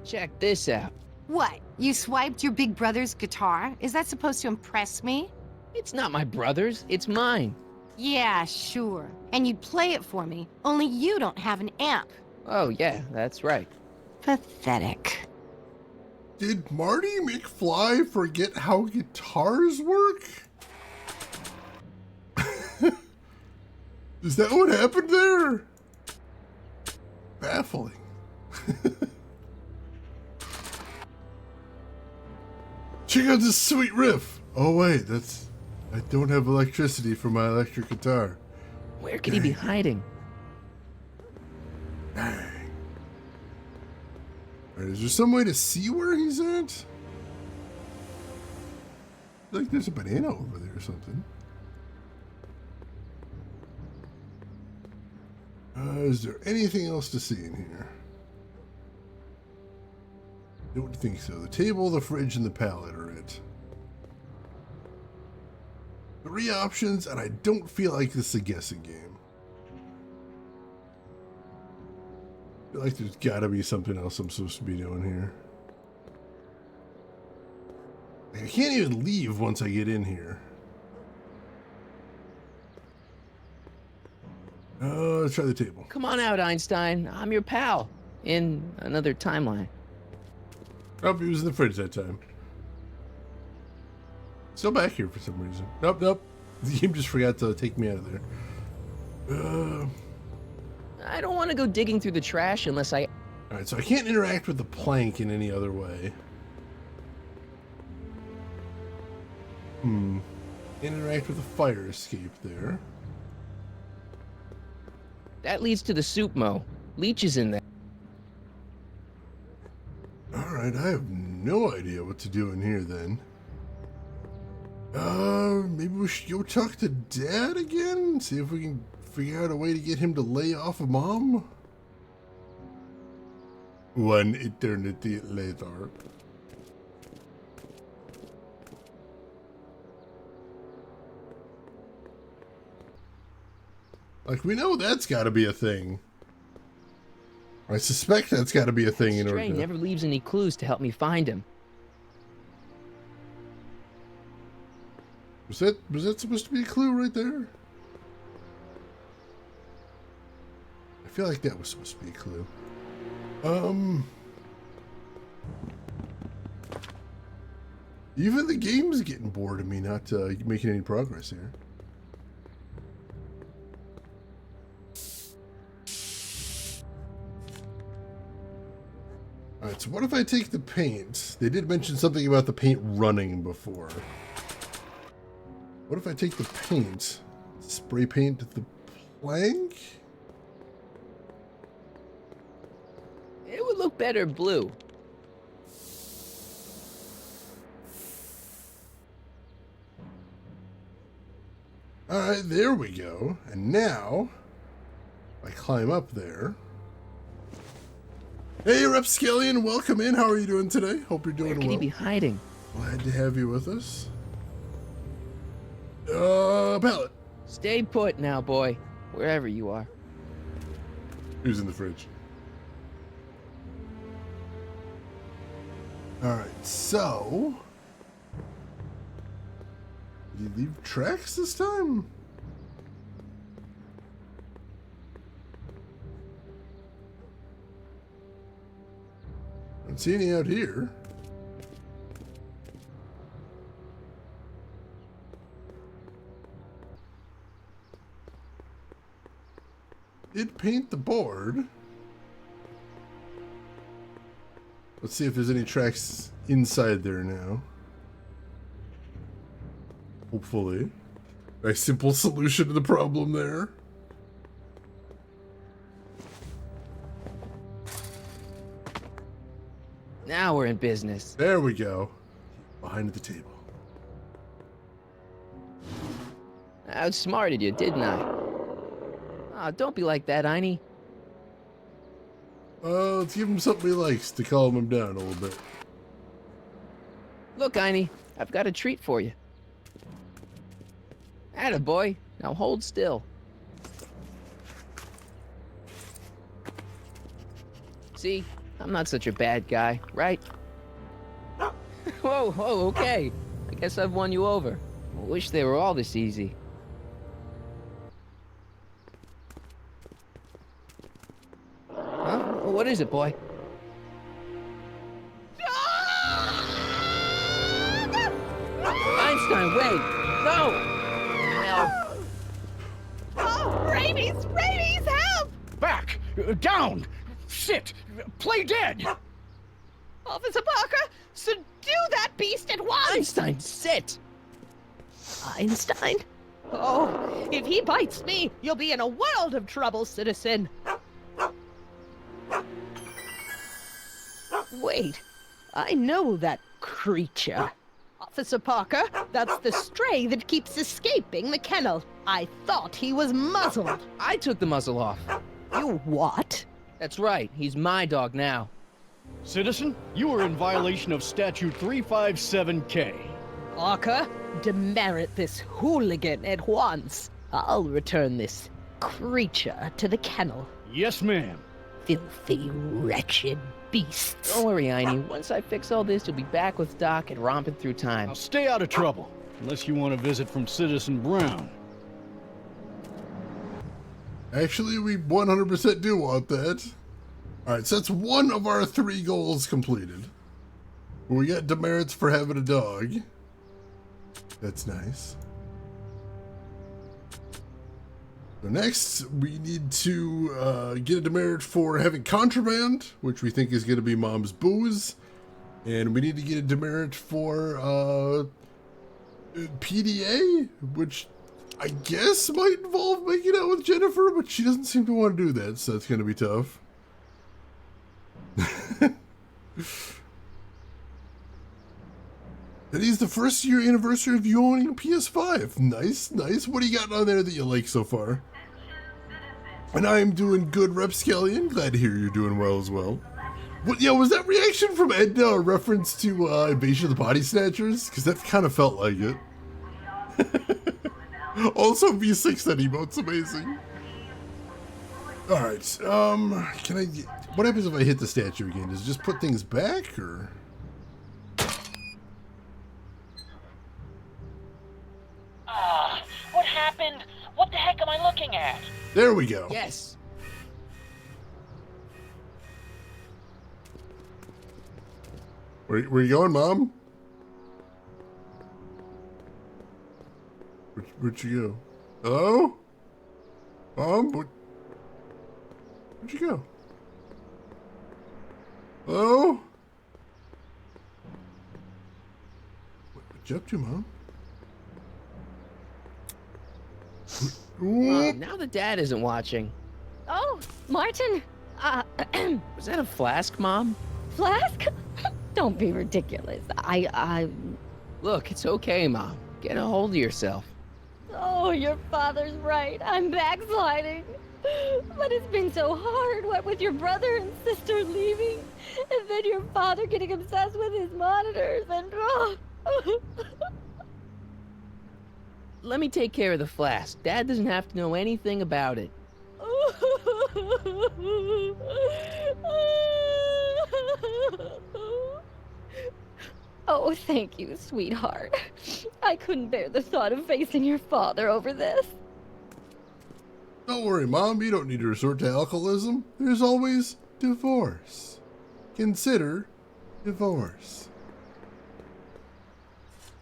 Check this out. What? You swiped your big brother's guitar? Is that supposed to impress me? It's not my brother's, it's mine. Yeah, sure. And you'd play it for me, only you don't have an amp. Oh, yeah, that's right. Pathetic. Did Marty McFly forget how guitars work? Is that what happened there? Baffling. Check out this sweet riff. Oh wait, I don't have electricity for my electric guitar. Where could he be hiding? Dang. Alright, is there some way to see where he's at? Like there's a banana over there or something. Is there anything else to see in here? Don't think so. The table, the fridge, and the pallet are it. 3 options, and I don't feel like this is a guessing game. I feel like there's gotta be something else I'm supposed to be doing here. I can't even leave once I get in here. Let's try the table. Come on out, Einstein. I'm your pal. In another timeline. Oh, he was in the fridge that time. Still back here for some reason. Nope, nope. The game just forgot to take me out of there. I don't want to go digging through the trash unless I... Alright, so I can't interact with the plank in any other way. Interact with the fire escape there. That leads to the soup mo. Leech is in there. Alright, I have no idea what to do in here then. Maybe we should go talk to Dad again? See if we can figure out a way to get him to lay off of Mom? One eternity later. Like, we know that's gotta be a thing. I suspect that's gotta be a thing in order Stray to... never leaves any clues to help me find him. Was that supposed to be a clue right there? I feel like that was supposed to be a clue. Even the game's getting bored of me not making any progress here. Alright, so what if I take the paint? They did mention something about the paint running before. What if I take the paint, spray paint the plank? It would look better blue. Alright, there we go. And now, I climb up there. Hey, Repscallion, welcome in. How are you doing today? Hope you're doing well. Where could he be hiding? Glad to have you with us. Pallet. Stay put now, boy. Wherever you are. Who's in the fridge? Alright, so... Did you leave tracks this time? I don't see any out here. Did paint the board. Let's see if there's any tracks inside there now. Hopefully. Nice simple solution to the problem there. Now we're in business. There we go. Behind the table. I outsmarted you, didn't I? Oh, don't be like that, Einie. Let's give him something he likes to calm him down a little bit. Look, Einie, I've got a treat for you. Attaboy. Now hold still. See? I'm not such a bad guy, right? Whoa, okay. I guess I've won you over. I wish they were all this easy. Huh? What is it, boy? Einstein, wait! No! Oh, rabies! Rabies, help! Back! Down! Sit! Play dead! Officer Parker, subdue that beast at once! Einstein, sit! Einstein? Oh, if he bites me, you'll be in a world of trouble, citizen. Wait, I know that creature. Officer Parker, that's the stray that keeps escaping the kennel. I thought he was muzzled. I took the muzzle off. You what? That's right, he's my dog now. Citizen, you are in violation of Statute 357K. Parker, demerit this hooligan at once. I'll return this creature to the kennel. Yes, ma'am. Filthy, wretched beasts. Don't worry, Einie. Once I fix all this, you'll be back with Doc and romping through time. Now stay out of trouble, unless you want a visit from Citizen Brown. Actually, we 100% do want that. Alright, so that's one of our 3 goals completed. We got demerits for having a dog. That's nice. So next, we need to get a demerit for having contraband, which we think is going to be Mom's booze. And we need to get a demerit for PDA, which I guess might involve making out with Jennifer, but she doesn't seem to want to do that, so that's going to be tough. That is the first year anniversary of you owning a PS5. Nice, nice. What do you got on there that you like so far? And I am doing good, Rapscallion. Glad to hear you're doing well as well. What? Yeah, was that reaction from Edna a reference to Invasion of the Body Snatchers? Because that kind of felt like it. Also, V6, that emote's amazing. Alright, can I... What happens if I hit the statue again? Does it just put things back, or...? What happened? What the heck am I looking at? There we go. Yes. Where you going, Mom? Where'd you go? Hello? Mom? Where'd you go? Hello? What you up to, Mom? Mom, now that Dad isn't watching. Oh, Martin. Was that a flask, Mom? Flask? Don't be ridiculous. Look, it's okay, Mom. Get a hold of yourself. Oh, your father's right. I'm backsliding. But it's been so hard, what with your brother and sister leaving, and then your father getting obsessed with his monitors, and Let me take care of the flask. Dad doesn't have to know anything about it. Oh, thank you, sweetheart. I couldn't bear the thought of facing your father over this. Don't worry, Mom. You don't need to resort to alcoholism. There's always divorce. Consider divorce.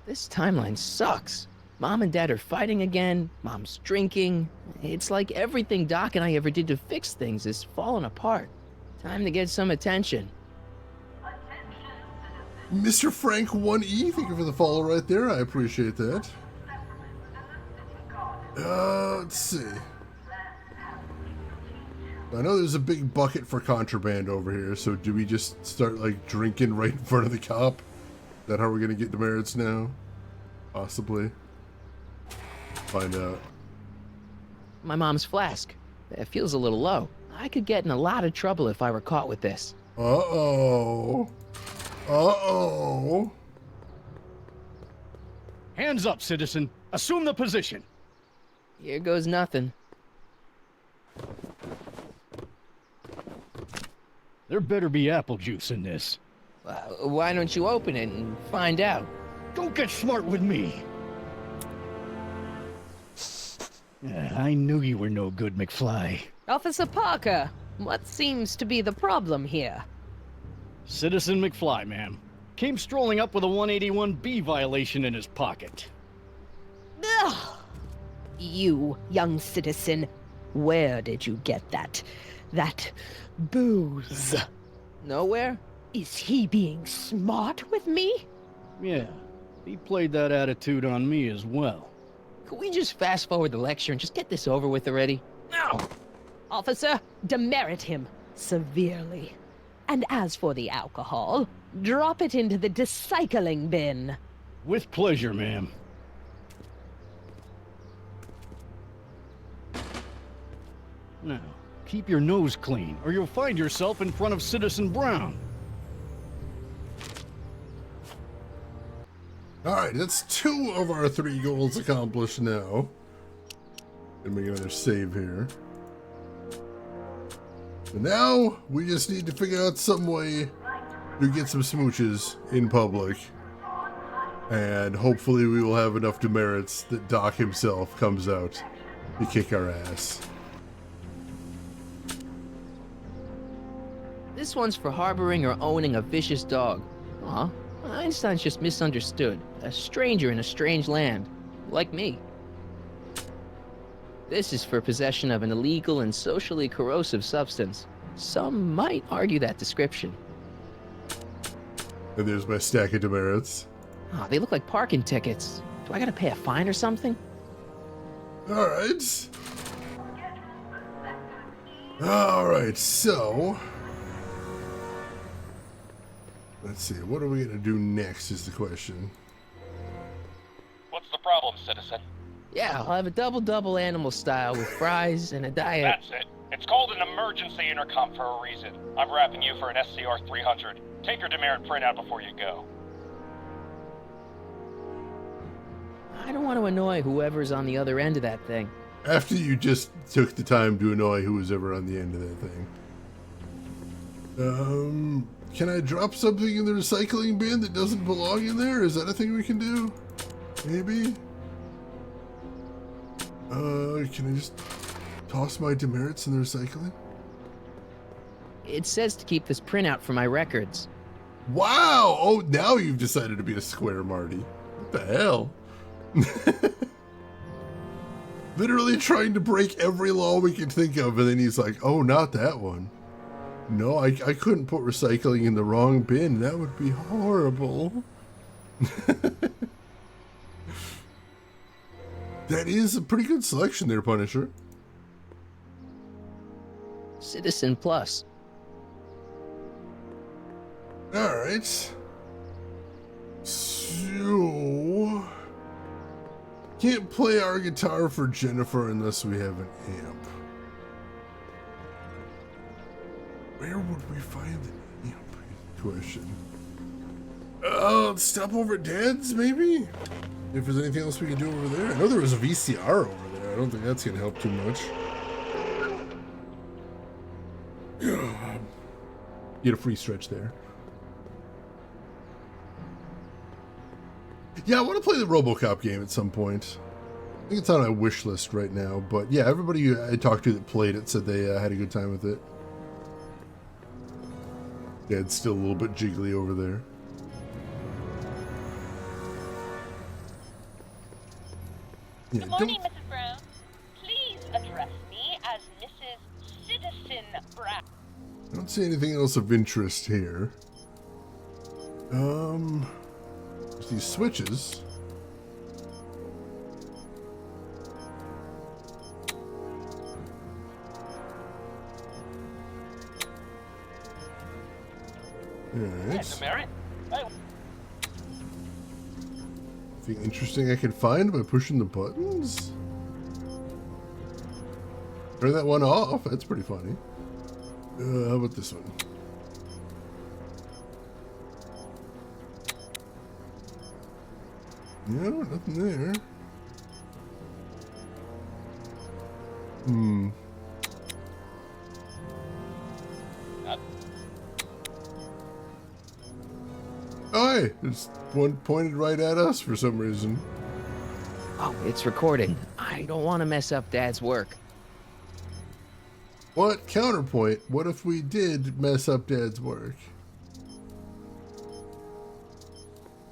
This timeline sucks. Mom and Dad are fighting again. Mom's drinking. It's like everything Doc and I ever did to fix things is falling apart. Time to get some attention. Mr. Frank 1E, thank you for the follow right there. I appreciate that. Let's see. I know there's a big bucket for contraband over here, so do we just start, like, drinking right in front of the cop? Is that how we're gonna get demerits now? Possibly. Find out. My mom's flask. It feels a little low. I could get in a lot of trouble if I were caught with this. Uh-oh. Uh-oh. Hands up, citizen. Assume the position. Here goes nothing. There better be apple juice in this. Why don't you open it and find out? Don't get smart with me. I knew you were no good, McFly. Officer Parker, what seems to be the problem here? Citizen McFly, ma'am. Came strolling up with a 181B violation in his pocket. Ugh. You, young citizen, where did you get that booze? Nowhere? Is he being smart with me? Yeah, he played that attitude on me as well. Could we just fast forward the lecture and just get this over with already? No! Officer, demerit him severely. And as for the alcohol, drop it into the recycling bin. With pleasure, ma'am. Now, keep your nose clean, or you'll find yourself in front of Citizen Brown. Alright, that's 2 of our 3 goals accomplished now. Gonna make another save here. So now, we just need to figure out some way to get some smooches in public. And hopefully we will have enough demerits that Doc himself comes out to kick our ass. This one's for harboring or owning a vicious dog. Aw, Einstein's just misunderstood. A stranger in a strange land. Like me. This is for possession of an illegal and socially corrosive substance. Some might argue that description. And there's my stack of demerits. Oh, they look like parking tickets. Do I gotta pay a fine or something? Alright. Alright, so... let's see, what are we gonna do next is the question. What's the problem, citizen? Yeah, I'll have a double-double animal style with fries and a diet. That's it. It's called an emergency intercom for a reason. I'm wrapping you for an SCR 300. Take your demerit printout before you go. I don't want to annoy whoever's on the other end of that thing. After you just took the time to annoy who was ever on the end of that thing. Can I drop something in the recycling bin that doesn't belong in there? Is that a thing we can do? Maybe? Can I just toss my demerits in the recycling? It says to keep this printout for my records. Wow! Oh, now you've decided to be a square, Marty. What the hell? Literally trying to break every law we can think of, and then he's like, oh, not that one. No, I couldn't put recycling in the wrong bin. That would be horrible. That is a pretty good selection there, Punisher. Citizen Plus. Alright. So... can't play our guitar for Jennifer unless we have an amp. Where would we find an amp? Question. Let's stop over at Dad's, maybe? If there's anything else we can do over there. I know there was a VCR over there. I don't think that's going to help too much. Get a free stretch there. Yeah, I want to play the RoboCop game at some point. I think it's on my wish list right now. But yeah, everybody I talked to that played it said they had a good time with it. Dad's still a little bit jiggly over there. Yeah, Good morning, Mrs. Brown. Please address me as Mrs. Citizen Brown. I don't see anything else of interest here. There's these switches. Alright. Anything interesting I can find by pushing the buttons? Turn that one off. That's pretty funny. How about this one? No, nothing there. Hmm. Oh, hey, there's one pointed right at us for some reason. Oh, it's recording. I don't want to mess up Dad's work. What? Counterpoint, what if we did mess up Dad's work?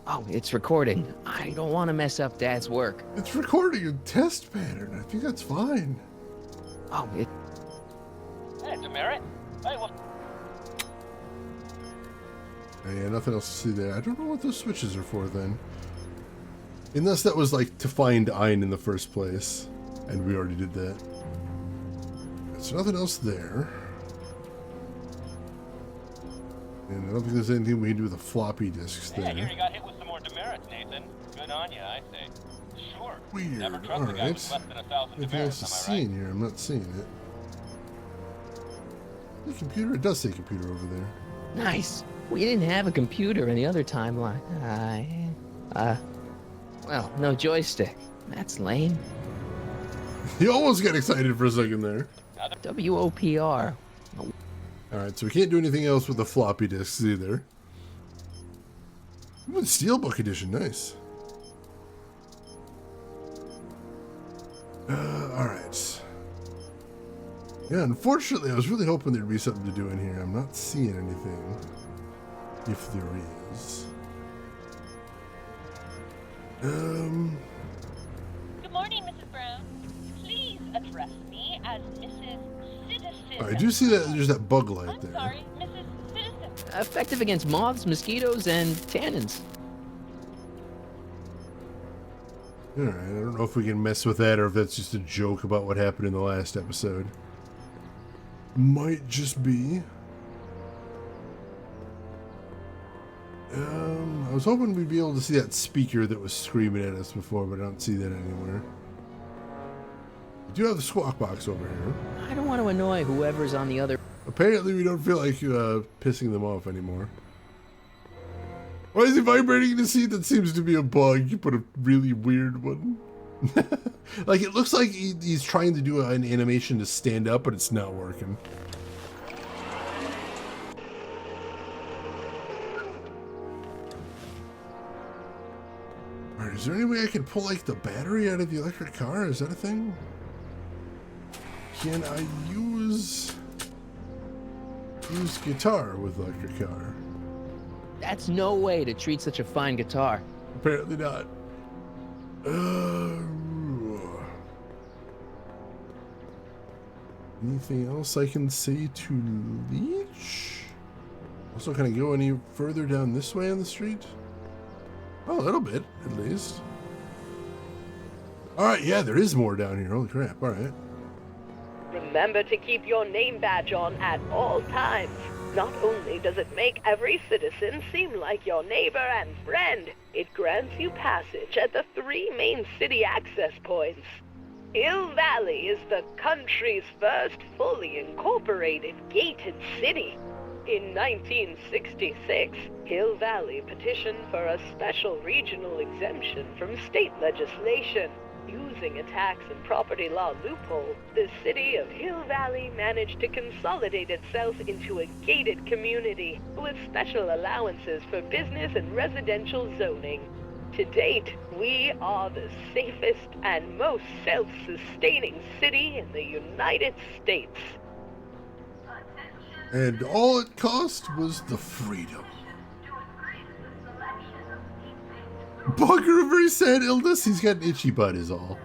Oh, it's recording. I don't want to mess up Dad's work. It's recording a test pattern. I think that's fine. Oh, it... Hey, Demerit. Hey, well... Yeah, nothing else to see there. I don't know what those switches are for then. Unless that was like to find Ein in the first place. And we already did that. So nothing else there. And I don't think there's anything we can do with the floppy disks Yeah, there. here you got hit with some more demerits, Nathan. Good on you, I say. Sure. Weird. Never trust a guy with less than 1,000 Anything else demerits, to am I see right? in here? I'm not seeing it. The computer? It does say computer over there. Nice. We didn't have a computer in the other timeline. Well, no joystick. That's lame. You almost got excited for a second there. WOPR. Alright, so we can't do anything else with the floppy disks either. Ooh, the Steelbook edition, nice. Alright. Yeah, unfortunately, I was really hoping there'd be something to do in here. I'm not seeing anything. If there is. Good morning, Mrs. Brown. Please address me as Mrs. Citizen. I do see that there's that bug light I'm there. sorry, Mrs. Citizen. Effective against moths, mosquitoes, and tannins. Alright, I don't know if we can mess with that or if that's just a joke about what happened in the last episode. Might just be. I was hoping we'd be able to see that speaker that was screaming at us before, but I don't see that anywhere. We do have the squawk box over here. I don't want to annoy whoever's on the other... Apparently we don't feel like pissing them off anymore. Why is he vibrating in the seat? That seems to be a bug. You put a really weird one. Like, it looks like he's trying to do an animation to stand up, but it's not working. Alright, is there any way I can pull, like, the battery out of the electric car? Is that a thing? Can I use guitar with electric car? That's no way to treat such a fine guitar. Apparently not. Anything else I can say to Leech? Also, can I go any further down this way on the street? Oh, a little bit, at least. Alright, yeah, there is more down here. Holy crap, alright. Remember to keep your name badge on at all times. Not only does it make every citizen seem like your neighbor and friend, it grants you passage at the 3 main city access points. Hill Valley is the country's first fully incorporated gated city. In 1966, Hill Valley petitioned for a special regional exemption from state legislation. Using a tax and property law loophole, the city of Hill Valley managed to consolidate itself into a gated community with special allowances for business and residential zoning. To date, we are the safest and most self-sustaining city in the United States. And all it cost was the freedom. Bugger, a very sad illness. He's got an itchy butt is all.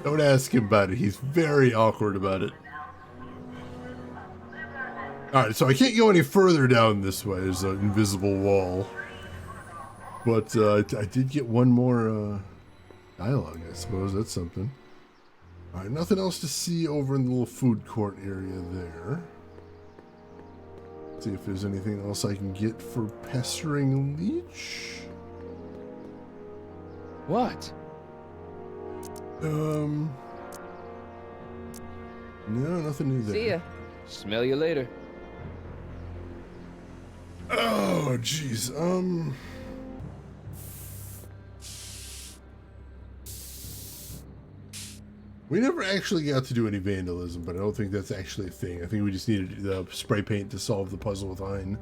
Don't ask him about it. He's very awkward about it. Alright, so I can't go any further down this way. There's an invisible wall. But I did get one more dialogue, I suppose. That's something. Alright, nothing else to see over in the little food court area there. See if there's anything else I can get for pestering Leech. What? No, nothing new there. See ya. Smell you later. Oh, jeez. We never actually got to do any vandalism, but I don't think that's actually a thing. I think we just needed the spray paint to solve the puzzle with Hein.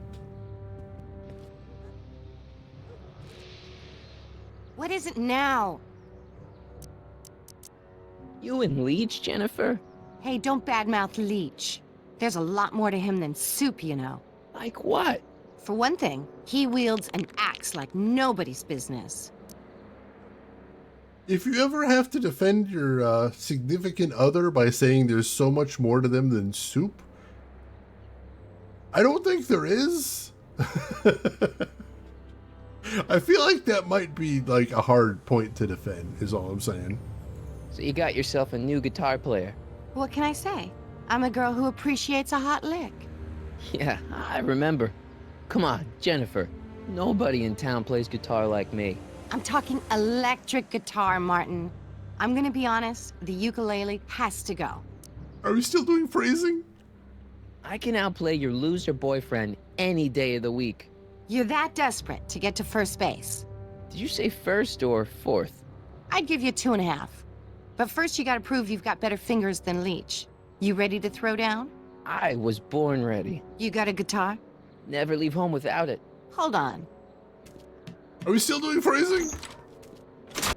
What is it now? You and Leech, Jennifer? Hey, don't badmouth Leech. There's a lot more to him than soup, you know. Like what? For one thing, he wields an axe like nobody's business. If you ever have to defend your significant other by saying there's so much more to them than soup, I don't think there is. I feel like that might be like a hard point to defend, is all I'm saying. So you got yourself a new guitar player. What can I say? I'm a girl who appreciates a hot lick. Yeah, I remember. Come on, Jennifer. Nobody in town plays guitar like me. I'm talking electric guitar, Martin. I'm gonna be honest, the ukulele has to go. Are we still doing phrasing? I can outplay your loser boyfriend any day of the week. You're that desperate to get to first base. Did you say first or fourth? I'd give you 2.5. But first you gotta prove you've got better fingers than Leech. You ready to throw down? I was born ready. You got a guitar? Never leave home without it. Hold on. Are we still doing phrasing?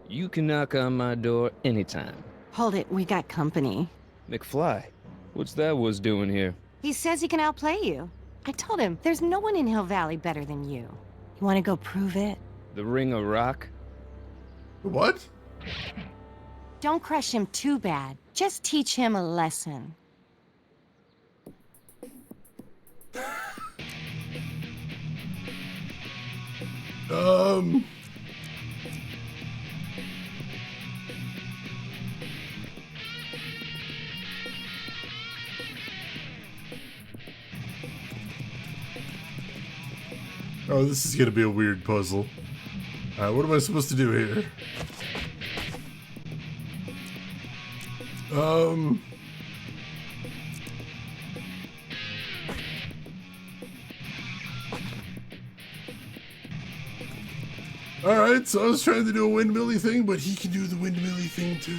You can knock on my door anytime. Hold it, we got company. McFly, what's that was doing here? He says he can outplay you. I told him, there's no one in Hill Valley better than you. You wanna go prove it? The Ring of Rock? What? Don't crush him too bad. Just teach him a lesson. Oh, this is gonna be a weird puzzle. Alright, what am I supposed to do here? Alright, so I was trying to do a windmilly thing, but he can do the windmilly thing too.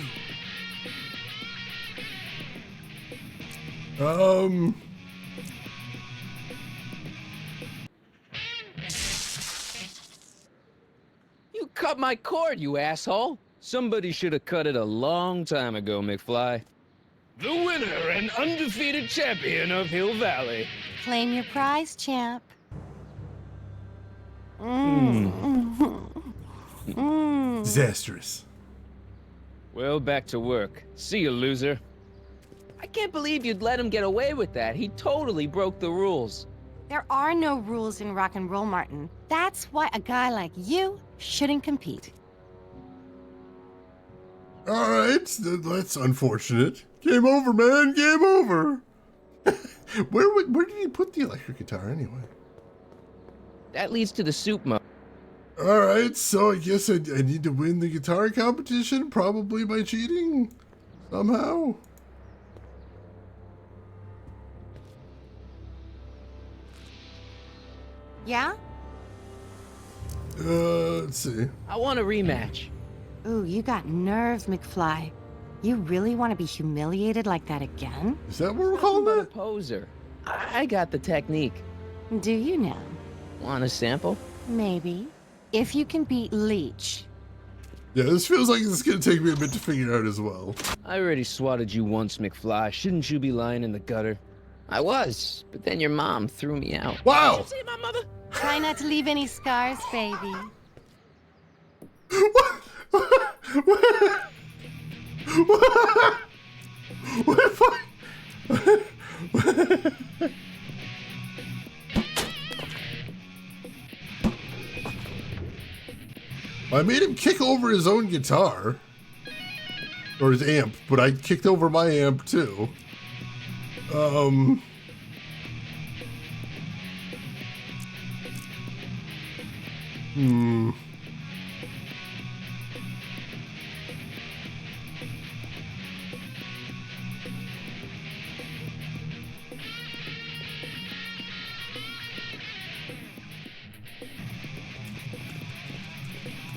You cut my cord, you asshole! Somebody should have cut it a long time ago, McFly. The winner and undefeated champion of Hill Valley. Claim your prize, champ. Disastrous. Well, back to work. See you, loser. I can't believe you'd let him get away with that. He totally broke the rules. There are no rules in rock and roll, Martin. That's why a guy like you shouldn't compete. Alright, that's unfortunate. Game over, man. Game over. Where did he put the electric guitar anyway? That leads to the soup mode. Alright, so I guess I need to win the guitar competition, probably by cheating. Somehow. Yeah? Let's see. I want a rematch. Ooh, you got nerve, McFly. You really want to be humiliated like that again? Is that what we're calling that? Poser. I got the technique. Do you now? Want a sample? Maybe. If you can beat Leech. Yeah, this feels like it's gonna take me a bit to figure out as well. I already swatted you once, McFly. Shouldn't you be lying in the gutter? I was, but then your mom threw me out. Wow! Did you see my mother? Try not to leave any scars, baby. I made him kick over his own guitar. Or his amp, but I kicked over my amp too.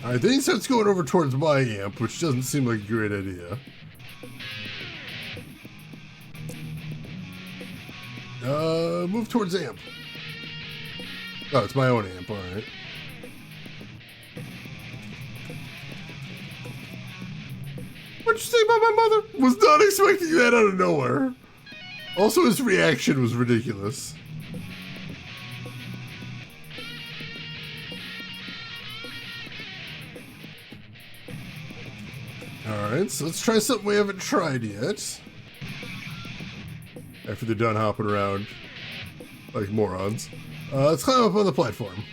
Alright, then he starts going over towards my amp, which doesn't seem like a great idea. Move towards amp. Oh, it's my own amp, alright. What'd you say about my mother? Was not expecting that out of nowhere. Also, his reaction was ridiculous. Alright, so let's try something we haven't tried yet. After they're done hopping around like morons. Let's climb up on the platform.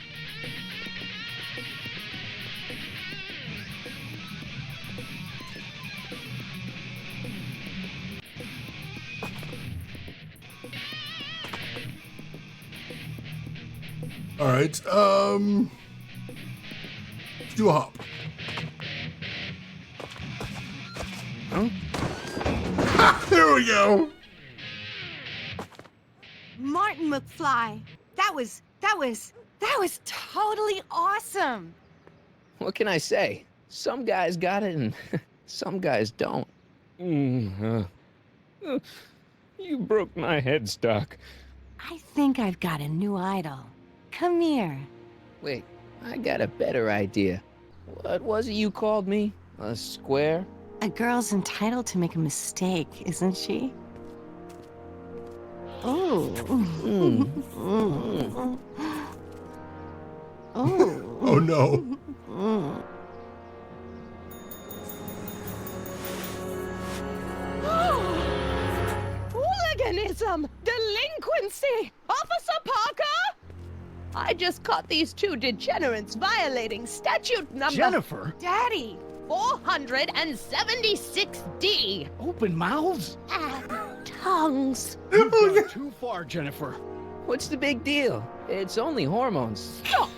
Alright, let's do a hop. Huh? Ha, there we go! Martin McFly, that was totally awesome. What can I say? Some guys got it and some guys don't. You broke my headstock. I think I've got a new idol. Come here. Wait, I got a better idea. What was it you called me? A square? A girl's entitled to make a mistake, isn't she? Oh. Oh. Oh no. Hooliganism! Delinquency! Officer Parker! I just caught these two degenerates violating statute number... Jennifer? Daddy! 476D! Open mouths? Tongues. You've gone too far, Jennifer. What's the big deal? It's only hormones. Stop!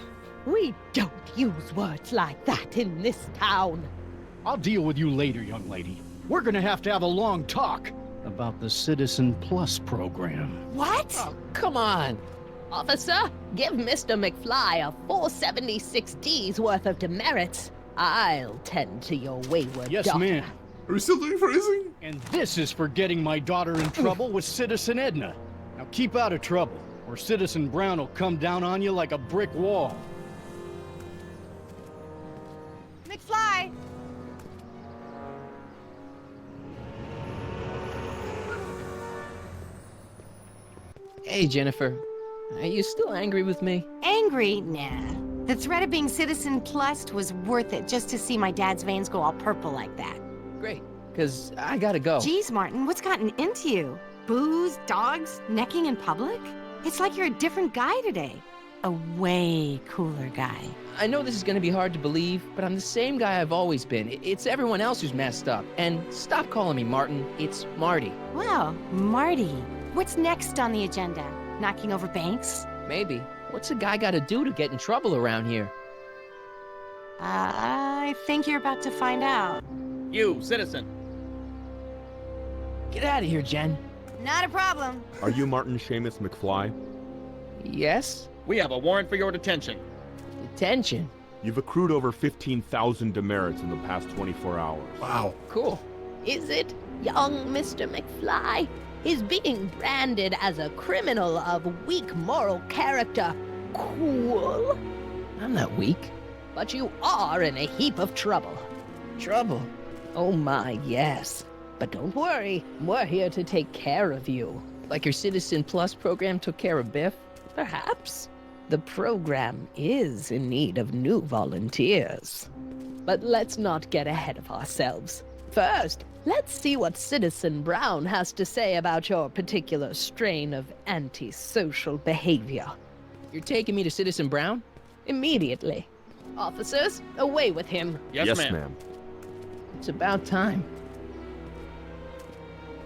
We don't use words like that in this town. I'll deal with you later, young lady. We're gonna have to have a long talk about the Citizen Plus program. What? Oh, come on. Officer, give Mr. McFly a 476D's worth of demerits. I'll tend to your wayward Yes, daughter. ma'am. Are we still doing phrasing? And this is for getting my daughter in trouble with Citizen Edna. Now keep out of trouble, or Citizen Brown will come down on you like a brick wall. McFly! Hey, Jennifer. Are you still angry with me? Angry? Nah. The threat of being Citizen Plus was worth it just to see my dad's veins go all purple like that. Great, because I gotta go. Geez, Martin, what's gotten into you? Booze, dogs, necking in public? It's like you're a different guy today. A way cooler guy. I know this is gonna be hard to believe, but I'm the same guy I've always been. It's everyone else who's messed up. And stop calling me Martin. It's Marty. Well, Marty, what's next on the agenda? Knocking over banks? Maybe. What's a guy gotta do to get in trouble around here? I think you're about to find out. You, citizen. Get out of here, Jen. Not a problem. Are you Martin Seamus McFly? Yes? We have a warrant for your detention. Detention? You've accrued over 15,000 demerits in the past 24 hours. Wow. Cool. Is it, young Mr. McFly? Is being branded as a criminal of weak moral character cool? I'm not weak. But you are in a heap of trouble. Trouble? Oh my, yes. But don't worry, we're here to take care of you. Like your Citizen Plus program took care of Biff? Perhaps. The program is in need of new volunteers. But let's not get ahead of ourselves. First, let's see what Citizen Brown has to say about your particular strain of antisocial behavior. You're taking me to Citizen Brown? Immediately. Officers, away with him. Yes, ma'am. It's about time.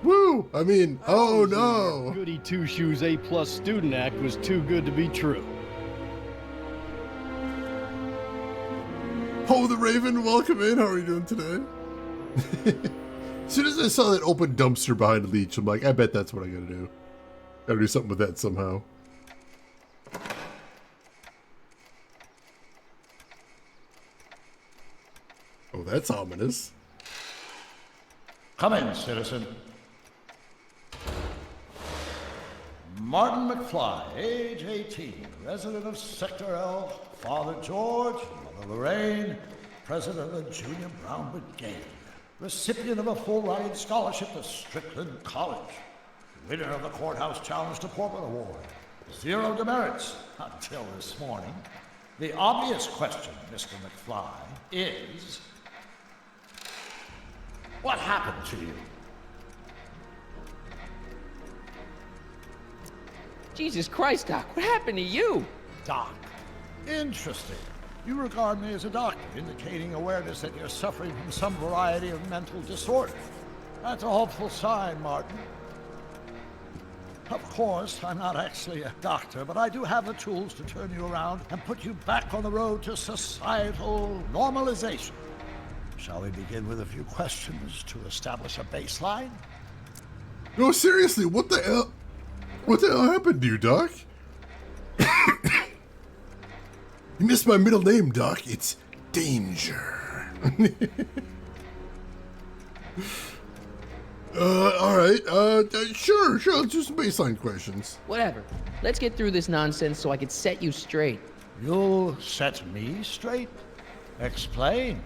Woo! I mean, oh no! Goody Two-Shoes A+ Student Act was too good to be true. Ho the Raven, welcome in. How are you doing today? As soon as I saw that open dumpster behind Leech, I'm like, I bet that's what I gotta do. Gotta do something with that somehow. Oh, that's ominous. Come in, citizen. Martin McFly, age 18, resident of Sector L, Father George, Mother Lorraine, president of the Junior Brown Brigade, recipient of a full-ride scholarship to Strickland College, winner of the Courthouse Challenge to Portland Award, 0 demerits until this morning. The obvious question, Mr. McFly, is... what happened to you? Jesus Christ, Doc, what happened to you? Doc. Interesting. You regard me as a doctor, indicating awareness that you're suffering from some variety of mental disorder. That's a hopeful sign, Martin. Of course, I'm not actually a doctor, but I do have the tools to turn you around and put you back on the road to societal normalization. Shall we begin with a few questions to establish a baseline? No, seriously, what the hell? What the hell happened to you, Doc? You missed my middle name, Doc. It's Danger. Alright, sure, let's do some baseline questions. Whatever. Let's get through this nonsense so I can set you straight. You'll set me straight? Explain.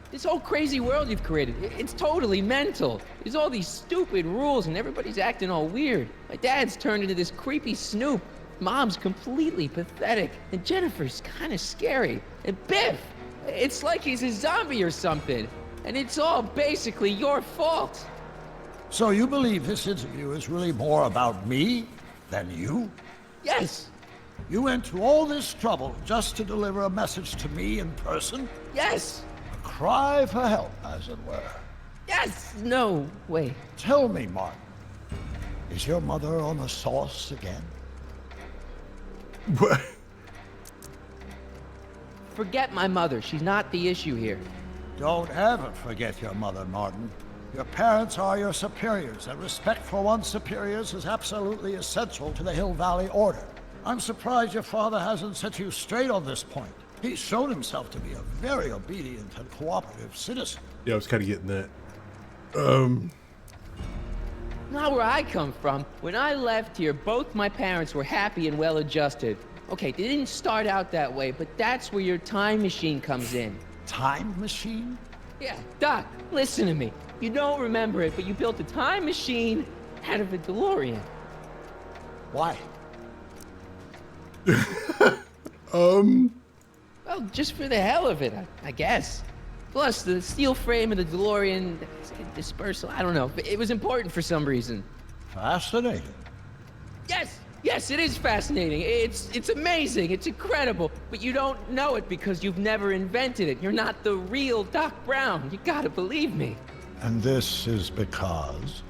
This whole crazy world you've created, it's totally mental. There's all these stupid rules and everybody's acting all weird. My dad's turned into this creepy snoop. Mom's completely pathetic. And Jennifer's kind of scary. And Biff, it's like he's a zombie or something. And it's all basically your fault. So you believe this interview is really more about me than you? Yes. You went to all this trouble just to deliver a message to me in person? Yes. Cry for help, as it were. Yes! No, wait. Tell me, Martin, is your mother on the sauce again? What? Forget my mother. She's not the issue here. Don't ever forget your mother, Martin. Your parents are your superiors, and respect for one's superiors is absolutely essential to the Hill Valley Order. I'm surprised your father hasn't set you straight on this point. He's shown himself to be a very obedient and cooperative citizen. Yeah, I was kind of getting that. Not where I come from. When I left here, both my parents were happy and well-adjusted. Okay, they didn't start out that way, but that's where your time machine comes in. Time machine? Yeah, Doc, listen to me. You don't remember it, but you built a time machine out of a DeLorean. Why? Well, just for the hell of it, I guess. Plus, the steel frame of the DeLorean, dispersal, I don't know. It was important for some reason. Fascinating. Yes, it is fascinating. It's amazing. It's incredible. But you don't know it because you've never invented it. You're not the real Doc Brown. You gotta believe me. And this is because?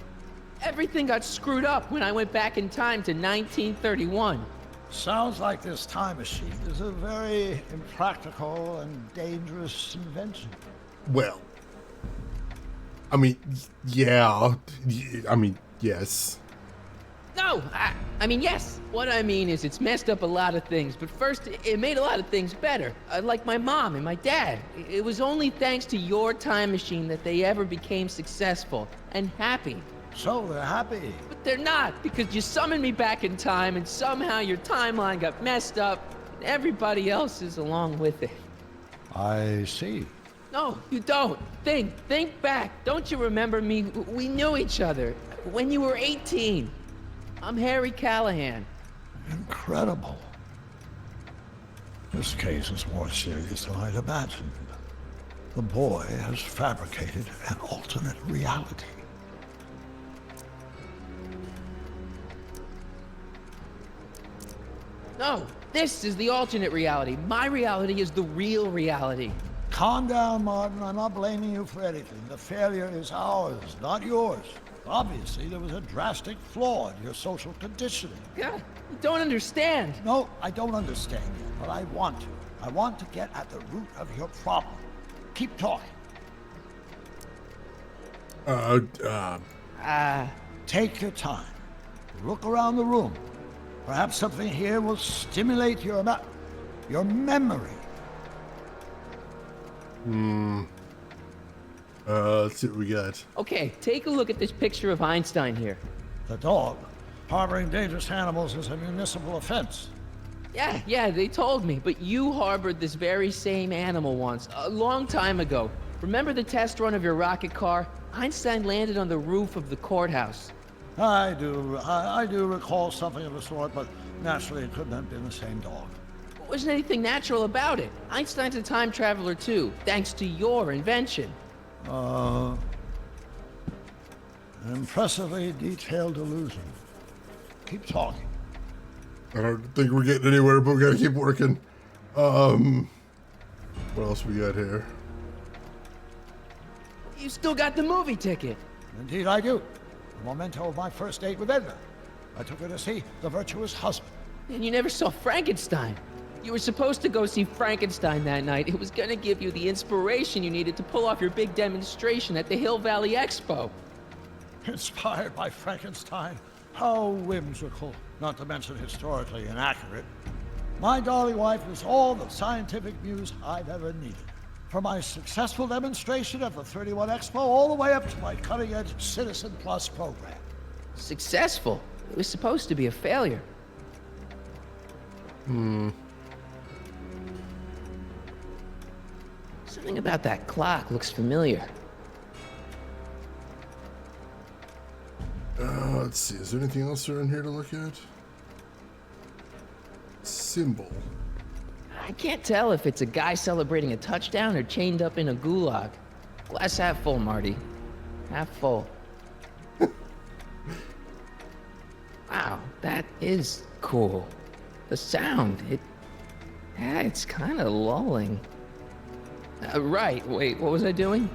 Everything got screwed up when I went back in time to 1931. Sounds like this time machine is a very impractical and dangerous invention. Well, I mean, yeah. I mean, yes. No, I mean, yes. What I mean is it's messed up a lot of things, but first, it made a lot of things better. Like my mom and my dad. It was only thanks to your time machine that they ever became successful and happy. So they're happy. But they're not, because you summoned me back in time and somehow your timeline got messed up and everybody else is along with it. I see. No, you don't. Think back. Don't you remember me? We knew each other when you were 18. I'm Harry Callahan. Incredible. This case is more serious than I'd imagined. The boy has fabricated an alternate reality. No, this is the alternate reality. My reality is the real reality. Calm down, Martin. I'm not blaming you for anything. The failure is ours, not yours. Obviously, there was a drastic flaw in your social conditioning. Yeah, you don't understand. No, I don't understand yet, but I want to. I want to get at the root of your problem. Keep talking. Take your time. Look around the room. Perhaps something here will stimulate your memory. Let's see what we got. Okay, take a look at this picture of Einstein here. The dog. Harboring dangerous animals is a municipal offense. Yeah, they told me, but you harbored this very same animal once, a long time ago. Remember the test run of your rocket car? Einstein landed on the roof of the courthouse. I do recall something of the sort, but naturally it couldn't have been the same dog. There wasn't anything natural about it. Einstein's a time traveler too, thanks to your invention. An impressively detailed illusion. Keep talking. I don't think we're getting anywhere, but we gotta keep working. What else we got here? You still got the movie ticket. Indeed I do. The memento of my first date with Edna. I took her to see The Virtuous Husband. And you never saw Frankenstein. You were supposed to go see Frankenstein that night. It was gonna give you the inspiration you needed to pull off your big demonstration at the Hill Valley Expo. Inspired by Frankenstein? How whimsical, not to mention historically inaccurate. My darling wife was all the scientific muse I've ever needed. From my successful demonstration at the 31 Expo all the way up to my cutting-edge Citizen Plus program. Successful? It was supposed to be a failure. Something about that clock looks familiar. Let's see. Is there anything else around here to look at? Symbol. I can't tell if it's a guy celebrating a touchdown or chained up in a gulag. Glass half full, Marty. Half full. Wow, that is cool. The sound, it's kind of lulling. Right, wait, what was I doing?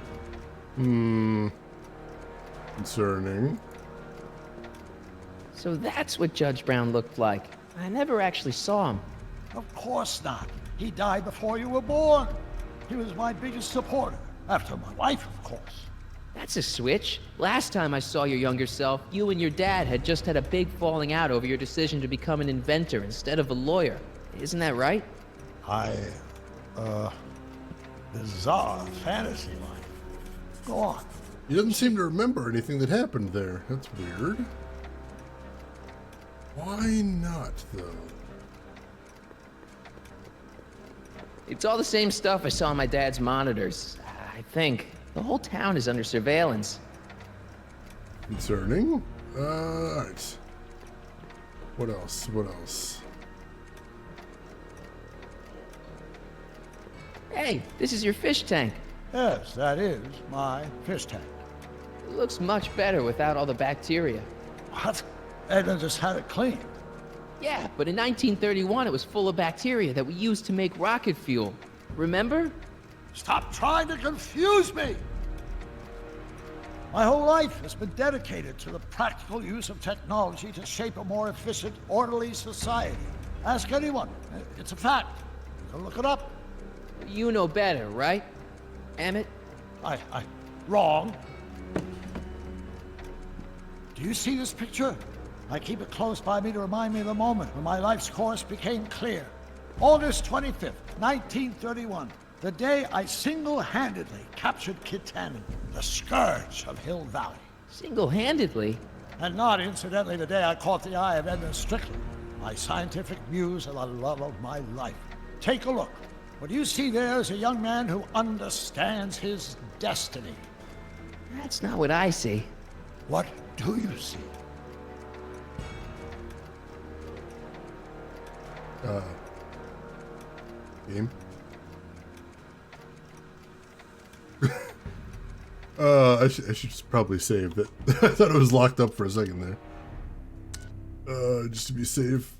Concerning. So that's what Judge Brown looked like. I never actually saw him. Of course not. He died before you were born. He was my biggest supporter, after my wife, of course. That's a switch. Last time I saw your younger self, you and your dad had just had a big falling out over your decision to become an inventor instead of a lawyer. Isn't that right? Bizarre fantasy life. Go on. He doesn't seem to remember anything that happened there. That's weird. Why not, though? It's all the same stuff I saw on my dad's monitors. I think. The whole town is under surveillance. Concerning? Alright. What else? What else? Hey, this is your fish tank. Yes, that is my fish tank. It looks much better without all the bacteria. What? Edna just had it cleaned. Yeah, but in 1931 it was full of bacteria that we used to make rocket fuel. Remember? Stop trying to confuse me! My whole life has been dedicated to the practical use of technology to shape a more efficient, orderly society. Ask anyone. It's a fact. You can look it up. You know better, right, Emmett? Wrong. Do you see this picture? I keep it close by me to remind me of the moment when my life's course became clear. August 25th, 1931. The day I single-handedly captured Kit Tannen, the scourge of Hill Valley. Single-handedly? And not incidentally the day I caught the eye of Edna Strickland, my scientific muse and the love of my life. Take a look. What you see there is a young man who understands his destiny. That's not what I see. What do you see? Game? I should probably save it. I thought it was locked up for a second there. Just to be safe.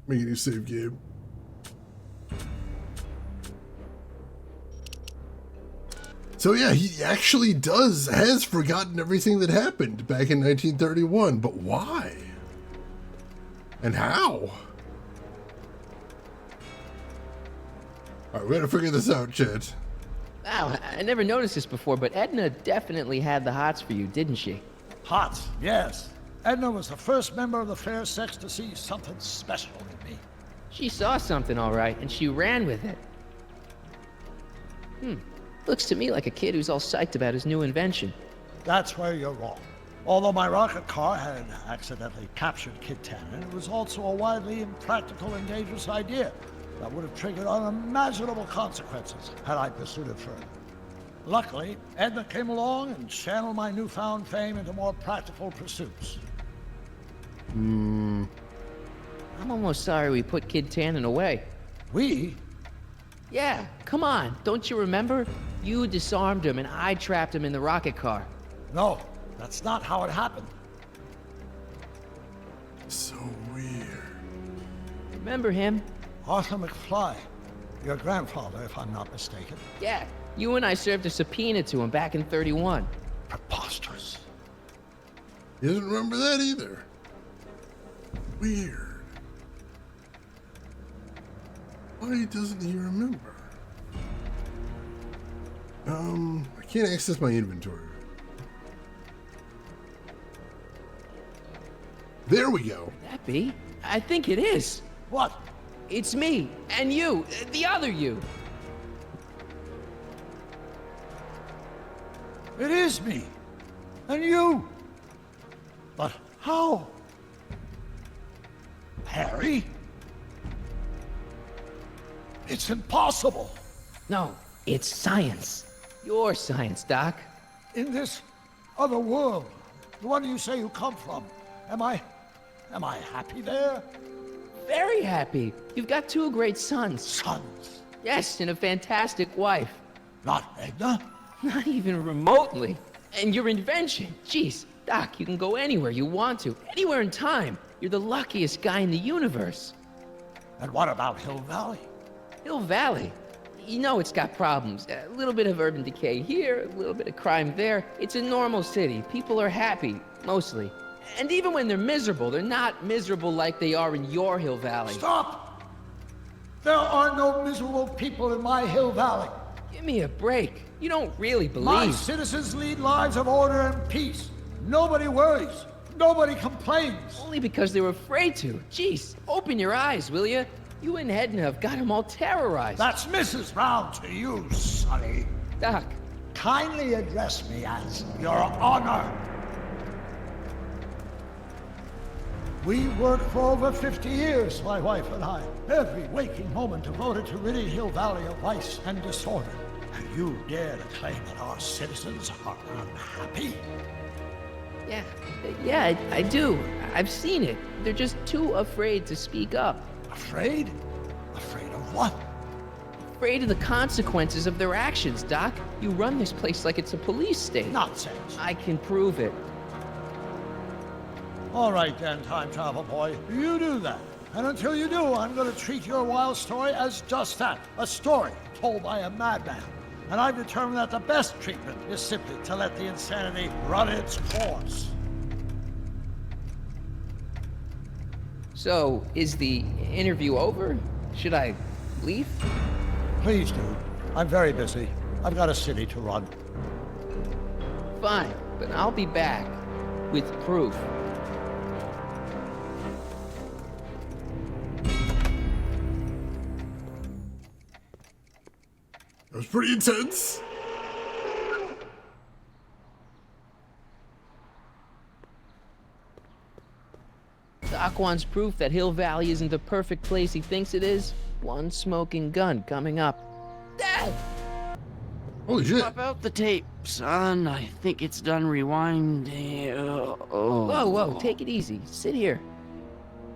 Make a new save game. So yeah, he actually has forgotten everything that happened back in 1931, but why? And how? Alright, we gotta figure this out, Chad. Wow, I never noticed this before, but Edna definitely had the hots for you, didn't she? Hots, yes. Edna was the first member of the fair sex to see something special in me. She saw something, all right, and she ran with it. Looks to me like a kid who's all psyched about his new invention. That's where you're wrong. Although my rocket car had accidentally captured Kid Tannen, it was also a widely impractical and dangerous idea that would have triggered unimaginable consequences had I pursued it further. Luckily, Edna came along and channeled my newfound fame into more practical pursuits. I'm almost sorry we put Kid Tannen away. We? Yeah, come on. Don't you remember? You disarmed him and I trapped him in the rocket car. No, that's not how it happened. So weird. Remember him? Arthur McFly. Your grandfather, if I'm not mistaken. Yeah, you and I served a subpoena to him back in 31. Preposterous. He doesn't remember that either. Weird. Why doesn't he remember? I can't access my inventory. There we go. Could that be? I think it is. What? It's me and you, the other you. It is me. And you. But how? Harry? It's impossible. No, it's science. Your science, Doc. In this other world, the one you say you come from, am I happy there? Very happy. You've got two great sons. Sons? Yes, and a fantastic wife. Not Edna? Not even remotely. And your invention. Jeez, Doc, you can go anywhere you want to. Anywhere in time. You're the luckiest guy in the universe. And what about Hill Valley? Hill Valley? You know it's got problems. A little bit of urban decay here, a little bit of crime there. It's a normal city. People are happy, mostly. And even when they're miserable, they're not miserable like they are in your Hill Valley. Stop! There are no miserable people in my Hill Valley. Give me a break. You don't really believe. My citizens lead lives of order and peace. Nobody worries. Nobody complains. Only because they were afraid to. Jeez, open your eyes, will you? You and Edna have got them all terrorized. That's Mrs. Brown to you, Sonny. Doc. Kindly address me as Your Honor. We worked for over 50 years, my wife and I. Every waking moment devoted to ridding Hill Valley of vice and disorder. And you dare to claim that our citizens are unhappy? Yeah, I do. I've seen it. They're just too afraid to speak up. Afraid? Afraid of what? Afraid of the consequences of their actions, Doc. You run this place like it's a police state. Nonsense. I can prove it. All right then, time travel boy. You do that. And until you do, I'm going to treat your wild story as just that. A story told by a madman. And I've determined that the best treatment is simply to let the insanity run its course. So, is the interview over? Should I leave? Please do. I'm very busy. I've got a city to run. Fine, but I'll be back with proof. That was pretty intense. Doc wants proof that Hill Valley isn't the perfect place he thinks it is. One smoking gun coming up. Dad! Holy shit. Pop out the tape, son. I think it's done rewinding. Whoa, take it easy. Sit here.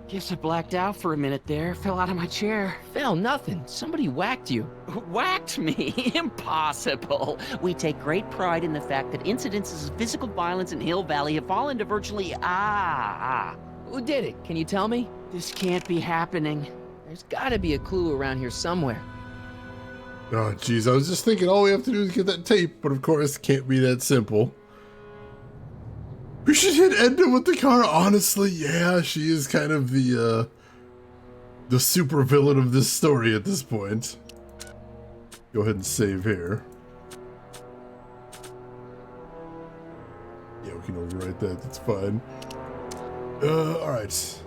Guess I blacked out for a minute there. Fell out of my chair. Fell nothing. Somebody whacked you. Whacked me? Impossible. We take great pride in the fact that incidences of physical violence in Hill Valley have fallen to virtually Who did it? Can you tell me? This can't be happening. There's gotta be a clue around here somewhere. Oh, jeez. I was just thinking all we have to do is get that tape, but of course, it can't be that simple. We should hit Edna with the car. Honestly, yeah, she is kind of the super villain of this story at this point. Go ahead and save here. Yeah, we can overwrite that. That's fine. Alright.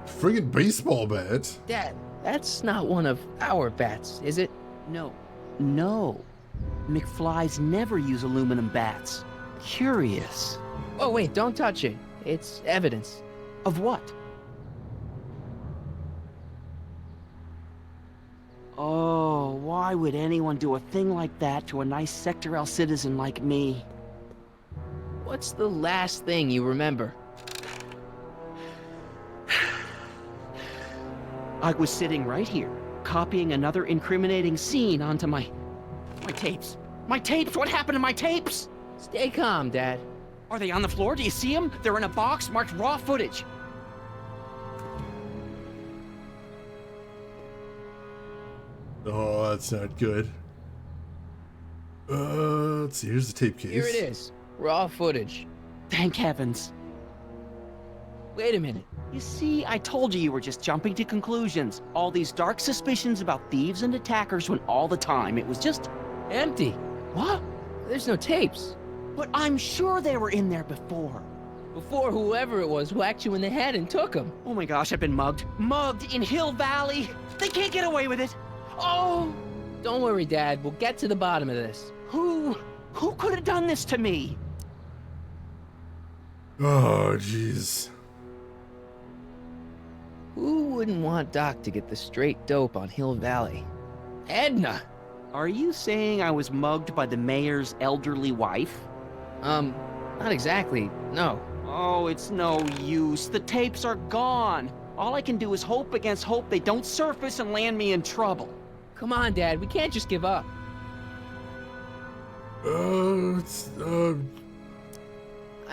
Friggin' baseball bat. Dad, that's not one of our bats, is it? No. McFlys never use aluminum bats. Curious. Oh, wait, don't touch it. It's evidence. Of what? Oh, why would anyone do a thing like that to a nice Sector L citizen like me? What's the last thing you remember? I was sitting right here, copying another incriminating scene onto my tapes. My tapes! What happened to my tapes? Stay calm, Dad. Are they on the floor? Do you see them? They're in a box marked raw footage. Oh, that's not good. Let's see. Here's the tape case. Here it is. Raw footage. Thank heavens. Wait a minute. You see, I told you were just jumping to conclusions. All these dark suspicions about thieves and attackers when all the time it was just empty. What? There's no tapes. But I'm sure they were in there before. Before whoever it was whacked you in the head and took them. Oh my gosh, I've been mugged. Mugged in Hill Valley. They can't get away with it. Oh! Don't worry, Dad. We'll get to the bottom of this. Who could have done this to me? Oh, jeez. Who wouldn't want Doc to get the straight dope on Hill Valley? Edna! Are you saying I was mugged by the mayor's elderly wife? Not exactly, no. Oh, it's no use. The tapes are gone. All I can do is hope against hope they don't surface and land me in trouble. Come on, Dad. We can't just give up. I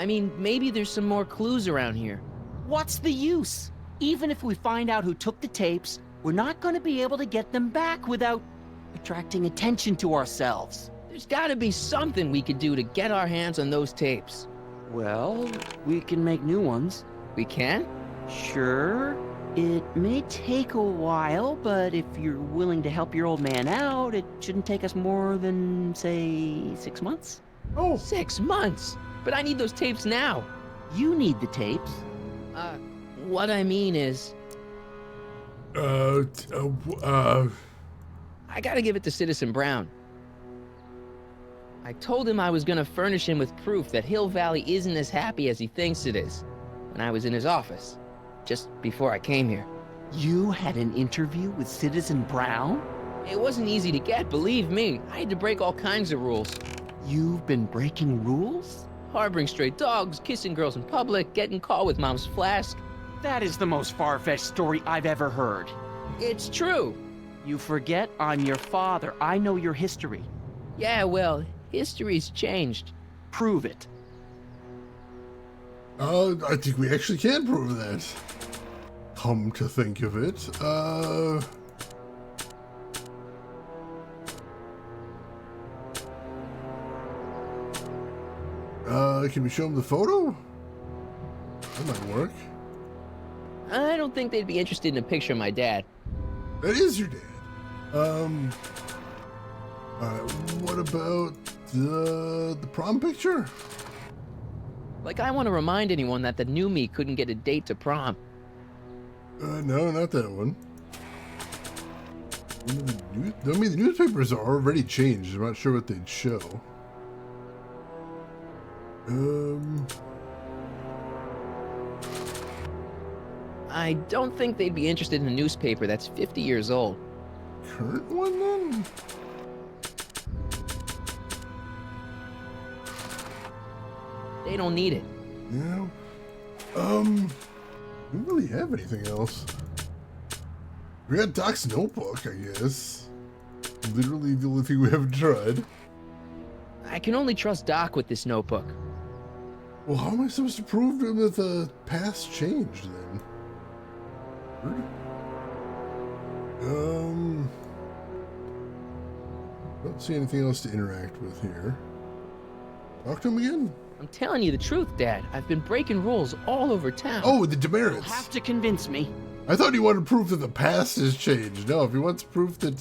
mean, maybe there's some more clues around here. What's the use? Even if we find out who took the tapes, we're not going to be able to get them back without attracting attention to ourselves. There's gotta be something we could do to get our hands on those tapes. Well, we can make new ones. We can? Sure. It may take a while, but if you're willing to help your old man out, it shouldn't take us more than, say, 6 months. Oh, 6 months? But I need those tapes now. You need the tapes. What I mean is... I gotta give it to Citizen Brown. I told him I was gonna furnish him with proof that Hill Valley isn't as happy as he thinks it is when I was in his office, just before I came here. You had an interview with Citizen Brown? It wasn't easy to get, believe me. I had to break all kinds of rules. You've been breaking rules? Harboring stray dogs, kissing girls in public, getting caught with Mom's flask. That is the most far-fetched story I've ever heard. It's true. You forget I'm your father. I know your history. Yeah, well, history's changed. Prove it. I think we actually can prove that. Come to think of it, can we show him the photo? That might work. I don't think they'd be interested in a picture of my dad. That is your dad. What about the prom picture? Like, I want to remind anyone that the new me couldn't get a date to prom. No, not that one. I mean, the newspapers are already changed. I'm not sure what they'd show. I don't think they'd be interested in a newspaper that's 50 years old. Current one, then? They don't need it. Yeah. We don't really have anything else. We got Doc's notebook, I guess. Literally the only thing we haven't tried. I can only trust Doc with this notebook. Well, how am I supposed to prove to him that the past changed, then? Don't see anything else to interact with here. Talk to him again? I'm telling you the truth, Dad. I've been breaking rules all over town. Oh, the demerits. You'll have to convince me. I thought you wanted proof that the past has changed. No, if he wants proof that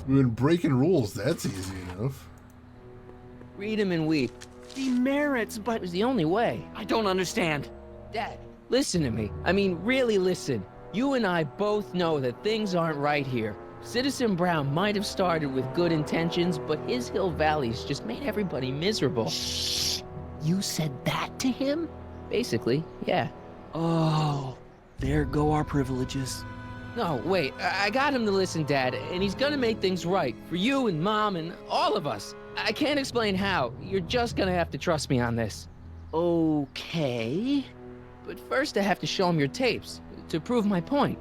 we've been breaking rules, that's easy enough. Read him and weep. Demerits, but... It was the only way. I don't understand. Dad, listen to me. I mean, really listen. You and I both know that things aren't right here. Citizen Brown might have started with good intentions, but his Hill Valley's just made everybody miserable. Shh! You said that to him? Basically, yeah. Oh, there go our privileges. No, wait, I got him to listen, Dad, and he's gonna make things right for you and Mom and all of us. I can't explain how. You're just gonna have to trust me on this. Okay. But first I have to show him your tapes to prove my point.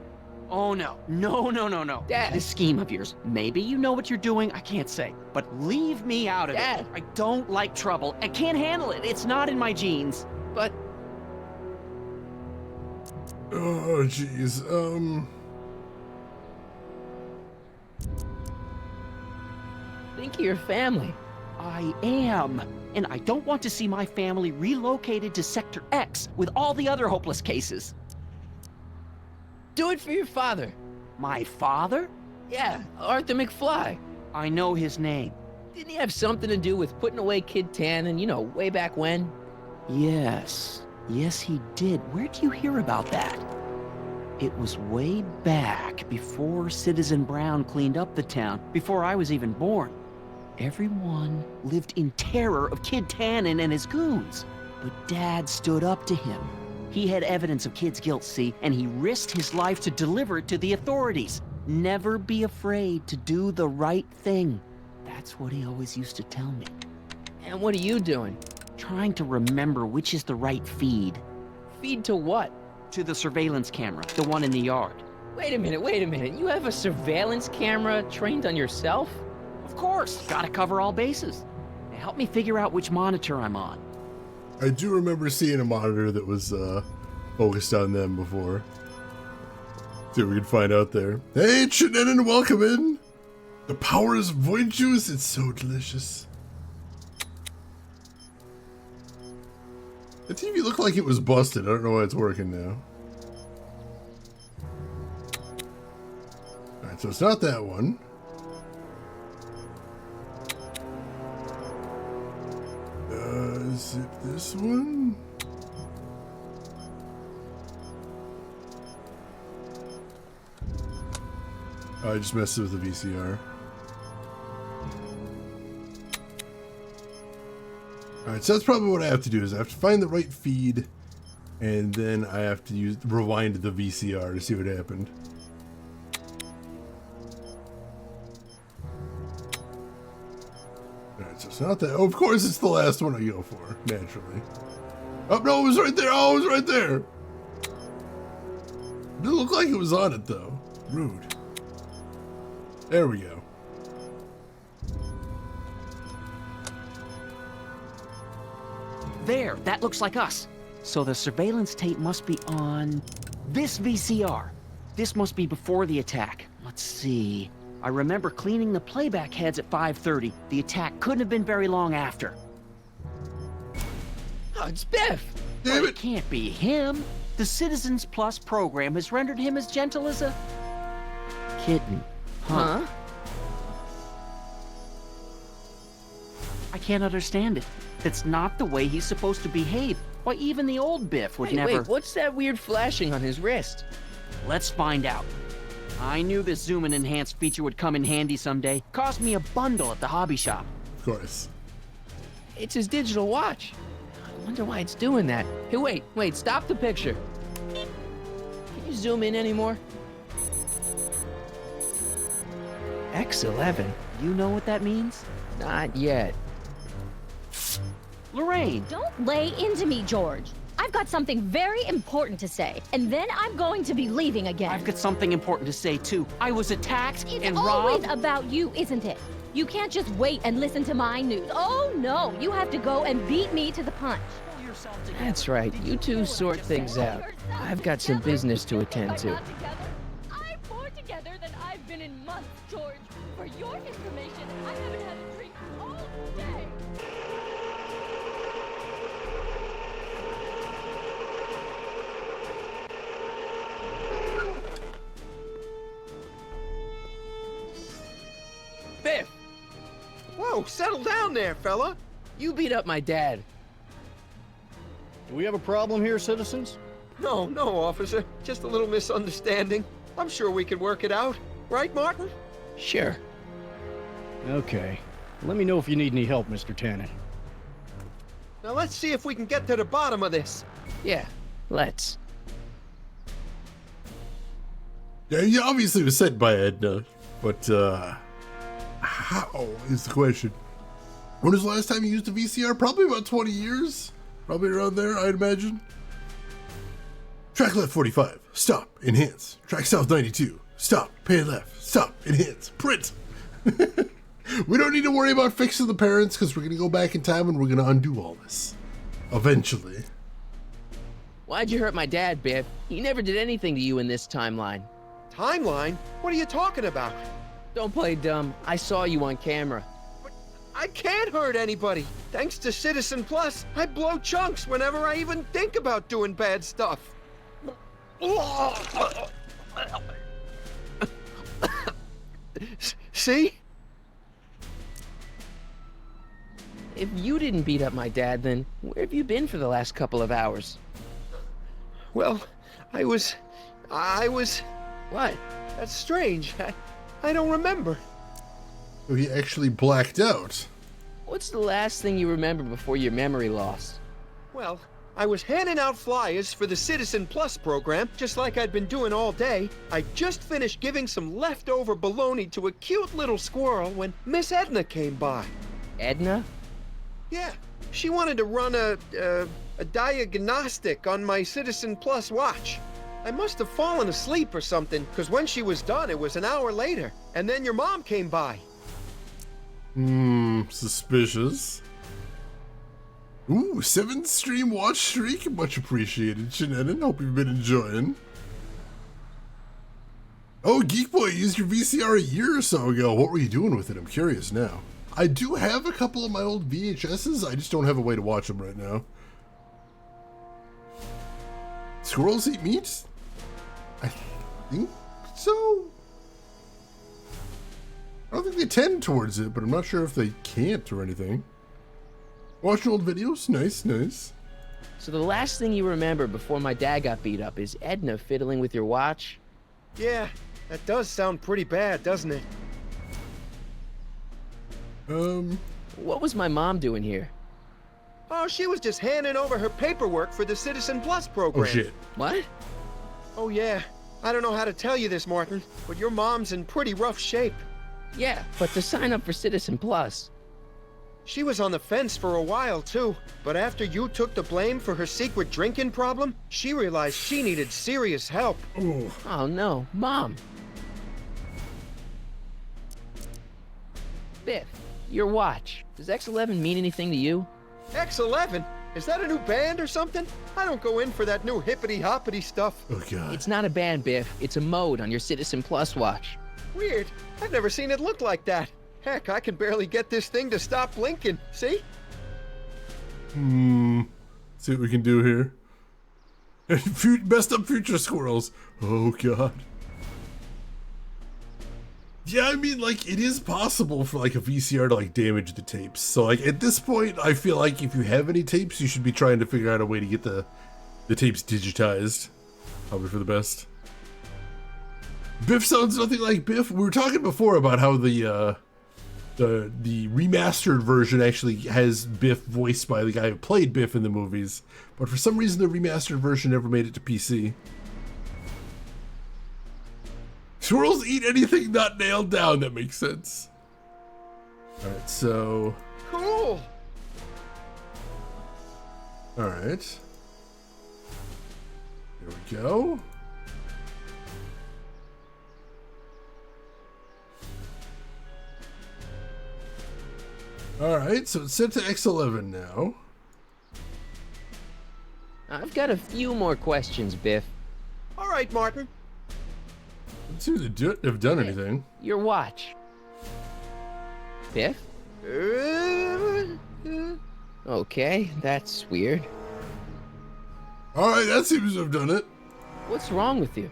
Oh, no. No. Dad. This scheme of yours, maybe you know what you're doing, I can't say. But leave me out of Dad. it. I don't like trouble. I can't handle it. It's not in my genes. But... Oh, jeez. Think of your family. I am. And I don't want to see my family relocated to Sector X with all the other hopeless cases. Do it for your father. My father? Yeah, Arthur McFly. I know his name. Didn't he have something to do with putting away Kid Tannen, you know, way back when? Yes. Yes, he did. Where'd you hear about that? It was way back before Citizen Brown cleaned up the town, before I was even born. Everyone lived in terror of Kid Tannen and his goons. But Dad stood up to him. He had evidence of Kid's guilt, see, and he risked his life to deliver it to the authorities. Never be afraid to do the right thing. That's what he always used to tell me. And what are you doing? Trying to remember which is the right feed. Feed to what? To the surveillance camera, the one in the yard. Wait a minute. You have a surveillance camera trained on yourself? Of course, gotta cover all bases. Now help me figure out which monitor I'm on. I do remember seeing a monitor that was focused on them before. See what we can find out there. Hey, Chinenin, welcome in. The powers of void juice, it's so delicious. The TV looked like it was busted. I don't know why it's working now. Alright, so it's not that one. Is it this one? I just messed with the VCR. Alright, so that's probably what I have to do is I have to find the right feed and then I have to rewind the VCR to see what happened. Alright, so it's not that. Oh, of course it's the last one I go for, naturally. Oh, no, it was right there. Oh, it was right there. It didn't look like it was on it, though. Rude. There we go. There, that looks like us. So the surveillance tape must be on this VCR. This must be before the attack. Let's see. I remember cleaning the playback heads at 5:30. The attack couldn't have been very long after. Oh, it's Biff! Damn it can't be him. The Citizens Plus program has rendered him as gentle as a kitten. Huh? I can't understand it. That's not the way he's supposed to behave. Why, even the old Biff would never... Wait, what's that weird flashing on his wrist? Let's find out. I knew this zoom and enhanced feature would come in handy someday. Cost me a bundle at the hobby shop. Of course. It's his digital watch. I wonder why it's doing that. Hey, wait, stop the picture. Can you zoom in anymore? X11. You know what that means? Not yet. Lorraine! Don't lay into me, George. I've got something very important to say, and then I'm going to be leaving again. I've got something important to say, too. I was attacked and It's always robbed. about you, isn't it? You can't just wait and listen to my news. Oh, no. You have to go and beat me to the punch. That's right. You two sort things out. I've got some business to attend to. I'm more together than I've been in months, George. For your information, I haven't had a drink all day. Biff! Whoa, settle down there, fella. You beat up my dad. Do we have a problem here, citizens? No, officer. Just a little misunderstanding. I'm sure we can work it out. Right, Martin? Sure. Okay. Let me know if you need any help, Mr. Tannen. Now let's see if we can get to the bottom of this. Yeah, let's. Yeah, he obviously was sent by Edna, but how is the question? When was the last time you used a VCR? Probably about 20 years. Probably around there, I'd imagine. Track left 45. Stop. Enhance. Track south 92. Stop. Pan left. Stop. Enhance. Print. We don't need to worry about fixing the parents because we're going to go back in time and we're going to undo all this. Eventually. Why'd you hurt my dad, Biff? He never did anything to you in this timeline. Timeline? What are you talking about? Don't play dumb. I saw you on camera. I can't hurt anybody. Thanks to Citizen Plus, I blow chunks whenever I even think about doing bad stuff. See? If you didn't beat up my dad, then where have you been for the last couple of hours? Well, I was... What? That's strange. I don't remember. So he actually blacked out. What's the last thing you remember before your memory loss? Well, I was handing out flyers for the Citizen Plus program, just like I'd been doing all day. I just finished giving some leftover bologna to a cute little squirrel when Miss Edna came by. Edna? Yeah, she wanted to run a diagnostic on my Citizen Plus watch. I must have fallen asleep or something, because when she was done, it was an hour later. And then your mom came by. Suspicious. Ooh, 7-stream watch streak. Much appreciated, Shenanigans. Hope you've been enjoying. Oh, Geek Boy, you used your VCR a year or so ago. What were you doing with it? I'm curious now. I do have a couple of my old VHSs. I just don't have a way to watch them right now. Squirrels eat meat? I think so. I don't think they tend towards it, but I'm not sure if they can't or anything. Watching old videos? Nice, nice. So the last thing you remember before my dad got beat up is Edna fiddling with your watch? Yeah, that does sound pretty bad, doesn't it? What was my mom doing here? Oh, she was just handing over her paperwork for the Citizen Plus program. Oh, shit. What? Oh, yeah. I don't know how to tell you this, Martin, but your mom's in pretty rough shape. Yeah, but to sign up for Citizen Plus. She was on the fence for a while, too. But after you took the blame for her secret drinking problem, she realized she needed serious help. Ooh. Oh, no. Mom. Biff, your watch. Does X11 mean anything to you? X11? Is that a new band or something? I don't go in for that new hippity-hoppity stuff. Oh, God. It's not a band, Biff. It's a mode on your Citizen Plus watch. Weird. I've never seen it look like that. Heck, I can barely get this thing to stop blinking. See? See what we can do here. Messed up future squirrels. Oh, God. Yeah, I mean, like, it is possible for, like, a VCR to, like, damage the tapes. So, like, at this point, I feel like if you have any tapes, you should be trying to figure out a way to get the tapes digitized. Probably for the best. Biff sounds nothing like Biff. We were talking before about how the remastered version actually has Biff voiced by the guy who played Biff in the movies. But for some reason, the remastered version never made it to PC. Squirrels eat anything not nailed down. That makes sense. Alright, so... Cool! Alright. Here we go. Alright, so it's set to X11 now. I've got a few more questions, Biff. All right, Martin. Let's see if they have done anything. Your watch. Biff? Okay, that's weird. Alright, that seems to have done it. What's wrong with you?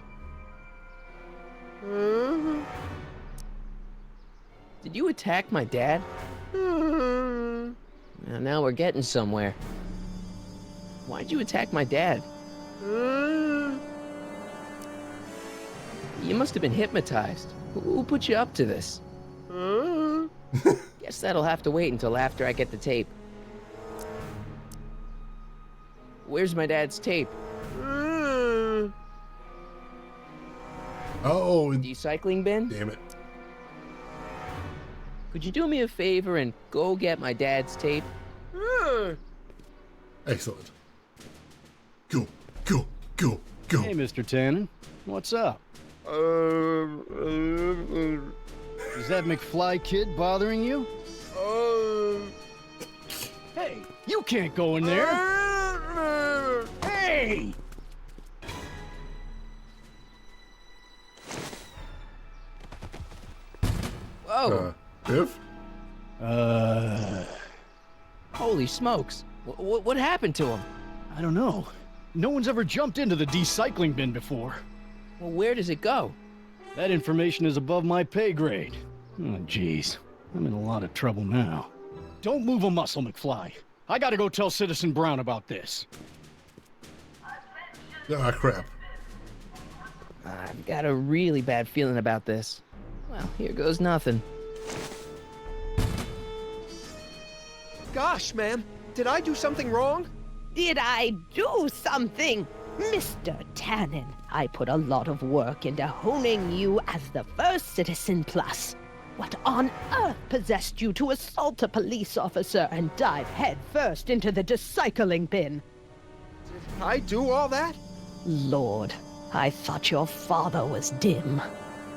Did you attack my dad? Now we're getting somewhere. Why'd you attack my dad? You must have been hypnotized. Who put you up to this? Guess that'll have to wait until after I get the tape. Where's my dad's tape? Oh, Recycling bin? damn it. Could you do me a favor and go get my dad's tape? Excellent. Go, go, go, go. Hey, Mr. Tannen. What's up? Is that McFly kid bothering you? Hey, you can't go in there. Hey! Whoa! Biff? Holy smokes! What happened to him? I don't know. No one's ever jumped into the recycling bin before. Well, where does it go? That information is above my pay grade. Oh, jeez. I'm in a lot of trouble now. Don't move a muscle, McFly. I gotta go tell Citizen Brown about this. Ah, crap. I've got a really bad feeling about this. Well, here goes nothing. Gosh, ma'am, did I do something wrong? Did I do something? Mr. Tannen, I put a lot of work into honing you as the first Citizen Plus. What on earth possessed you to assault a police officer and dive headfirst into the recycling bin? Did I do all that? Lord, I thought your father was dim.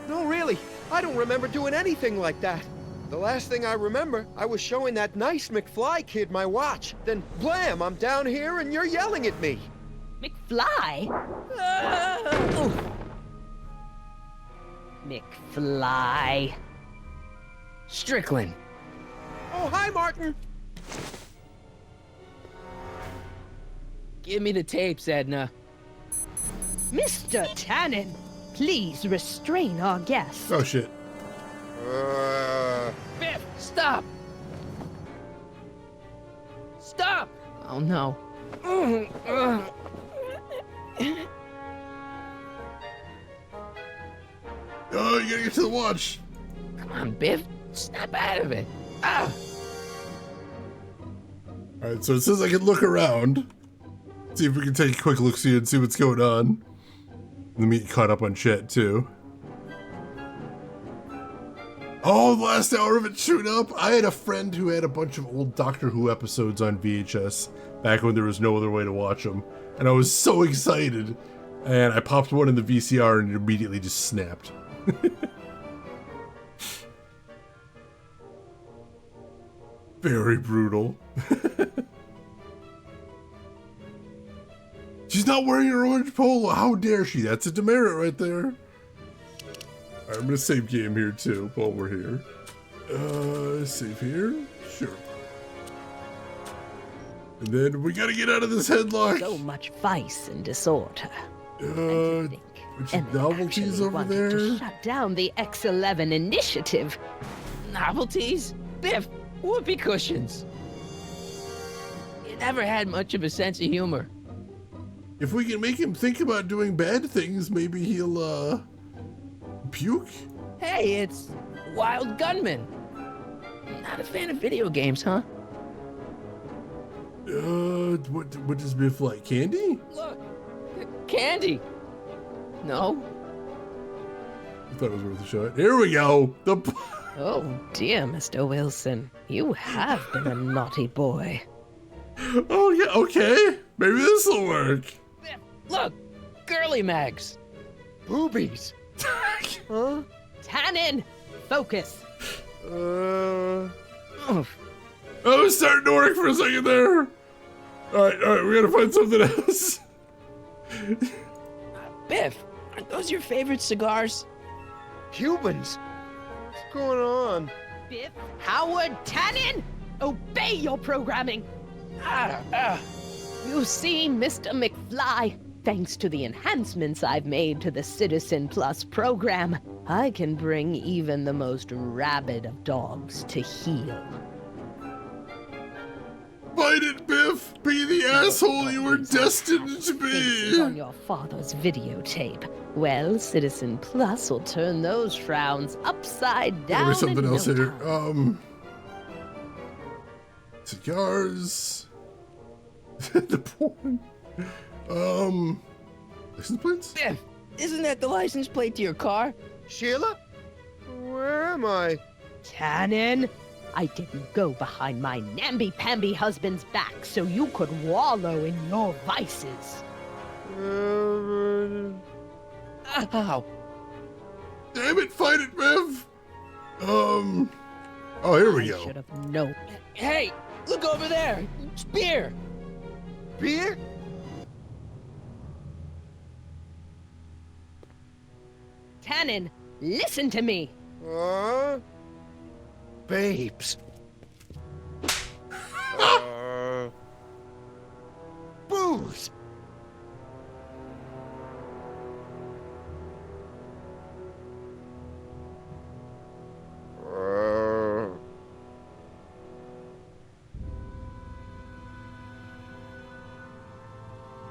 No, really, I don't remember doing anything like that. The last thing I remember, I was showing that nice McFly kid my watch. Then, blam, I'm down here and you're yelling at me. McFly? McFly. Strickland! Oh, hi, Martin! Give me the tapes, Edna. Mr. Tannen, please restrain our guest. Oh, shit. Biff, stop! Stop! Oh, no. Oh, you gotta get to the watch. Come on, Biff. Snap out of it. Ah! Alright, so it says I can look around. See if we can take a quick look see and see what's going on. Let me get caught up on chat too. Oh, the last hour of it chewed up. I had a friend who had a bunch of old Doctor Who episodes on VHS back when there was no other way to watch them. And I was so excited. And I popped one in the VCR and it immediately just snapped. Very brutal. She's not wearing her orange polo. How dare she? That's a demerit right there. All right, I'm gonna save game here too while we're here. Save here? Sure. And then we gotta get out of this headlock. So much vice and disorder. Which novelties over there? To shut down the X11 initiative. Novelties? Biff, whoopee cushions. You never had much of a sense of humor. If we can make him think about doing bad things, maybe he'll, puke? Hey, it's Wild Gunman. Not a fan of video games, huh? What does Biff like? Candy? Look, candy. No? I thought it was worth a shot. Here we go. Oh dear, Mr. Wilson. You have been a naughty boy. Oh yeah, okay. Maybe this'll work. Look, girly mags. Boobies. Huh? Tannen, focus. Oh, it was starting to work for a second there. All right, we gotta find something else. Biff, aren't those your favorite cigars? Cubans? What's going on? Biff Howard Tannen, obey your programming. You see, Mr. McFly, thanks to the enhancements I've made to the Citizen Plus program, I can bring even the most rabid of dogs to heel. Fight it, Biff! Be the asshole you were destined to Faces on be! your father's videotape. Well, Citizen Plus will turn those frowns upside down. There's something in else no here. time. Cigars. The porn. License plates? Biff, isn't that the license plate to your car? Sheila? Where am I? Tannen, I didn't go behind my namby-pamby husband's back so you could wallow in your vices. Ow. Damn it, fight it, Biff! Oh, here we I go. should have known. Hey, look over there. It's beer. Beer? Tannen, listen to me. Babes. Booze.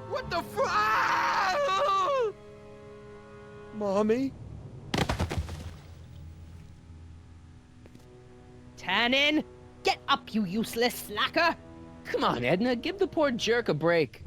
What the fuck? Mommy? Tannen, get up, you useless slacker. Come on, Edna, give the poor jerk a break.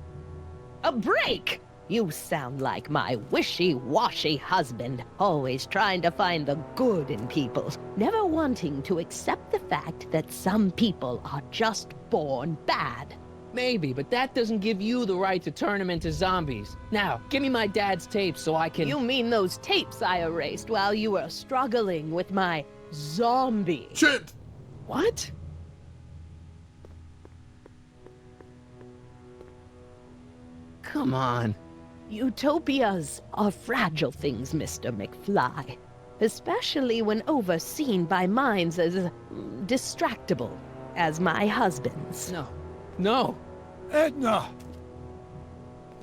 A break? You sound like my wishy-washy husband, always trying to find the good in people, never wanting to accept the fact that some people are just born bad. Maybe, but that doesn't give you the right to turn them into zombies. Now, give me my dad's tapes so I can... You mean those tapes I erased while you were struggling with my zombie? Shit! What? Come on. Utopias are fragile things, Mr. McFly. Especially when overseen by minds as distractible as my husband's. No. No. Edna!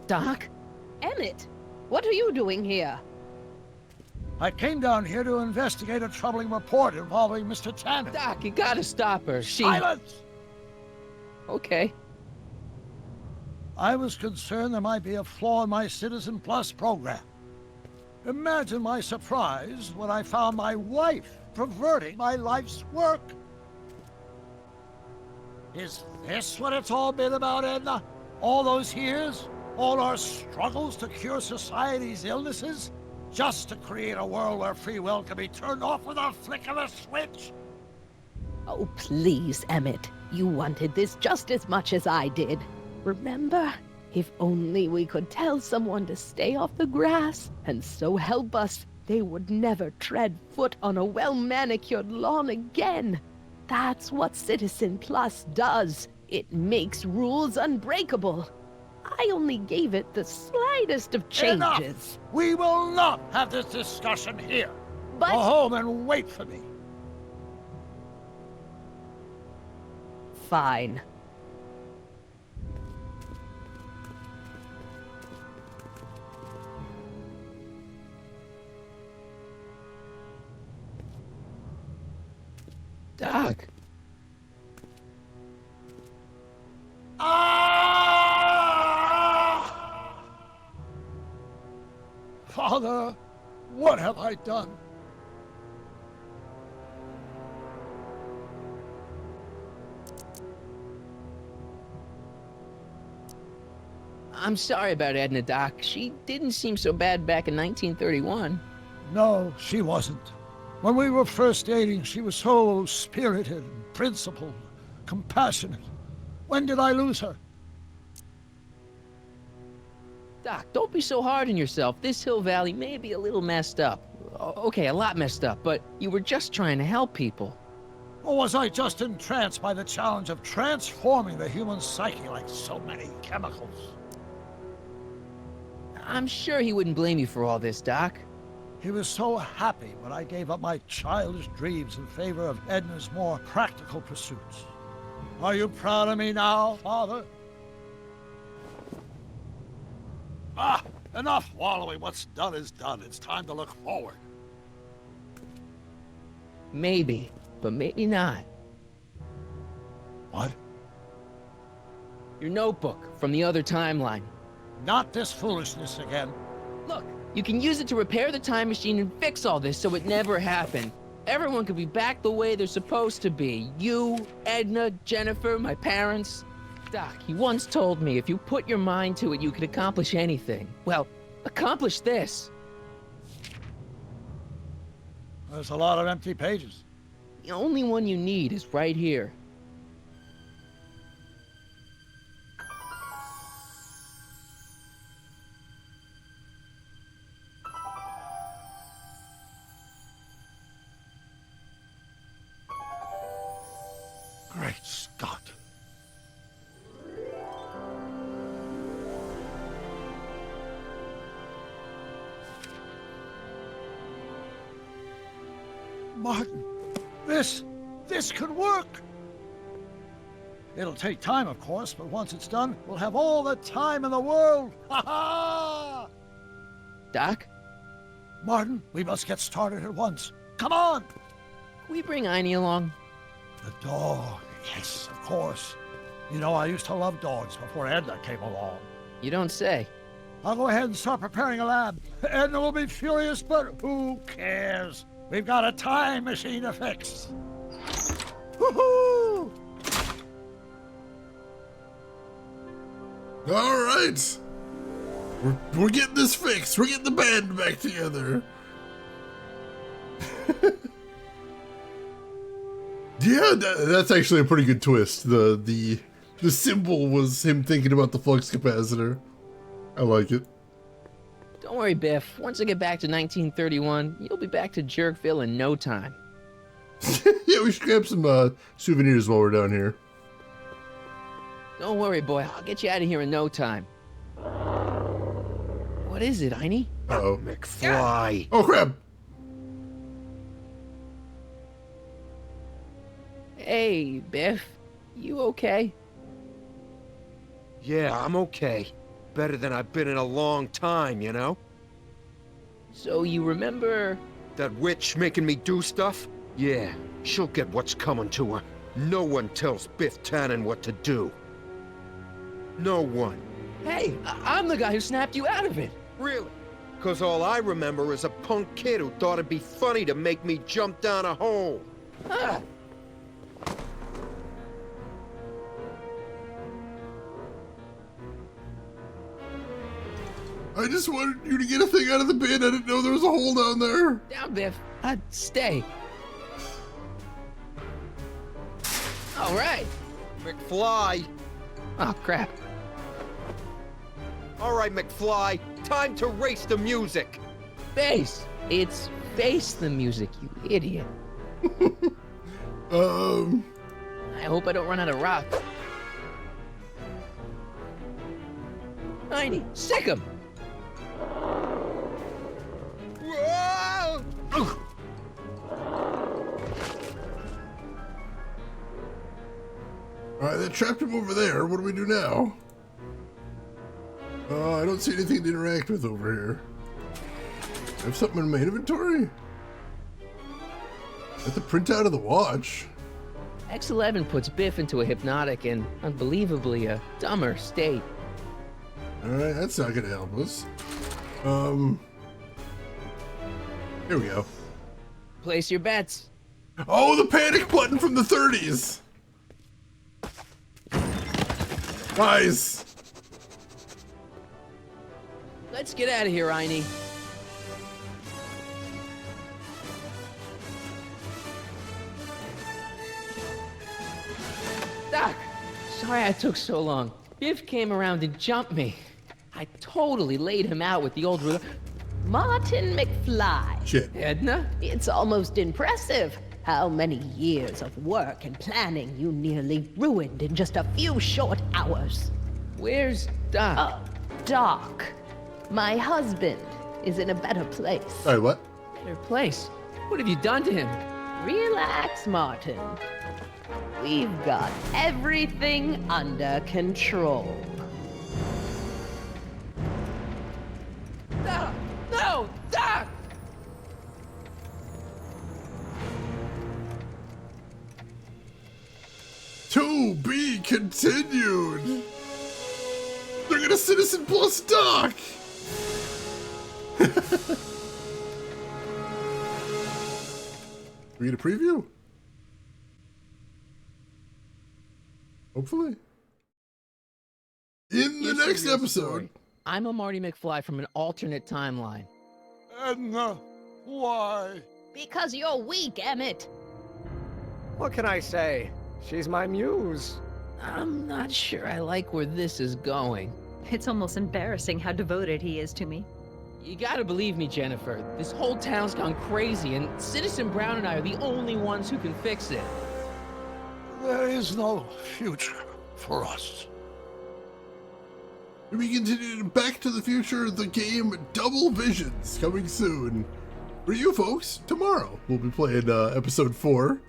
Doc? Emmett, what are you doing here? I came down here to investigate a troubling report involving Mr. Tannen. Doc, you gotta stop her. She... Silence! Okay. I was concerned there might be a flaw in my Citizen Plus program. Imagine my surprise when I found my wife perverting my life's work. Is this what it's all been about, Edna? All those years? All our struggles to cure society's illnesses? Just to create a world where free will can be turned off with a flick of a switch? Oh, please, Emmett. You wanted this just as much as I did. Remember? If only we could tell someone to stay off the grass, and so help us, they would never tread foot on a well-manicured lawn again. That's what Citizen Plus does. It makes rules unbreakable. I only gave it the slightest of changes. Enough! We will not have this discussion here. But... Go home and wait for me. Fine. Doc. Father, what have I done? I'm sorry about Edna, Doc. She didn't seem so bad back in 1931. No, she wasn't. When we were first dating, she was so spirited and principled, compassionate. When did I lose her? Doc, don't be so hard on yourself. This Hill Valley may be a little messed up. Okay, a lot messed up, but you were just trying to help people. Or was I just entranced by the challenge of transforming the human psyche like so many chemicals? I'm sure he wouldn't blame you for all this, Doc. He was so happy when I gave up my childish dreams in favor of Edna's more practical pursuits. Are you proud of me now, Father? Ah, enough wallowing. What's done is done. It's time to look forward. Maybe, but maybe not. What? Your notebook from the other timeline. Not this foolishness again. Look, you can use it to repair the time machine and fix all this so it never happened. Everyone could be back the way they're supposed to be. You, Edna, Jennifer, my parents. Doc, you once told me if you put your mind to it, you could accomplish anything. Well, accomplish this. There's a lot of empty pages. The only one you need is right here. Great Scott. Martin, this could work. It'll take time, of course, but once it's done, we'll have all the time in the world. Ha ha! Doc? Martin, we must get started at once. Come on! Can we bring Einie along? The dog, yes, of course. You know, I used to love dogs before Edna came along. You don't say. I'll go ahead and start preparing a lab. Edna will be furious, but who cares? We've got a time machine to fix. Woohoo! All right. We're getting this fixed. We're getting the band back together. Yeah, that's actually a pretty good twist. The symbol was him thinking about the flux capacitor. I like it. Don't worry, Biff. Once I get back to 1931, you'll be back to Jerkville in no time. Yeah, we should grab some souvenirs while we're down here. Don't worry, boy. I'll get you out of here in no time. What is it, Einie? Uh-oh. McFly. Oh, crap. Hey, Biff. You okay? Yeah, I'm okay. Better than I've been in a long time, you know? So you remember... That witch making me do stuff? Yeah, she'll get what's coming to her. No one tells Biff Tannen what to do. No one. Hey, I'm the guy who snapped you out of it. Really? Because all I remember is a punk kid who thought it'd be funny to make me jump down a hole. Ah. I just wanted you to get a thing out of the bin. I didn't know there was a hole down there. Down, Biff. Stay. All right. McFly. Oh, crap. All right, McFly. Time to race the music. Face. It's face the music, you idiot. I hope I don't run out of rock. Einie, sick him. Whoa! Alright, that trapped him over there. What do we do now? I don't see anything to interact with over here. I have something in my inventory? Got the printout of the watch. X11 puts Biff into a hypnotic and, unbelievably, a dumber state. Alright, that's not gonna help us. Here we go. Place your bets. Oh, the panic button from the 30s! Nice! Let's get out of here, Einie. Doc, sorry I took so long. Biff came around and jumped me. I totally laid him out with the old ruler. Martin McFly. Shit. Edna? It's almost impressive how many years of work and planning you nearly ruined in just a few short hours. Where's Doc? Doc, my husband, is in a better place. Sorry, what? Better place? What have you done to him? Relax, Martin. We've got everything under control. Doc! No! Doc! To be continued! got a Citizen Plus dock! We get a preview? Hopefully. In the next episode. Story. I'm a Marty McFly from an alternate timeline. Edna, why? Because you're weak, Emmett. What can I say? She's my muse. I'm not sure I like where this is going. It's almost embarrassing how devoted he is to me. You gotta believe me, Jennifer. This whole town's gone crazy, and Citizen Brown and I are the only ones who can fix it. There is no future for us. We continue Back to the Future, the game Double Visions, coming soon. For you folks, tomorrow we'll be playing episode 4.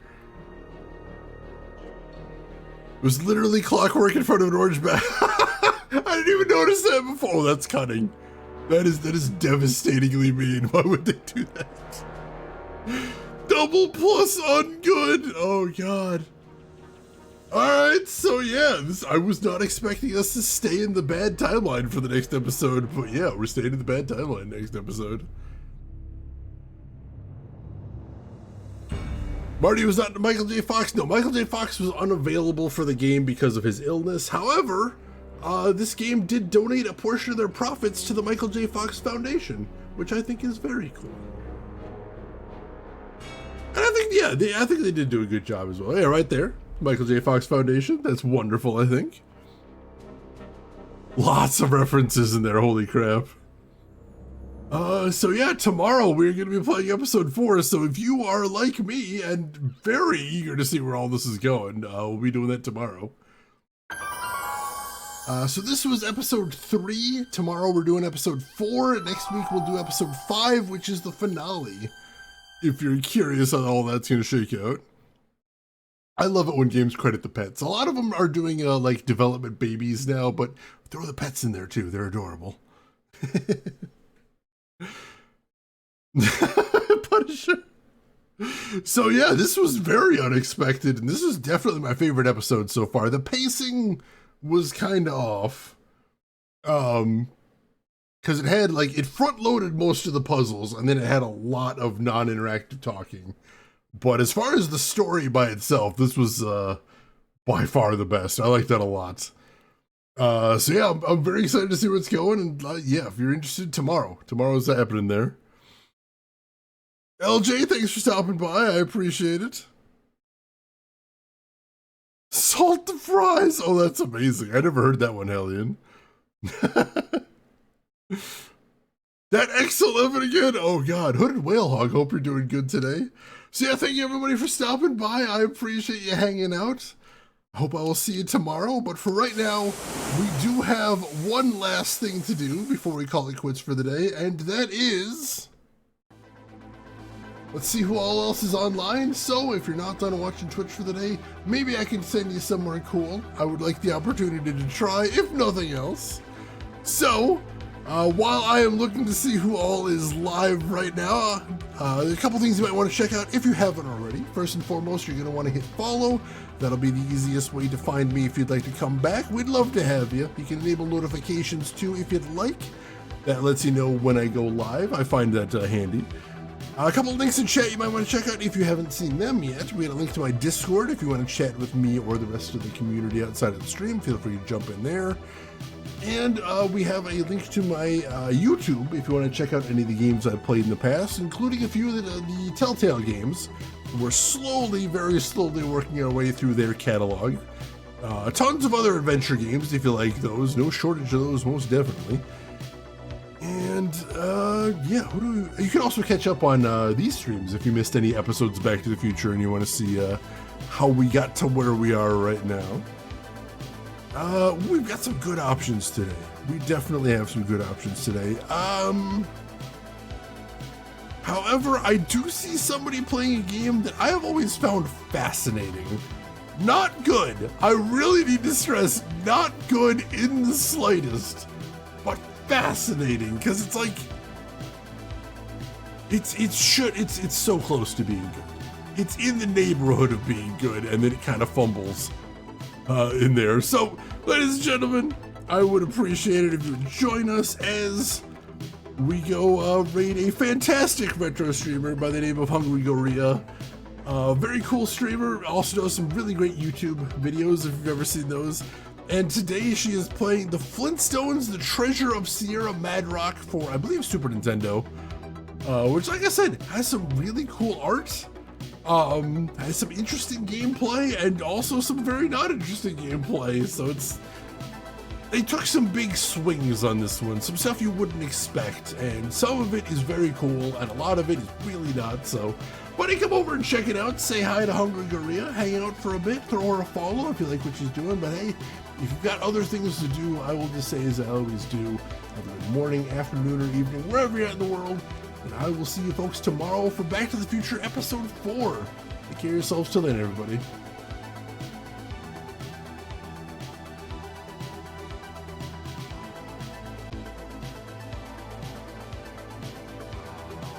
It was literally clockwork in front of an orange bag. I didn't even notice that before. Oh, that's cunning. That is devastatingly mean. Why would they do that? Double plus ungood. Oh god. Alright, so yeah, I was not expecting us to stay in the bad timeline for the next episode, but yeah, we're staying in the bad timeline next episode. Marty was not Michael J. Fox. No, Michael J. Fox was unavailable for the game because of his illness. However, this game did donate a portion of their profits to the Michael J. Fox Foundation, which I think is very cool. And I think, yeah, I think they did do a good job as well. Yeah, right there. Michael J. Fox Foundation. That's wonderful, I think. Lots of references in there, holy crap. So yeah, tomorrow we're going to be playing episode 4, so if you are like me and very eager to see where all this is going, we'll be doing that tomorrow. So this was episode 3. Tomorrow we're doing episode 4. Next week we'll do episode 5, which is the finale. If you're curious how all that's going to shake out. I love it when games credit the pets. A lot of them are doing like development babies now, but throw the pets in there too. They're adorable. Punisher. So yeah, this was very unexpected, and this is definitely my favorite episode so far. The pacing was kind of off, because it had it front-loaded most of the puzzles, and then it had a lot of non-interactive talking. But as far as the story by itself, this was by far the best. I like that a lot. So yeah, I'm very excited to see where it's going, and yeah, if you're interested, tomorrow's happening there. LJ, thanks for stopping by. I appreciate it. Salt the fries. Oh, that's amazing. I never heard that one, Hellion. That X11 again. Oh god, Hooded Whale Hog. Hope you're doing good today. So yeah, thank you everybody for stopping by. I appreciate you hanging out. I hope I will see you tomorrow, but for right now, we do have one last thing to do before we call it quits for the day, and that is... Let's see who all else is online. So if you're not done watching Twitch for the day, maybe I can send you somewhere cool. I would like the opportunity to try, if nothing else. So, while I am looking to see who all is live right now, a couple things you might want to check out if you haven't already. First and foremost, you're going to want to hit follow. That'll be the easiest way to find me if you'd like to come back. We'd love to have you. You can enable notifications too if you'd like. That lets you know when I go live. I find that handy. A couple of links in chat you might want to check out if you haven't seen them yet. We had a link to my Discord if you want to chat with me or the rest of the community outside of the stream. Feel free to jump in there. And we have a link to my YouTube if you want to check out any of the games I've played in the past, including a few of the Telltale games. We're slowly, very slowly working our way through their catalog. Tons of other adventure games if you like those. No shortage of those, most definitely. And yeah, you can also catch up on these streams if you missed any episodes of Back to the Future and you want to see how we got to where we are right now. We've got some good options today. We definitely have some good options today. However, I do see somebody playing a game that I have always found fascinating. Not good. I really need to stress, not good in the slightest, but fascinating, because it's like, it's so close to being good. It's in the neighborhood of being good, and then it kind of fumbles in there. So, ladies and gentlemen, I would appreciate it if you would join us as we go raid a fantastic retro streamer by the name of Hungry Gorilla. Very cool streamer, also does some really great YouTube videos if you've ever seen those. And today she is playing the Flintstones, The Treasure of Sierra Madrock for, I believe, Super Nintendo. Which, like I said, has some really cool art, has some interesting gameplay, and also some very not interesting gameplay. So they took some big swings on this one, some stuff you wouldn't expect, and some of it is very cool, and a lot of it is really not. So why don't you come over and check it out, say hi to Hungry Gorilla, hang out for a bit, throw her a follow if you like what she's doing. But hey, if you've got other things to do, I will just say as I always do, either morning, afternoon, or evening, wherever you're at in the world. And I will see you folks tomorrow for Back to the Future Episode 4. Take care of yourselves till then, everybody.